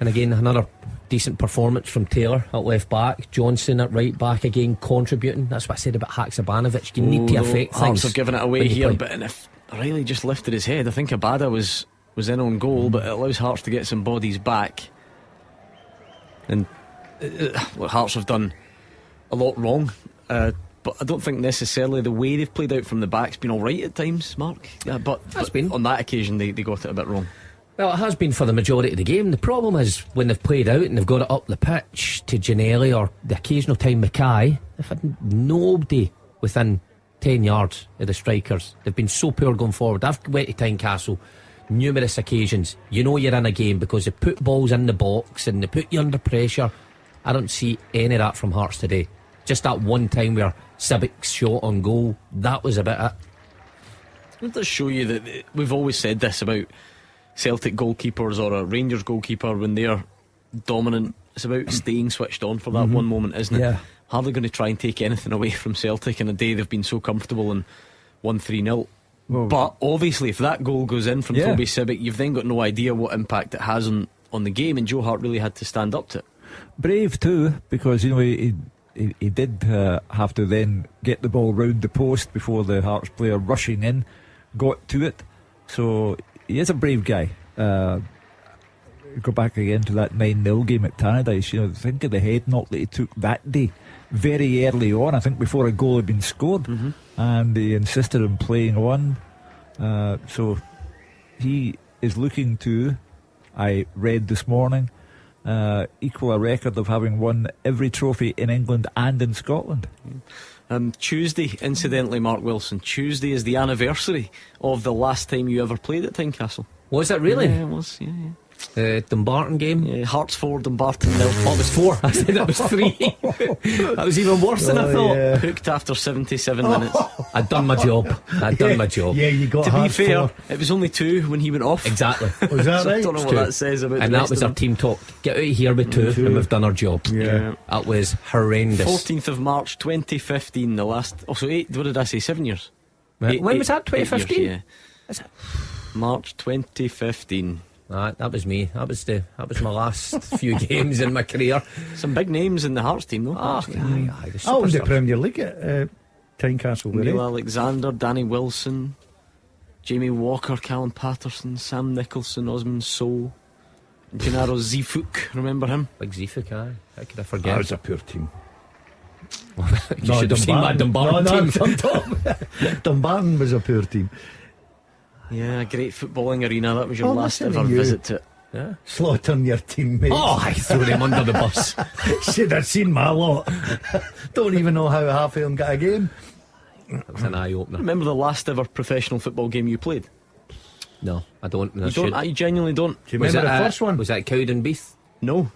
And again, another decent performance from Taylor at left back. Johnson at right back again, contributing. That's what I said about Haksabanovic. You need to affect Hearts things. have given it away here, but if Riley just lifted his head, I think Abada was in on goal, but it allows Hearts to get some bodies back. And Hearts have done a lot wrong, but I don't think necessarily the way they've played out from the back's been alright at times, Mark. But on that occasion they got it a bit wrong. Well, it has been for the majority of the game. The problem is when they've played out and they've got it up the pitch to Ginnelly or the occasional time Mackay, they've had nobody within 10 yards of the strikers. They've been so poor going forward. I've went to Tynecastle numerous occasions. You know you're in a game because they put balls in the box and they put you under pressure. I don't see any of that from Hearts today. Just that one time where Sibbick's shot on goal, that was about it. It does show you that we've always said this about Celtic goalkeepers or a Rangers goalkeeper when they're dominant. It's about staying switched on for that one moment, isn't it? Yeah. Hardly going to try and take anything away from Celtic in a day they've been so comfortable and won 3-0. But obviously if that goal goes in from Toby Sibbick, you've then got no idea what impact it has on the game, and Joe Hart really had to stand up to it. Brave too, because you know he did have to then get the ball round the post before the Hearts player rushing in got to it. So he is a brave guy. Go back again to that 9-0 game at Tannadice. You know, think of the head knock that he took that day, very early on. I think before a goal had been scored, and he insisted on playing on. So he is looking to, I read this morning, equal a record of having won every trophy in England and in Scotland. Tuesday, incidentally, Mark Wilson, Tuesday is the anniversary of the last time you ever played at Tynecastle. Was it really? Yeah, it was, yeah. Dumbarton game? Yeah, Hearts 4, Dumbarton 0. Oh, it was 4. I said it was 3. That was even worse than I thought. Yeah. Hooked after 77 minutes. I'd done my job. Yeah, you got To be Hearts fair, 4. it was only 2 when he went off. Exactly. Was that So I right? don't know what that says about And the that rest was of our them. team talk. Get out of here with 2 and we've done our job. Yeah. That was horrendous. 14th of March 2015, the last. Oh, so 8, what did I say? 7 years? When was that? 2015? 8 years, yeah. Is it? March 2015. That was me. That was my last few games in my career. Some big names in the Hearts team, though. Oh, actually. aye, the I was the superstars. Premier League at Tynecastle. Neil Alexander, Danny Wilson, Jamie Walker, Callum Patterson, Sam Nicholson, Osmond Sow, Gennaro Zifuk, remember him? Big Zifuk, aye. How could I That forget? was a poor team. You should have seen that Dumbarton team. Dumbarton was a poor team. Yeah, great footballing arena. That was your Oh, last listen to ever you. visit to it. Yeah. Slaughtering your teammates. Oh, I threw them under the bus. Should have seen my lot. Don't even know how half of them got a game. That was an eye opener. Remember the last ever professional football game you played? No, I don't. You don't? I genuinely don't. Do you remember the first one? Was that Cowdenbeath? No.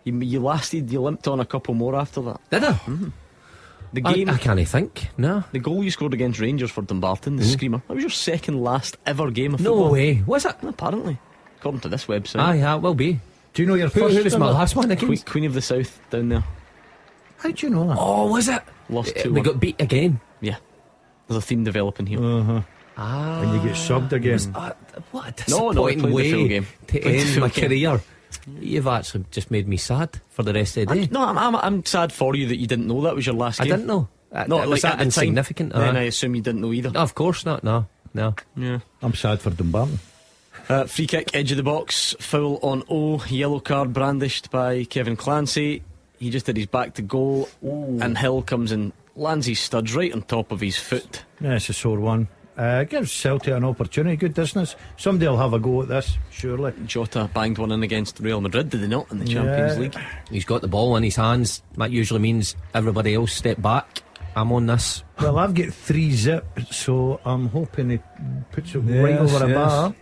You limped on a couple more after that. Did I? The game, I can't think. No. the goal you scored against Rangers for Dumbarton, the screamer, that was your second last ever game of No football. way. Was it? Apparently, according to this website. Aye, yeah, it will be. Do you know your Who first was my ever? last one again? Queen of the South down there. How do you know that? Oh, was it? Lost We 2-1. got beat again. Yeah. There's a theme developing here. Ah. And you get subbed again. What a No, we disappointing played the full way game. to Played the end full my game. career. You've actually just made me sad for the rest of the day. I'm sad for you that you didn't know that was your last I game. didn't know. No, It was like that at the insignificant. Then I assume you didn't know either. No, of course not. No. Yeah. I'm sad for Dumbarton. Free kick, edge of the box, foul on O, yellow card brandished by Kevin Clancy. He just did his back to goal, and Hill comes and lands his studs right on top of his foot. Yeah, it's a sore one. Gives Celtic an opportunity. Good distance. Somebody will have a go at this, surely. Jota banged one in against Real Madrid, did they not, in the Champions League? He's got the ball in his hands. That usually means everybody else step back. I'm on this. Well, I've got 3 zip, so I'm hoping he puts it right over a bar.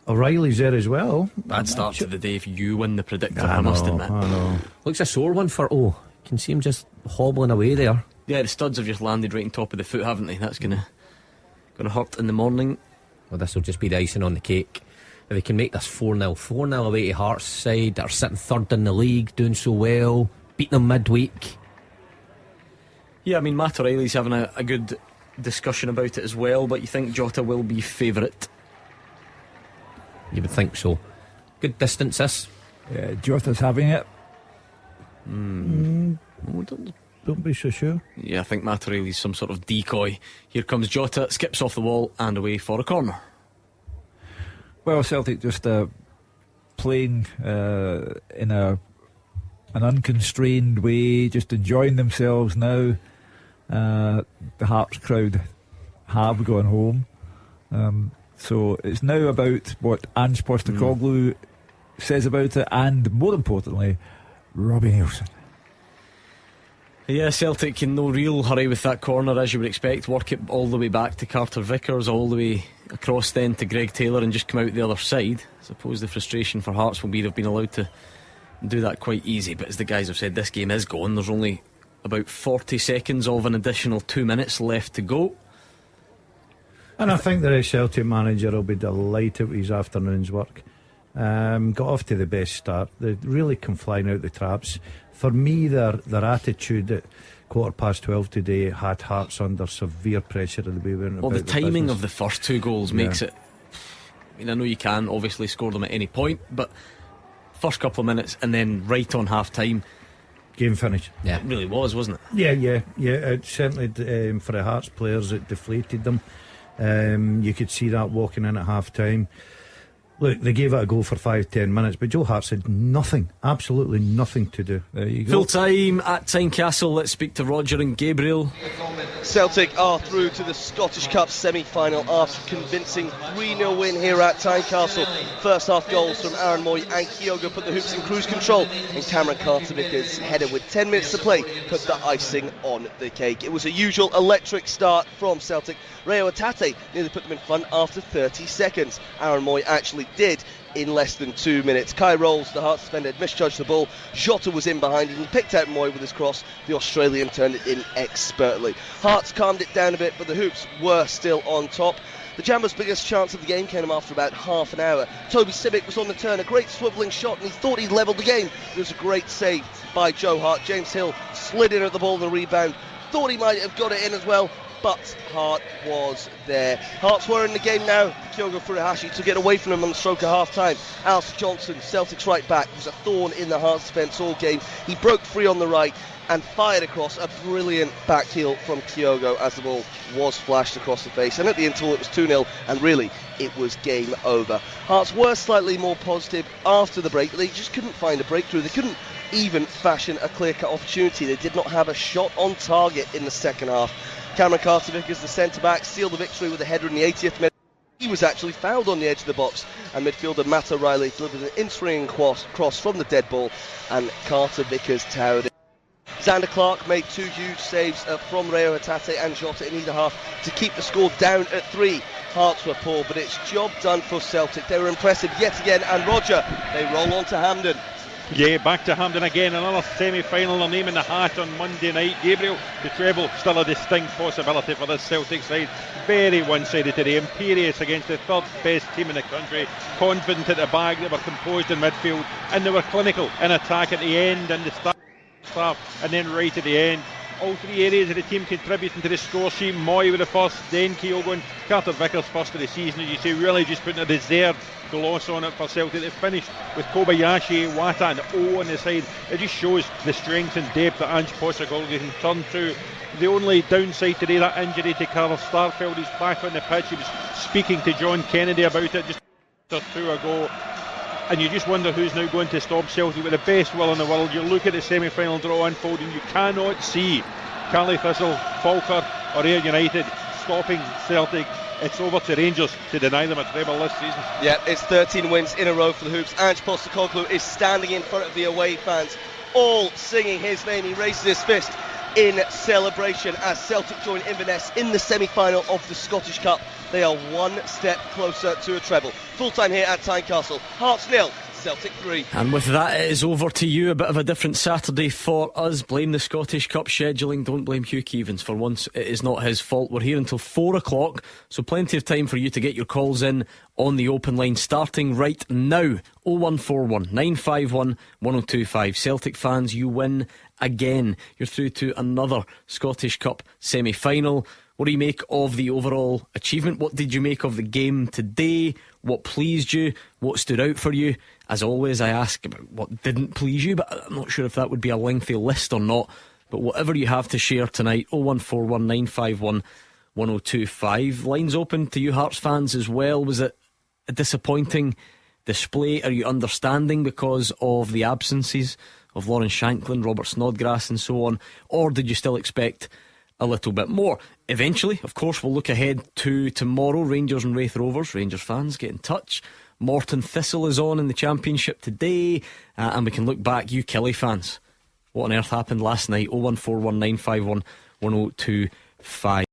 O'Reilly's there as well. Bad start to the day if you win the predictor, I I must know, admit. I know. Looks a sore one for O. You can see him just hobbling away there. Yeah, the studs have just landed right on top of the foot, haven't they? That's gonna hurt in the morning. Well, this will just be the icing on the cake. If they can make this 4-0, 4-0 away to Hearts' side, that are sitting third in the league, doing so well, beating them midweek. Yeah, I mean, Matt O'Reilly's having a good discussion about it as well, but you think Jota will be favourite? You would think so. Good distance, this. Yeah, Jota's having it. Don't be so sure. Yeah, I think Matt O'Reilly's some sort of decoy. Here comes Jota, skips off the wall and away for a corner. Well, Celtic just playing in an unconstrained way, just enjoying themselves now. The Hearts crowd have gone home. So it's now about what Ange Postecoglou says about it, and more importantly, Robbie Nielsen. Yeah, Celtic in no real hurry with that corner, as you would expect. Work it all the way back to Carter Vickers, all the way across then to Greg Taylor, and just come out the other side. I suppose the frustration for Hearts will be they've been allowed to do that quite easy, but as the guys have said, this game is going. There's only about 40 seconds of an additional 2 minutes left to go. And I think the Celtic manager will be delighted with his afternoon's work. Got off to the best start. They really come flying out the traps. For me, their attitude at 12:15 today had Hearts under severe pressure at the way we went Well, about the timing business. of the first 2 goals makes it. I mean, I know you can obviously score them at any point, but first couple of minutes and then right on half time. Game finished. Yeah. It really was, wasn't it? Yeah. It certainly, for the Hearts players, it deflated them. You could see that walking in at half time. Look, they gave it a go for 5-10 minutes, but Joe Hart had nothing, absolutely nothing to do. There you go. Full time at Tynecastle. Let's speak to Roger and Gabriel. Celtic are through to the Scottish Cup semi-final after convincing 3-0 win here at Tynecastle. First half goals from Aaron Moy and Kyogo put the hoops in cruise control, and Cameron Carter-Vickers' header with 10 minutes to play put the icing on the cake. It was a usual electric start from Celtic. Reo Atate nearly put them in front after 30 seconds. Aaron Moy actually did in less than 2 minutes. Kai Rolls, the Hearts defender, had misjudged the ball. Jota was in behind and he picked out Moy with his cross. The Australian turned it in expertly. Hearts calmed it down a bit, but the hoops were still on top. The Jambos' biggest chance of the game came after about half an hour. Toby Sibbick was on the turn, a great swivelling shot, and he thought he'd levelled the game. It was a great save by Joe Hart. James Hill slid in at the ball and the rebound. Thought he might have got it in as well, but Hart was there. Hearts were in the game now. Kyogo Furuhashi took it away from them on the stroke of half-time. Alistair Johnson, Celtic's right back, was a thorn in the Hearts defence all game. He broke free on the right and fired across a brilliant back heel from Kyogo as the ball was flashed across the face. And at the interval it was 2-0, and really it was game over. Hearts were slightly more positive after the break, but they just couldn't find a breakthrough. They couldn't even fashion a clear-cut opportunity. They did not have a shot on target in the second half. Cameron Carter-Vickers, the centre-back, sealed the victory with a header in the 80th minute. He was actually fouled on the edge of the box, and midfielder Matt O'Reilly delivered an in-swinging cross from the dead ball, and Carter-Vickers towered it. Xander Clark made two huge saves from Reo Hatate and Jota in either half to keep the score down at 3. Hearts were poor, but it's job done for Celtic. They were impressive yet again, and Roger, they roll on to Hampden. Yeah, back to Hampden again, another semi-final. Their name in the hat on Monday night. Gabriel, the treble, still a distinct possibility for this Celtic side. Very one-sided today, imperious against the third best team in the country, confident at the back, they were composed in midfield, and they were clinical in attack at the end and the start, and then right at the end. All three areas of the team contributing to the score sheet. Moy with the first, then Kyogo and Carter-Vickers first of the season, as you say, really just putting a deserved gloss on it for Celtic. They finished with Kobayashi, Wata and O on the side. It just shows the strength and depth that Ange Postecoglou can turn to. The only downside today, that injury to Carl Starfelt. He's back on the pitch. He was speaking to John Kennedy about it just or two ago. And you just wonder who's now going to stop Celtic with the best will in the world. You look at the semi-final draw unfolding, you cannot see Caley Thistle, Falkirk or Ayr United stopping Celtic. It's over to Rangers to deny them a treble this season. Yeah, it's 13 wins in a row for the Hoops. Ange Postecoglou is standing in front of the away fans, all singing his name. He raises his fist in celebration as Celtic join Inverness in the semi-final of the Scottish Cup. They are one step closer to a treble. Full time here at Tynecastle. Hearts 0, Celtic 3. And with that, it is over to you. A bit of a different Saturday for us. Blame the Scottish Cup scheduling. Don't blame Hugh Keevins. For once, it is not his fault. We're here until 4 o'clock, so plenty of time for you to get your calls in on the open line starting right now. 0141 951 1025. Celtic fans, you win again. You're through to another Scottish Cup semi-final. What do you make of the overall achievement? What did you make of the game today? What pleased you? What stood out for you? As always, I ask about what didn't please you, but I'm not sure if that would be a lengthy list or not. But whatever you have to share tonight, 0141 951 1025. Lines open to you Hearts fans as well. Was it a disappointing display? Are you understanding because of the absences of Lawrence Shanklin, Robert Snodgrass and so on? Or did you still expect a little bit more? Eventually, of course, we'll look ahead to tomorrow. Rangers and Wraith Rovers. Rangers fans, get in touch. Morton Thistle is on in the Championship today, and we can look back. You Kelly fans, what on earth happened last night? 0141 951 1025.